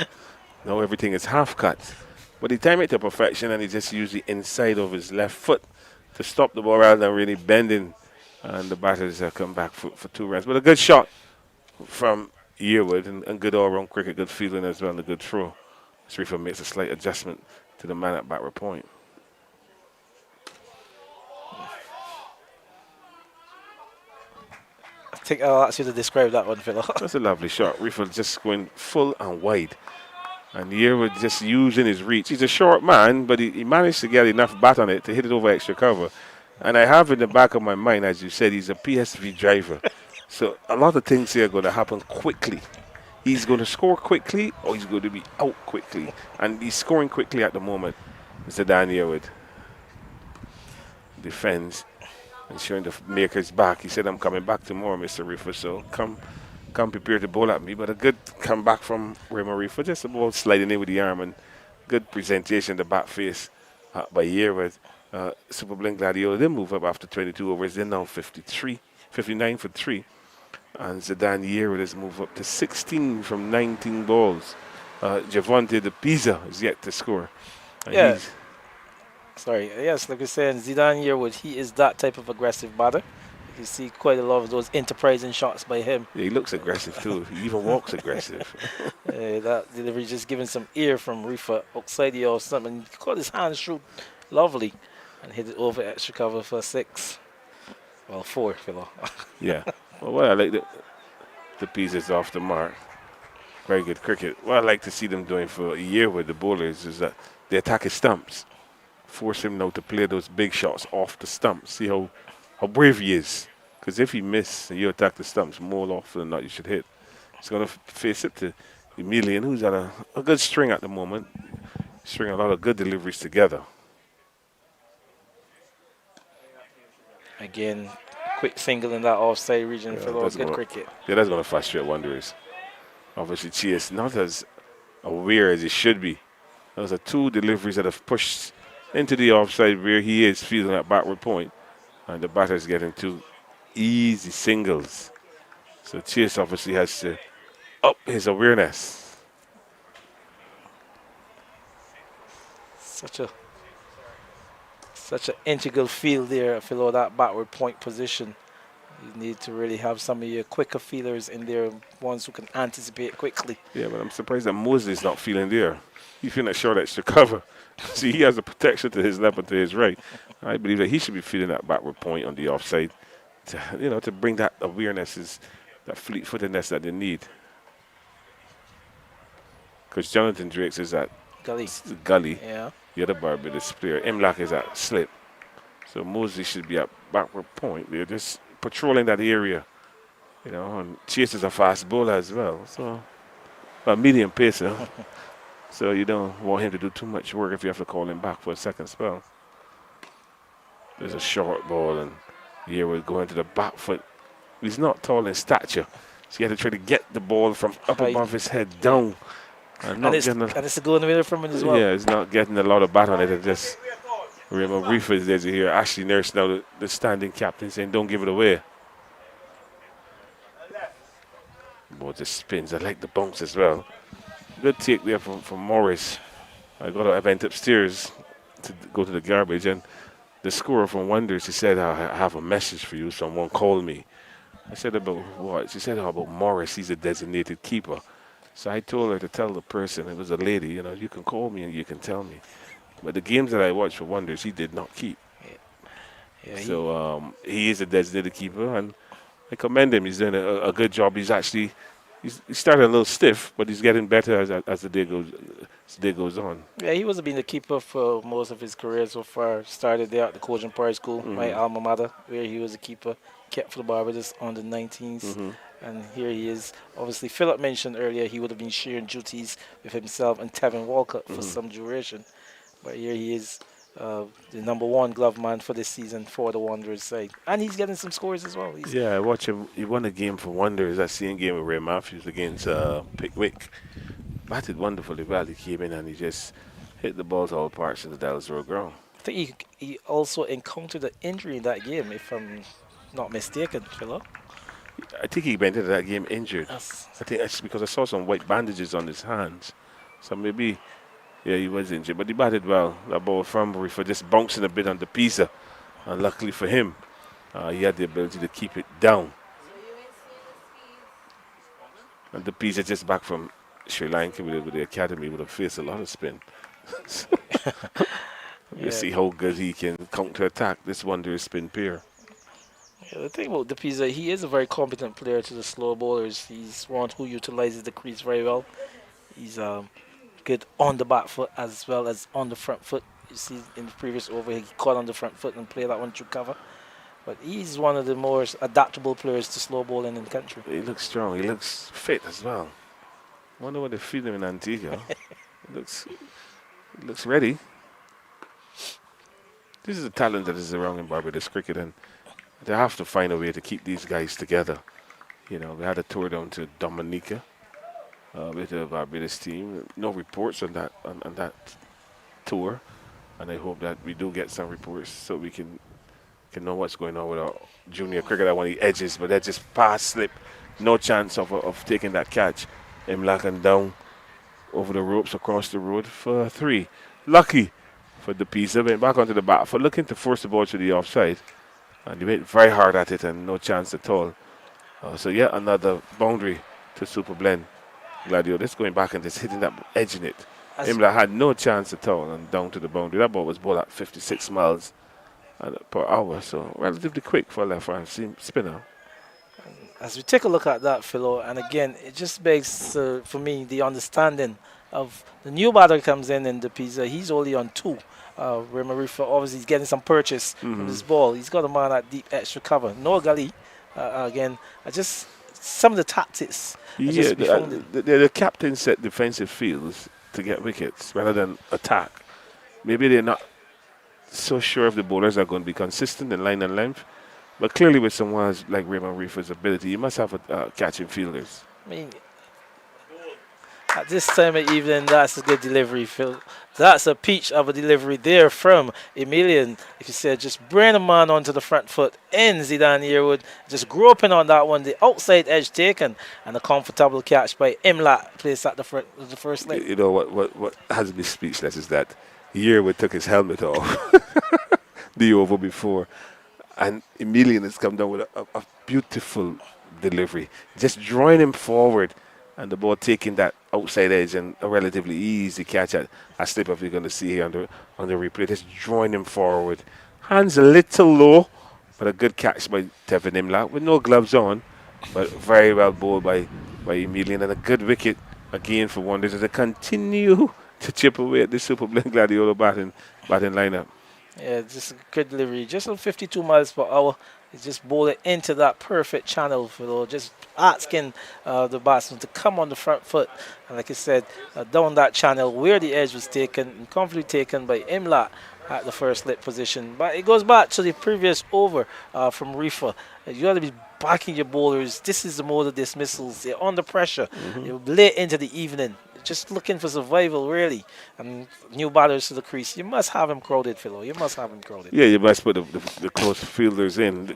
Now everything is half cut. But he timed it to perfection and he just used the inside of his left foot to stop the ball rather than really bending. And the batters come back for 2 runs. But a good shot from Yearwood and good all-round cricket, good fielding as well, and a good throw. Refa makes a slight adjustment to the man at backward point. I think I'll ask you to describe that one, Philo. That's a lovely shot. Refa just going full and wide. And Yearwood just using his reach. He's a short man, but he managed to get enough bat on it to hit it over extra cover. And I have in the back of my mind, as you said, he's a PSV driver. So a lot of things here are going to happen quickly. He's going to score quickly or he's going to be out quickly. And he's scoring quickly at the moment. Zidane Yearwood defends and showing the maker's back. He said, I'm coming back tomorrow, Mr. Refa, so come prepare to bowl at me. But a good comeback from Raymond Refa, just a ball sliding in with the arm and good presentation, the bat face by Yearwood. Super Blend Gladiola, they move up after 22 overs. They're now 59 for 3. And Zidane Yearwood has moved up to 16 from 19 balls. Javonte de Pisa is yet to score. Yeah. Sorry. Yes, like we said, Zidane Yearwood, he is that type of aggressive batter. You see quite a lot of those enterprising shots by him. Yeah, he looks aggressive too. He even walks aggressive. That delivery just giving some ear from Refa outside the off stump, and he caught his hand shoot lovely and hit it over extra cover for 6. Well, 4, Philo. Yeah. Well, I like the pieces off the mark. Very good cricket. What I like to see them doing for a year with the bowlers is that they attack his stumps. Force him now to play those big shots off the stumps. See how brave he is. Because if he misses and you attack the stumps more often than not, you should hit. He's going to face it to Emilian, who's at a good string at the moment. String a lot of good deliveries together. Again, quick single in that offside region for those good cricket. Yeah, that's going to frustrate Wanderers. Obviously, Chase not as aware as he should be. Those are 2 deliveries that have pushed into the offside where he is fielding at backward point. And the batter is getting 2 easy singles. So Chase obviously has to up his awareness. Such an integral field there, below that backward point position. You need to really have some of your quicker feelers in there, ones who can anticipate quickly. Yeah, but I'm surprised that Mosley's not feeling there. He's feeling that short extra cover. See, he has a protection to his left and to his right. I believe that he should be feeling that backward point on the offside to bring that awareness, that fleet-footedness that they need. Because Jonathan Drakes is at gully. Yeah. The other Barbados player, Imlach, is at slip. So Mosley should be at backward point. They're just patrolling that area. And Chase is a fast bowler as well. So, a medium pacer. So you don't want him to do too much work if you have to call him back for a second spell. There's a short ball and Yearwood going to the back foot. He's not tall in stature, so he had to try to get the ball from up above his head down. And it's a goal in the middle from him as well. Yeah, he's not getting a lot of bat on it. And just Raymond Reefer is there to hear Ashley Nurse now, the standing captain, saying, don't give it away. Ball just spins. I like the bounce as well. Good take there from Morris. I got to event upstairs to go to the garbage, and the scorer from Wonders, he said, I have a message for you. Someone called me. I said, about what? She said, about Morris. He's a designated keeper. So I told her to tell the person, it was a lady, you can call me and you can tell me. But the games that I watched for Wonders, he did not keep. Yeah, so he is a designated keeper, and I commend him. He's doing a good job. He started a little stiff, but he's getting better as the day goes on. Yeah, he was been the keeper for most of his career so far. Started there at the Coaching Park School, my alma mater, where he was a keeper. Kept for the Barbados on the 19s. And here he is. Obviously, Philip mentioned earlier he would have been sharing duties with himself and Tevin Walcott for some duration. But here he is, the #1 glove man for this season for the Wanderers side. And he's getting some scores as well. I watch him. He won a game for Wanderers. That same game with Ray Matthews against Pickwick. Batted wonderfully well. He came in and he just hit the balls all parts of the Dallas Road ground. I think he also encountered an injury in that game, if I'm not mistaken, Philip. I think he went into that game injured. I think that's because I saw some white bandages on his hands. So maybe, he was injured. But he batted well. That ball from Reefer just bouncing a bit on the Pisa. And luckily for him, he had the ability to keep it down. And the Pisa just back from Sri Lanka with the academy would have faced a lot of spin. We'll see how good he can counter-attack this Wanderers spin pair. Yeah, the thing about Pisa, he is a very competent player to the slow bowlers. He's one who utilizes the crease very well. He's good on the back foot as well as on the front foot. You see in the previous over, he caught on the front foot and played that one through cover. But he's one of the more adaptable players to slow bowling in the country. He looks strong. He looks fit as well. Wonder what they feed him in Antigua. He looks ready. This is a talent that is around in Barbados cricket, and they have to find a way to keep these guys together. We had a tour down to Dominica with the Barbados team. No reports on that tour, and I hope that we do get some reports so we can know what's going on with our junior cricketer when he edges, but that just pass slip, no chance of taking that catch. Imlach and down over the ropes across the road for 3. Lucky for the Pisa, went back onto the bat for looking to force the ball to the offside. And he went very hard at it and no chance at all. So yet another boundary to Super Blend Gladiola. Just going back and just hitting that, edging it. Imla had no chance at all and down to the boundary. That ball was bowled at 56 miles per hour, so relatively quick for a left-arm spinner. As we take a look at that, Philo, and again, it just begs, for me, the understanding of the new batter comes in the Pisa. He's only on 2. Remarifo obviously he's getting some purchase from this ball. He's got a man at deep extra cover. No gully. Again, just some of the tactics. The captain set defensive fields to get wickets rather than attack. Maybe they're not so sure if the bowlers are going to be consistent in line and length. But clearly with someone like Raymond Reefer's ability, you must have catching fielders. I mean, at this time of evening, that's a good delivery, Phil. That's a peach of a delivery there from Emilian. Like you said, just bring a man onto the front foot in Zidane Yearwood. Just groping on that one. The outside edge taken and a comfortable catch by Imlat placed at the first leg. You know what has me speechless is that Yearwood took his helmet off the over before. And Emilian has come down with a beautiful delivery. Just drawing him forward and the ball taking that outside edge and a relatively easy catch at a slip of you're going to see here on the replay. Just drawing him forward. Hands a little low, but a good catch by Tevin Imlach with no gloves on, but very well bowled by Emilian and a good wicket again for Wanderers as they continue to chip away at the Super Blend Gladiola batting lineup. Yeah, just a good delivery. Just on 52 miles per hour. He just bowled it into that perfect channel, just asking the batsman to come on the front foot. And like I said, down that channel where the edge was taken, and comfortably taken by Imlat. at the first lit position. But it goes back to the previous over from Reefer. You got to be backing your bowlers. This is the mode of dismissals. They're under pressure. You're late into the evening. Just looking for survival, really. And new batters to the crease. You must have him crowded, Philo. You must have him crowded. Yeah, you must put the close fielders in.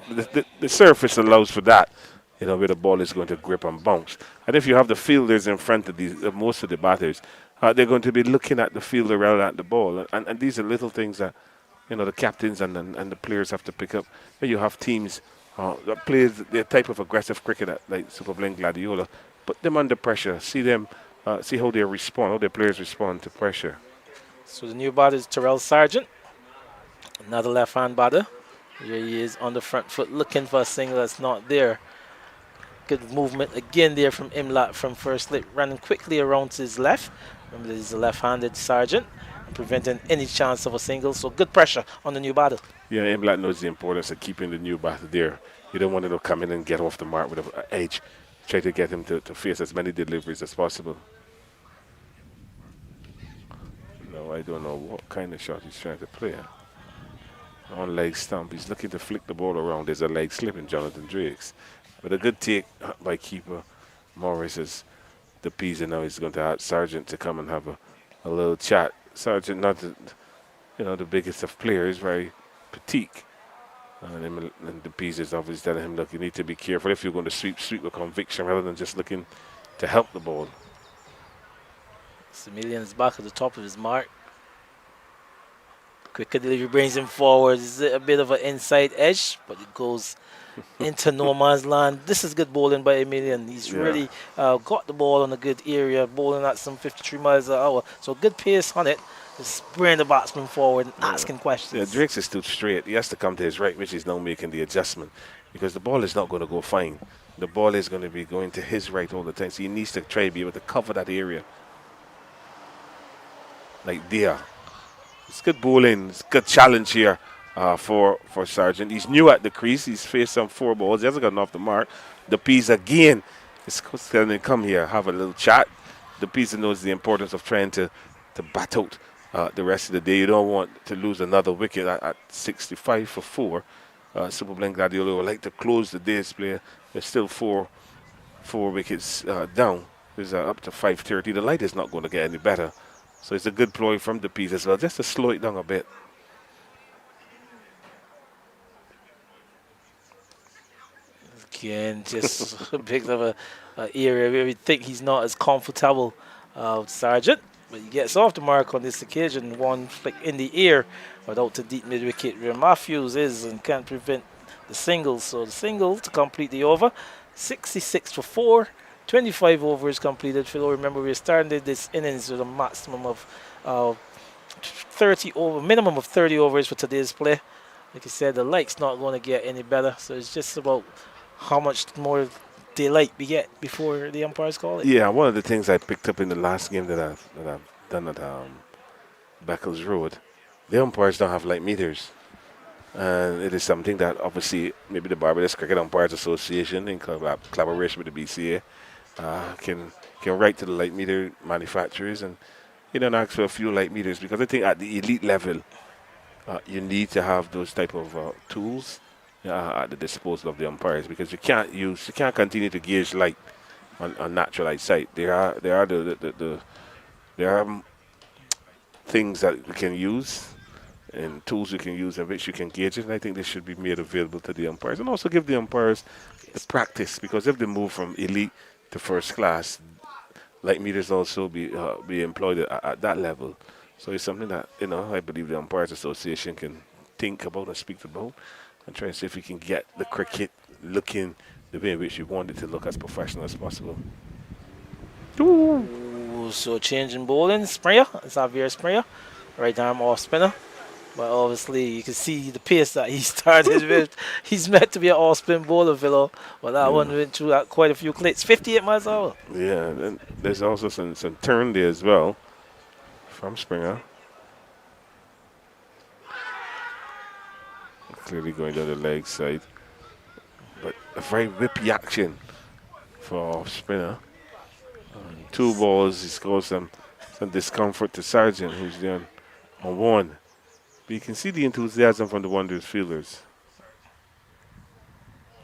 The surface allows for that, where the ball is going to grip and bounce. And if you have the fielders in front of these, most of the batters, they're going to be looking at the fielder rather than at the ball. And these are little things that, the captains and the players have to pick up. When you have teams that play the type of aggressive cricket like Super Blend Gladiola, put them under pressure. See them, see how they respond, how their players respond to pressure. So the new batter is Terrell Sargent, another left-hand batter. Here he is on the front foot looking for a single that's not there. Good movement again there from Imlat from first lit, running quickly around to his left. Remember, this is a left-handed Sargent, preventing any chance of a single. So good pressure on the new batter. Yeah, Imlat knows the importance of keeping the new batter there. You don't want him to come in and get off the mark with an edge. Try to get him to face as many deliveries as possible. No, I don't know what kind of shot he's trying to play. On leg stump, he's looking to flick the ball around. There's a leg slip in Jonathan Drake's. But a good take by keeper Morris as the Pisa now is going to ask Sargent to come and have a little chat. Sargent, not the biggest of players, very petite. And the Pisa is obviously telling him, look, you need to be careful. If you're going to sweep with conviction rather than just looking to help the ball. Similian is back at the top of his mark. Quick delivery brings him forward. It's a bit of an inside edge, but it goes into no man's land. This is good bowling by Emilian. He's really got the ball on a good area, bowling at some 53 miles an hour. So good pace on it. Just bringing the batsman forward and asking questions. Yeah, Drake's is still straight. He has to come to his right, which is now making the adjustment because the ball is not going to go fine. The ball is going to be going to his right all the time. So he needs to try to be able to cover that area. Like there. It's good bowling. It's good challenge here for Sargent. He's new at the crease. He's faced some 4 balls. He hasn't gotten off the mark. The Pisa again is going to come here, have a little chat. The Pisa knows the importance of trying to bat out the rest of the day. You don't want to lose another wicket at 65 for 4. Super Blend Gladiola would like to close the day's play. There's still four wickets down. There's up to 5:30. The light is not going to get any better. So it's a good ploy from the piece as well, just to slow it down a bit. Again, just a bit of a area where we think he's not as comfortable, Sargent. But he gets off the mark on this occasion. One flick in the air, but out to deep mid wicket where Matthews is and can't prevent the single. So the single to complete the over. 66 for 4. 25 overs completed. Phil, remember we started this innings with a maximum of 30 over, minimum of 30 overs for today's play. Like I said, the light's not going to get any better, so it's just about how much more daylight we get before the umpires call it. Yeah, one of the things I picked up in the last game that I've done at Beckles Road, the umpires don't have light meters. And it is something that obviously maybe the Barbados Cricket Umpires Association in collaboration with the BCA can write to the light meter manufacturers and ask for a few light meters, because I think at the elite level you need to have those type of tools at the disposal of the umpires, because you can't continue to gauge light on natural eyesight. There are things that we can use and tools you can use in which you can gauge it, and I think this should be made available to the umpires and also give the umpires the practice, because if they move from elite to first class, light meters also be employed at that level. So it's something that I believe the Umpires Association can think about and speak about and try and see if we can get the cricket looking the way in which we want it to look, as professional as possible. Ooh, so changing bowling, Springer, Xavier Springer, right arm off spinner. But obviously, you can see the pace that he started with. He's meant to be an all-spin bowler, Villa. But that one went through quite a few clicks. 58 miles an hour. Yeah, and there's also some turn there as well from Springer. Clearly going down the leg side. But a very whippy action for spinner. 2 balls, he's caused some discomfort to Sargent, who's down on 1. But you can see the enthusiasm from the Wanderers fielders.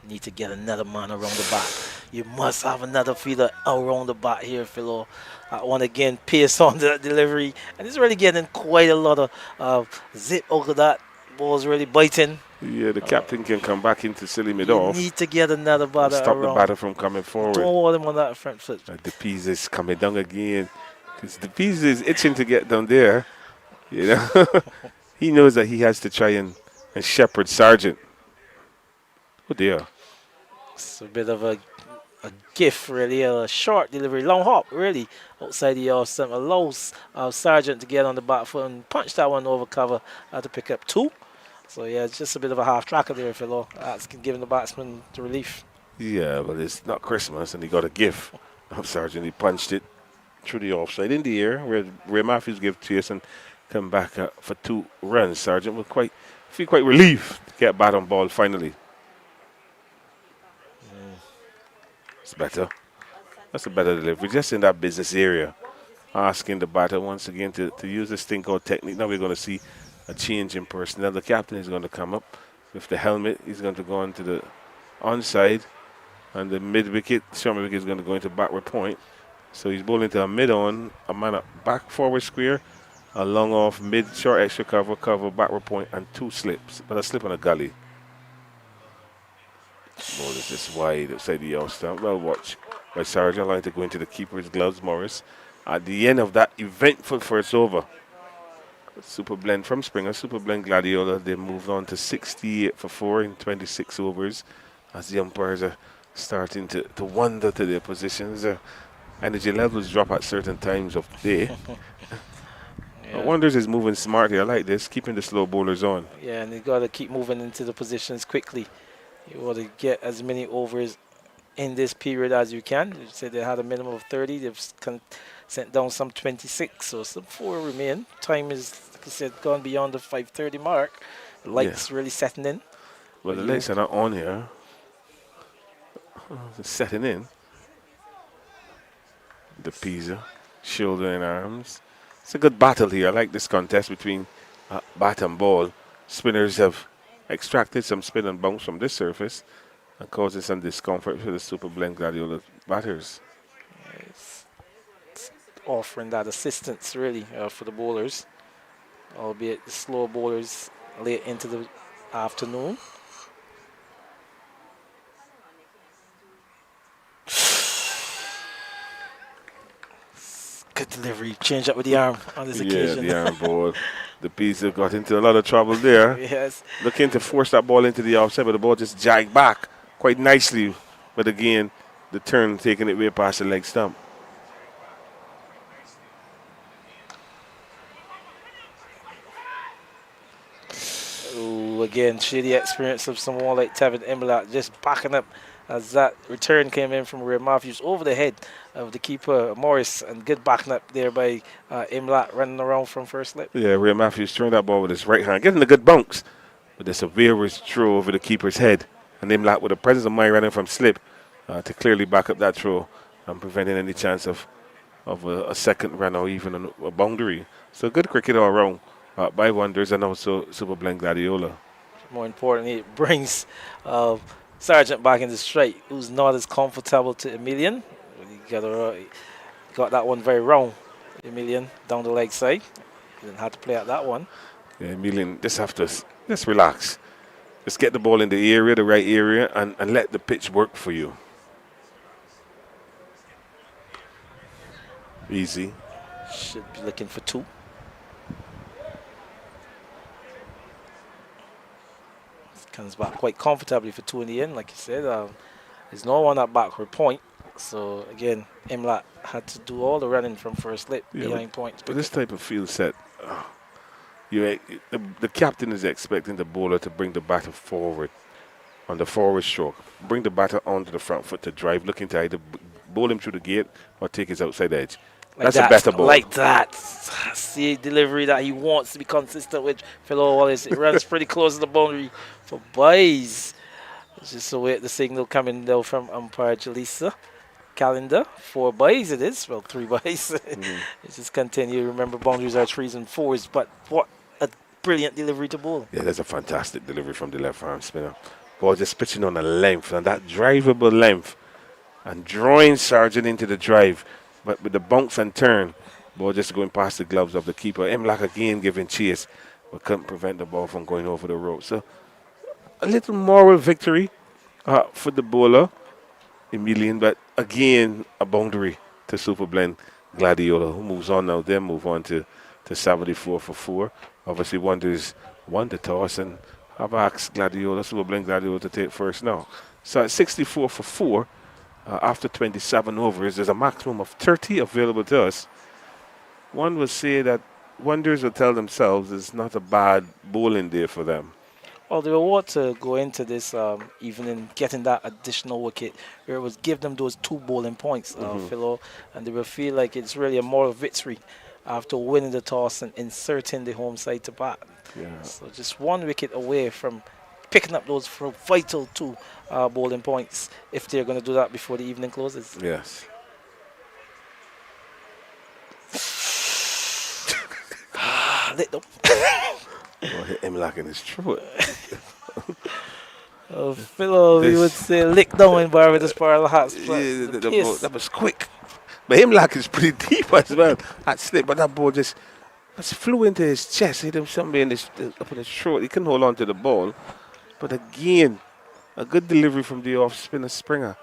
Need to get another man around the bat. You must have another fielder around the bat here, Philo. That one again, pace on the delivery. And it's really getting quite a lot of zip over that. Ball's really biting. Yeah, the captain can come back into silly mid You off. need to get another batter Stop around. the batter from coming forward. Don't want him on that front foot. The Pisa is coming down again. Because the Pisa is itching to get down there. You know, he knows that he has to try and shepherd Sargent. Oh dear. It's a bit of a gift, really, a short delivery, long hop, really, outside the off stump. Allows Sargent to get on the back foot and punch that one over cover to pick up 2. So, yeah, it's just a bit of a half tracker there, Philo. That's giving the batsman the relief. Yeah, but it's not Christmas, and he got a gift of Sargent. He punched it through the offside in the air, where Ray Matthews gave chase and come back for 2 runs. Sargent was feel quite relieved to get bat on ball finally. It's better. That's a better delivery. Just in that business area. Asking the batter once again to use this thing called technique. Now we're going to see a change in personnel. The captain is going to come up with the helmet. He's going to go onto the onside. And the mid-wicket, short wicket is going to go into backward point. So he's bowling to a mid-on, a man up back forward square, a long off, mid, short extra cover, backward point, and 2 slips. But a slip on a gully. Ball is just wide outside the off stump. Well watched by Sargent, allowing to go into the keeper's gloves, Morris. At the end of that eventful first over, Super Blend from Springer, Super Blend Gladiola, they moved on to 68 for 4 in 26 overs as the umpires are starting to wander to their positions. Energy levels drop at certain times of the day. Yeah. Wonders is moving smart here. I like this, keeping the slow bowlers on. Yeah, and you got to keep moving into the positions quickly. You want to get as many overs in this period as you can. You said they had a minimum of 30. They've sent down some 26, so some 4 remain. Time is, like I said, gone beyond the 5:30 mark. The lights really setting in. Well, the lights are not on here. They're setting in. The Pisa, shoulder and arms. It's a good battle here. I like this contest between bat and ball. Spinners have extracted some spin and bounce from this surface and causing some discomfort for the Super Blend Gladiola batters. It's offering that assistance, really, for the bowlers, albeit the slow bowlers late into the afternoon. Good delivery. Change up with the arm on this occasion. Yeah, the arm ball. The Pisa got into a lot of trouble there. Yes. Looking to force that ball into the offside, but the ball just jagged back quite nicely. But again, the turn taking it way past the leg stump. Ooh, again, shady experience of someone like Tevin Imlat just backing up as that return came in from Ray Matthews over the head of the keeper, Morris, and good backing up there by Imlat running around from first slip. Yeah, Ray Matthews throwing that ball with his right hand, getting a good bounce, but the severe throw over the keeper's head. And Imlat with a presence of mind running from slip to clearly back up that throw and preventing any chance of a second run or even a boundary. So good cricket all around by Wonders and also Super Blend Gladiola. More importantly, it brings Sargent back into straight, who's not as comfortable to Emilian. He got that one very wrong, Emilian, down the leg side. He didn't have to play out that one. Yeah, Emilian just relax. Just get the ball in the area, the right area, and let the pitch work for you. Easy. Should be looking for 2. Comes back quite comfortably for 2 in the end, like you said. There's no one at backward point. So, again, Imlat had to do all the running from first slip behind points. But this type of field set, the captain is expecting the bowler to bring the batter forward on the forward stroke. Bring the batter onto the front foot to drive, looking to either bowl him through the gate or take his outside edge. Like That's a better ball. Like that. See delivery that he wants to be consistent with. Philo Wallace, it runs pretty close to the boundary for buys. It's just a wait the signal coming down from umpire Jalisa. Calendar, 4 buys it is. Well, 3 buys. It's just continue. Remember, boundaries are 3s and 4s. But what a brilliant delivery to ball. Yeah, that's a fantastic delivery from the left arm spinner. Ball just pitching on a length, and that drivable length, and drawing Sargent into the drive, but with the bounce and turn, ball just going past the gloves of the keeper. Imlach again giving chase, but couldn't prevent the ball from going over the rope. So a little moral victory for the bowler, Emilian, but again a boundary to Super Blend Gladiola, who moves on now. Then move on to 74 for 4. Obviously, Wonders won the toss and have asked Gladiola, Super Blend Gladiola, to take first now. So at 64 for 4, after 27 overs, there's a maximum of 30 available to us. One will say that Wonders will tell themselves it's not a bad bowling day for them. Well, they will want to go into this evening getting that additional wicket where it was give them those 2 bowling points, Philo, and they will feel like it's really a moral victory after winning the toss and inserting the home side to bat. Yeah. So just 1 wicket away from picking up those vital 2 bowling points if they're going to do that before the evening closes. Yes. Lit them. Well, hit Imlach in his throat. Philo, we would say lick down in Barbados Parallel Hats. Yeah, that was quick. But Imlach is pretty deep as well. That slip, but that ball just flew into his chest, hit him somewhere up in his throat. He couldn't hold on to the ball. But again, a good delivery from the off spinner Springer.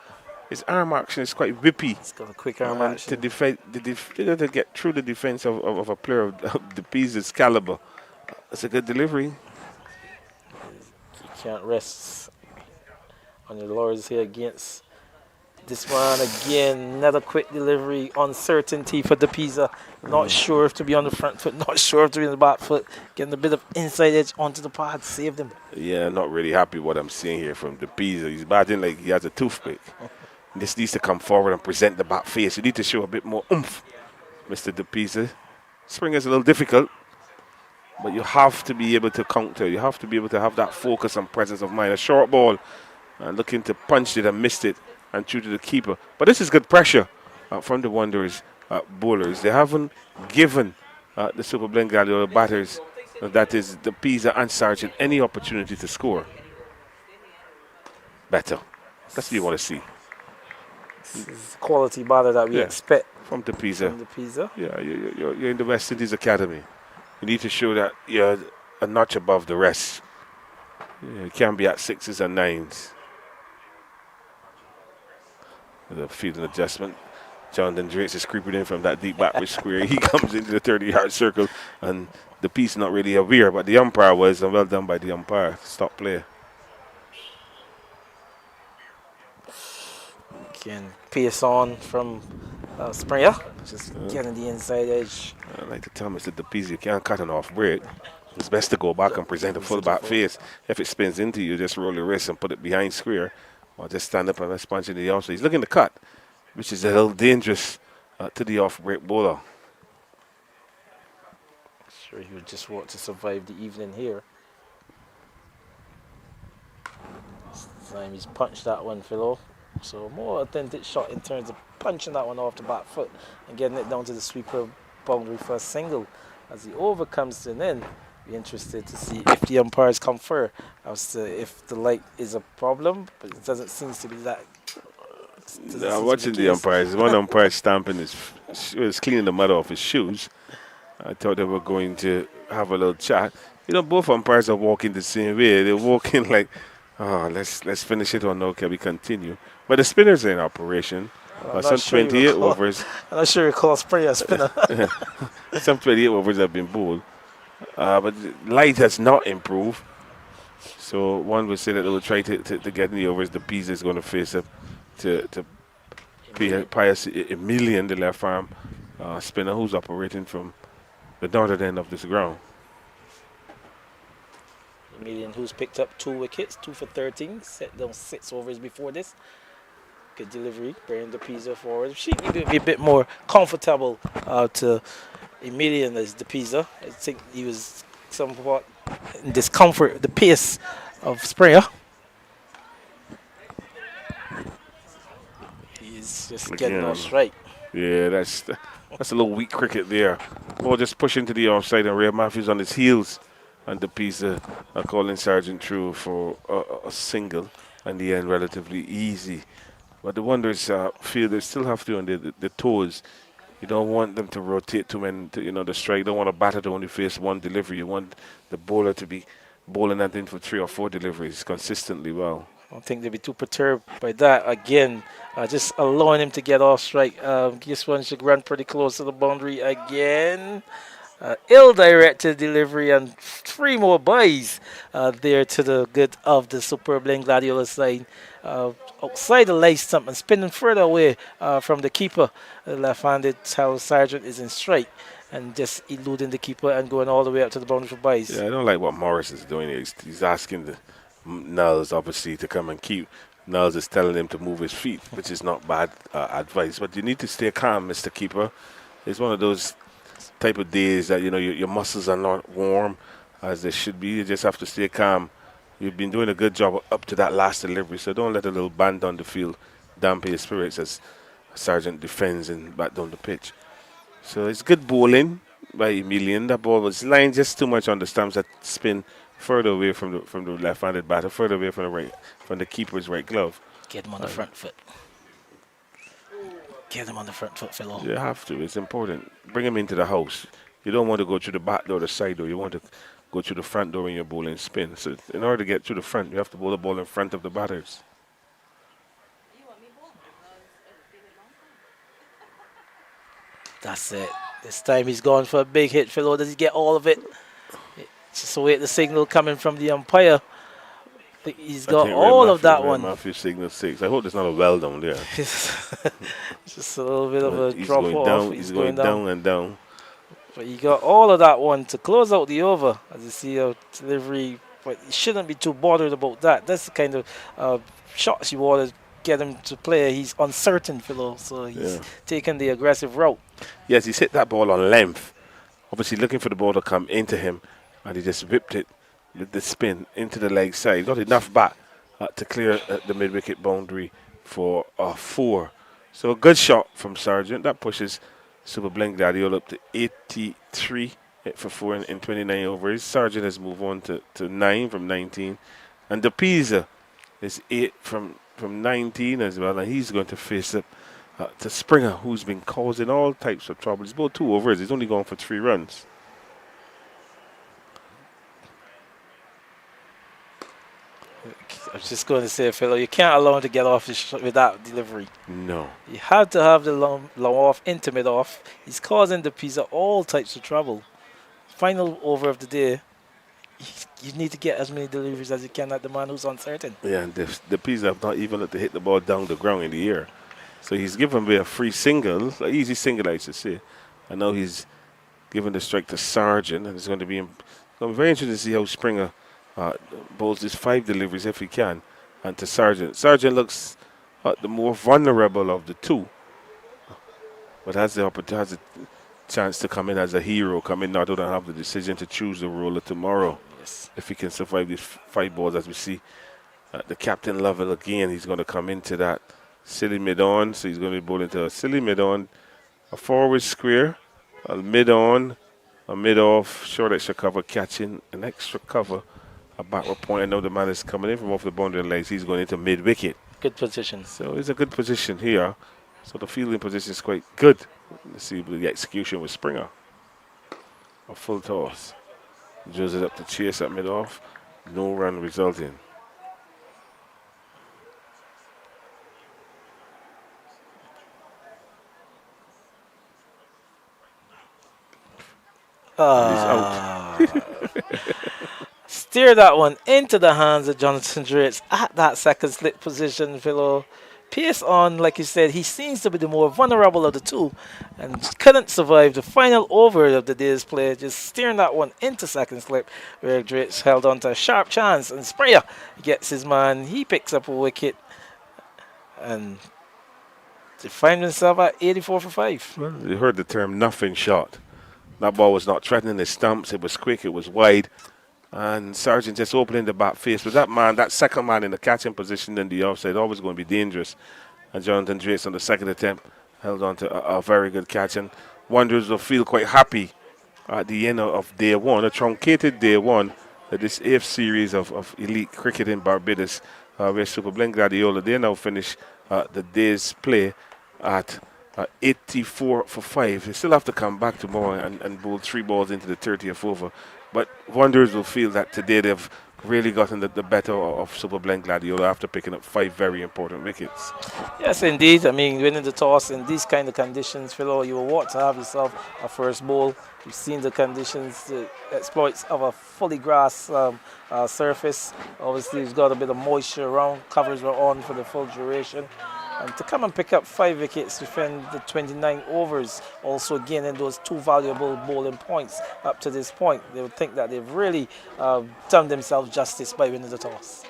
His arm action is quite whippy. He's got a quick arm action. To defend, to get through the defense of a player of the Pisa's caliber. It's a good delivery. You can't rest on your laurels here against this one. Again, another quick delivery. Uncertainty for the Pisa. Not sure if to be on the front foot, not sure if to be on the back foot. Getting a bit of inside edge onto the pad. Saved him. Yeah, not really happy what I'm seeing here from the Pisa. He's batting like he has a toothpick. This needs to come forward and present the back face. You need to show a bit more oomph, Mr. DePisa. Springer's a little difficult, but you have to be able to counter. You have to be able to have that focus and presence of mind. A short ball, looking to punch it and missed it, and through to the keeper. But this is good pressure from the Wanderers bowlers. They haven't given the Super Blend Gladiola batters, that is the Pisa and Sargent, any opportunity to score. Better. That's what you want to see. This is quality batter that we expect from the Pisa. From the Pisa. Yeah, you're in the West Indies Academy. You need to show that you're a notch above the rest. You can't be at 6s and 9s. The fielding adjustment. Jonathan Drakes is creeping in from that deep backward square. He comes into the 30-yard circle, and the piece not really aware, but the umpire was, and well done by the umpire. Stop play. Again, pace on from Springer. Just getting the inside edge. I like to tell Mr. DePisa, you can't cut an off break. It's best to go back and present a full back face. If it spins into you, just roll your wrist and put it behind square, or just stand up and punch in the off. So he's looking to cut, which is a little dangerous to the off break bowler. Sure, he would just want to survive the evening here. This time he's punched that one, Philo. So more authentic shot in terms of punching that one off the back foot and getting it down to the sweeper boundary for a single. As the over comes to an end, be interested to see if the umpires confer as to if the light is a problem, but it doesn't seem to be that. I'm watching the umpires. One umpire stamping was cleaning the mud off his shoes. I thought they were going to have a little chat. You know, both umpires are walking the same way. They're walking like, oh, let's finish it or no, can we continue? But the spinners are in operation. Some sure 28 overs. I'm not sure you call Springer a spinner. Some 28 overs have been bowled. But light has not improved. So one would say that they will try to get in the overs. The Pisa is going to face up to Pius Emilian, the left arm spinner, who's operating from the northern end of this ground. Emilian, who's picked up 2 wickets, 2 for 13, set down 6 overs before this. Good delivery, bringing the Pisa forward. She needed to be a bit more comfortable to Emilian as the Pisa. I think he was somewhat in discomfort, the pace of Springer. He's just getting us right. Yeah, that's a little weak cricket there. Ball just push into the offside, and Ray Matthews on his heels and the piece calling Sargent through for a single, and the end relatively easy. But the Wanderers fielders still have to on the toes. You don't want them to rotate too many, the strike. You don't want a batter to only face one delivery. You want the bowler to be bowling that in for 3 or 4 deliveries consistently well. I don't think they'll be too perturbed by that. Again, just allowing him to get off strike. This one should run pretty close to the boundary again. Ill-directed delivery and 3 more byes there to the good of the Superb Lane Gladiola side. Outside the leg stump and spinning further away from the keeper. The left-handed Sargent is in strike and just eluding the keeper and going all the way up to the boundary for byes. Yeah, I don't like what Morris is doing here. He's asking the Nels, obviously, to come and keep. Nels is telling him to move his feet, which is not bad advice. But you need to stay calm, Mr. Keeper. It's one of those type of days that, your muscles are not warm as they should be. You just have to stay calm. You've been doing a good job up to that last delivery, so don't let a little band on the field dampen your spirits as Sargent defends and back down the pitch. So it's good bowling by Emilian. That ball was lying just too much on the stumps that spin further away from the left-handed batter, further away from the keeper's right glove. Get him on the front foot. Get him on the front foot, fellow. You have to. It's important. Bring him into the house. You don't want to go through the back door, the side door. You want to go through the front door when you're bowling spin. So in order to get through the front, you have to bowl the ball in front of the batters. That's it. This time he's going for a big hit, fellow. Does he get all of it? Just wait the signal coming from the umpire. He's got all of that one. Matthew signal 6. I hope there's not a well down there. Just a little bit of a drop off. He's going down and down. But he got all of that one to close out the over. As you see a delivery, but you shouldn't be too bothered about that. That's the kind of shots you want to get him to play. He's uncertain, fellow, so he's taking the aggressive route. Yes, he's hit that ball on length. Obviously looking for the ball to come into him, and he just whipped it with the spin into the leg side. He got enough back to clear the mid-wicket boundary for 4. So a good shot from Sargent. That pushes Superb Lane Gladiola up to 83 for 4 in 29 overs. Sargent has moved on to 9 from 19. And DePisa is 8 from 19 as well. And he's going to face up to Springer, who's been causing all types of trouble. He's about 2 overs. He's only going for 3 runs. I was just going to say, fellow, you can't allow him to get off with that delivery. No. You have to have the long off into mid off. He's causing the pizza all types of trouble. Final over of the day. You need to get as many deliveries as you can at the man who's uncertain. Yeah, and the pizza have not even let to hit the ball down the ground in the air. So he's given me a free single, an easy single, I should say. I know he's given the strike to Sargent, and it's going to be very interesting to see how Springer bowls his 5 deliveries if he can, and to Sargent. Sargent looks the more vulnerable of the 2, but has the opportunity, has a chance to come in as a hero, come in now to have the decision to choose the roller tomorrow. Yes. If he can survive these 5 balls, as we see the captain level again, he's going to come into that silly mid-on, so he's going to be bowling to a silly mid-on, a forward square, a mid-on, a mid-off, short extra cover, catching an extra cover, a backward point. I know the man is coming in from off the boundary legs. He's going into mid-wicket. Good position. So it's a good position here. So the fielding position is quite good. Let's see the execution with Springer. A full toss. Drills it up to chase at mid-off. No run resulting. He's out. Steer that one into the hands of Jonathan Drates at that second slip position, fellow. Pace on, like you said, he seems to be the more vulnerable of the 2 and couldn't survive the final over of the day's play, just steering that one into second slip where Drates held on to a sharp chance, and Springer gets his man. He picks up a wicket and they find himself at 84 for 5. Well, you heard the term nothing shot. That ball was not threatening the stumps. It was quick. It was wide. And Sargent just opening the back face. But that second man in the catching position in the offside, always going to be dangerous. And Jonathan Drates on the second attempt held on to a very good catch. And Wanderers will feel quite happy at the end of day one, a truncated day one, this 8th series of elite cricket in Barbados, where Super Blend Gladiola, they now finish the day's play at 84 for 5. They still have to come back tomorrow and bowl 3 balls into the 30th over. But Wanderers will feel that today they've really gotten the better of Super Blend Gladiola after picking up 5 very important wickets. Yes, indeed. I mean, winning the toss in these kind of conditions, Philo, you will want to have yourself a first bowl. You've seen the conditions, the exploits of a fully grass surface. Obviously, it's got a bit of moisture around. Covers were on for the full duration. And to come and pick up 5 wickets, defend the 29 overs, also gaining those 2 valuable bowling points up to this point. They would think that they've really done themselves justice by winning the toss.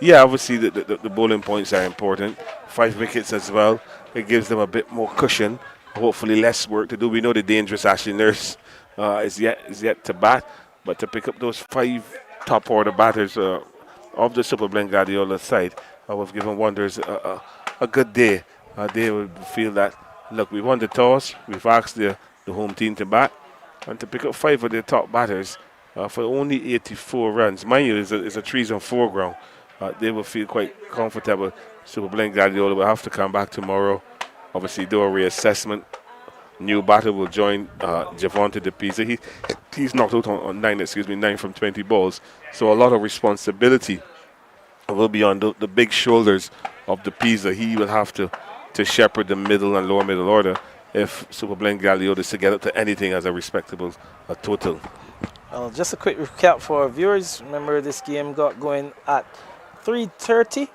Yeah, obviously the bowling points are important. 5 wickets as well. It gives them a bit more cushion. Hopefully less work to do. We know the dangerous Ashley Nurse is yet to bat, but to pick up those 5 top order batters of the Super Blend Gladiola side, we've given Wanderers a good day. They will feel that, look, we won the toss, we've asked the home team to bat, and to pick up 5 of their top batters for only 84 runs. Mind you, it's a 3s and 4 ground. They will feel quite comfortable. Super Blend Gladiola will have to come back tomorrow, obviously do a reassessment. New batter will join Javonte De Pisa. He's knocked out on 9 from 20 balls. So a lot of responsibility will be on the big shoulders of De Pisa. He will have to shepherd the middle and lower middle order if Super Blend Gladiola is to get up to anything as a respectable total. Just a quick recap for our viewers. Remember, this game got going at 3:30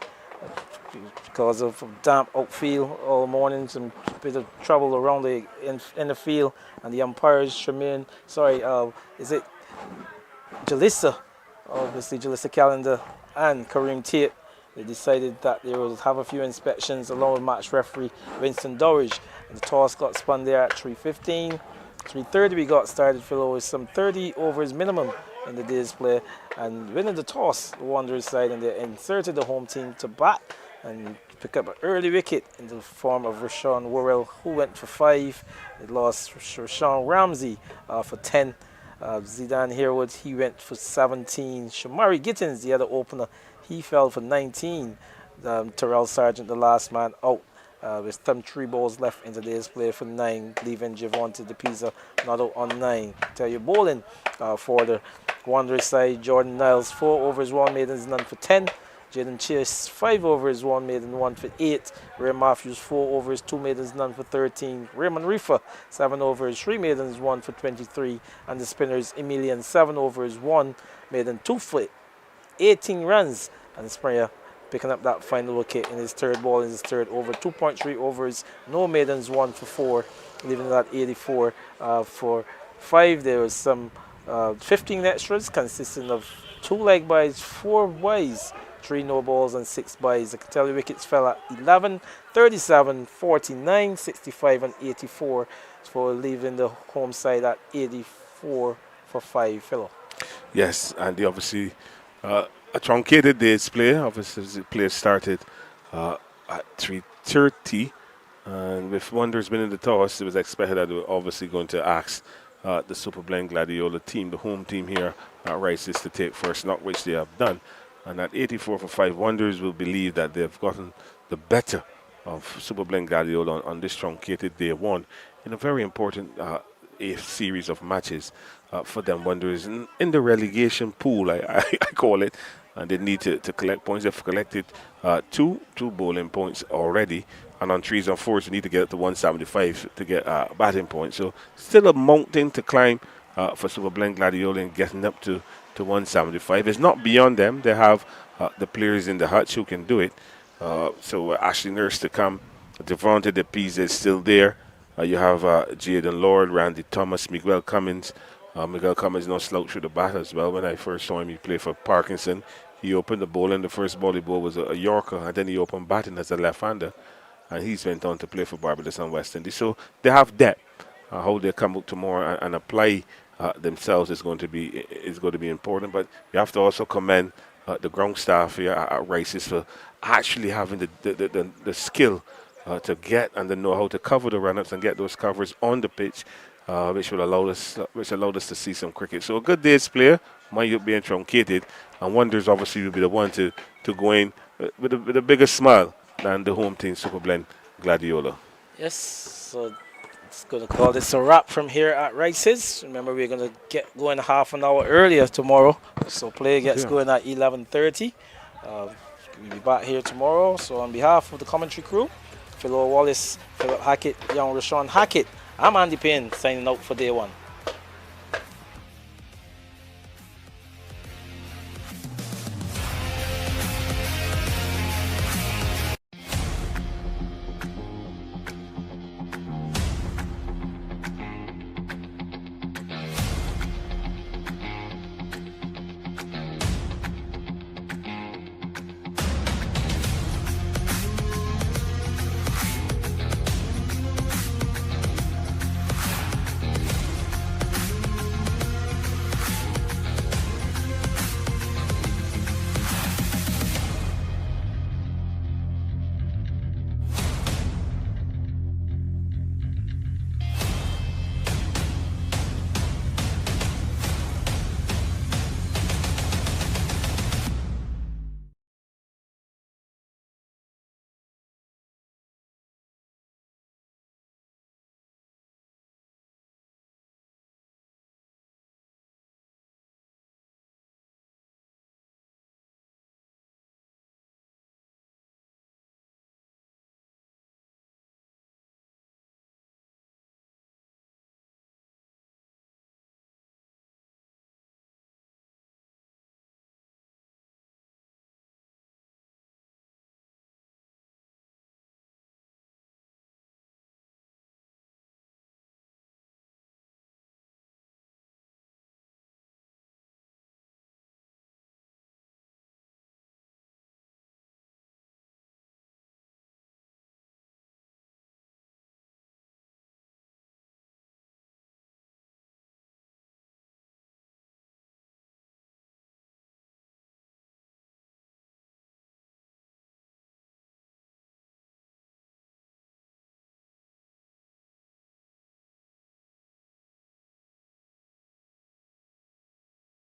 because of damp outfield all morning, some bit of trouble around in the field, and the umpires, is it Jalissa? Obviously, Jalissa Calendar and Kareem Tate. They decided that they would have a few inspections along with match referee Winston Dowridge. And the toss got spun there at 3:15. 3:30 we got started, Philo, with some 30 overs minimum in the day's play. And winning the toss, the Wanderers side, and they inserted the home team to bat and pick up an early wicket in the form of Rashawn Worrell, who went for 5. They lost Rashawn Ramsey for 10. Zidane Harewood, he went for 17. Shamari Gittins, the other opener, he fell for 19. Terrell Sargent, the last man out, with 3 balls left in today's play for 9, leaving Javonte De Pisa not out on 9. Tell you bowling for the Wanderers side, Jordan Niles, 4 overs, 1 maidens, none for 10. Jaden Chase, 5 overs, 1 maiden, 1 for 8. Ray Matthews, 4 overs, 2 maidens, none for 13. Raymond Reefer, 7 overs, 3 maidens, 1 for 23. And the spinners, Emilian, 7 overs, 1 maiden, 2 for 18 runs. And Springer picking up that final wicket in his 3rd ball in his 3rd over. 2.3 overs, no maidens, 1 for 4, leaving that 84 for 5. There was some 15 extras consisting of 2 leg byes, 4 byes, 3 no balls and 6 byes. I can tell you wickets fell at 11, 37, 49, 65 and 84 for leaving the home side at 84 for 5, Philo. Yes, and they obviously a truncated day's play. Obviously the play started at 3:30, and with Wanderers winning the toss, it was expected that they were obviously going to ask the Super Blend Gladiola team, the home team here at Rice's, to take first knock, which they have done. And at 84 for 5, Wanderers will believe that they've gotten the better of Super Blend Gladiola on this truncated day 1 in a very important 8th series of matches for them. Wanderers in the relegation pool, I call it, and they need to collect points. They've collected two bowling points already, and on 3s and 4s, they need to get up to 175 to get batting points. So still a mountain to climb for Super Blend Gladiola in getting up to 175. It's not beyond them. They have the players in the hutch who can do it. So Ashley Nurse to come. Devontae De Pisa is still there. You have Jaden Lord, Randy Thomas, Miguel Cummins. Miguel Cummins no slouch through the bat as well. When I first saw him, he played for Parkinson. He opened the ball, and the first ball he bowled was a Yorker, and then he opened batting as a left-hander. And he's went on to play for Barbados and West Indies. So they have depth. How they come out tomorrow and apply themselves is going to be important. But you have to also commend the ground staff here at Rice's for actually having the skill to get and the know-how to cover the run-ups and get those covers on the pitch which allowed us to see some cricket. So a good day's player might be truncated, and Wonders obviously will be the one to go in with a bigger smile than the home team Super Blend Gladiola. Yes, so it's going to call this a wrap from here at Rice's. Remember, we're going to get going half an hour earlier tomorrow, so play gets going at 11:30. We'll be back here tomorrow. So on behalf of the commentary crew, Philo Wallace, Philip Hackett, young Rashawn Hackett, I'm Andy Payne signing out for day one.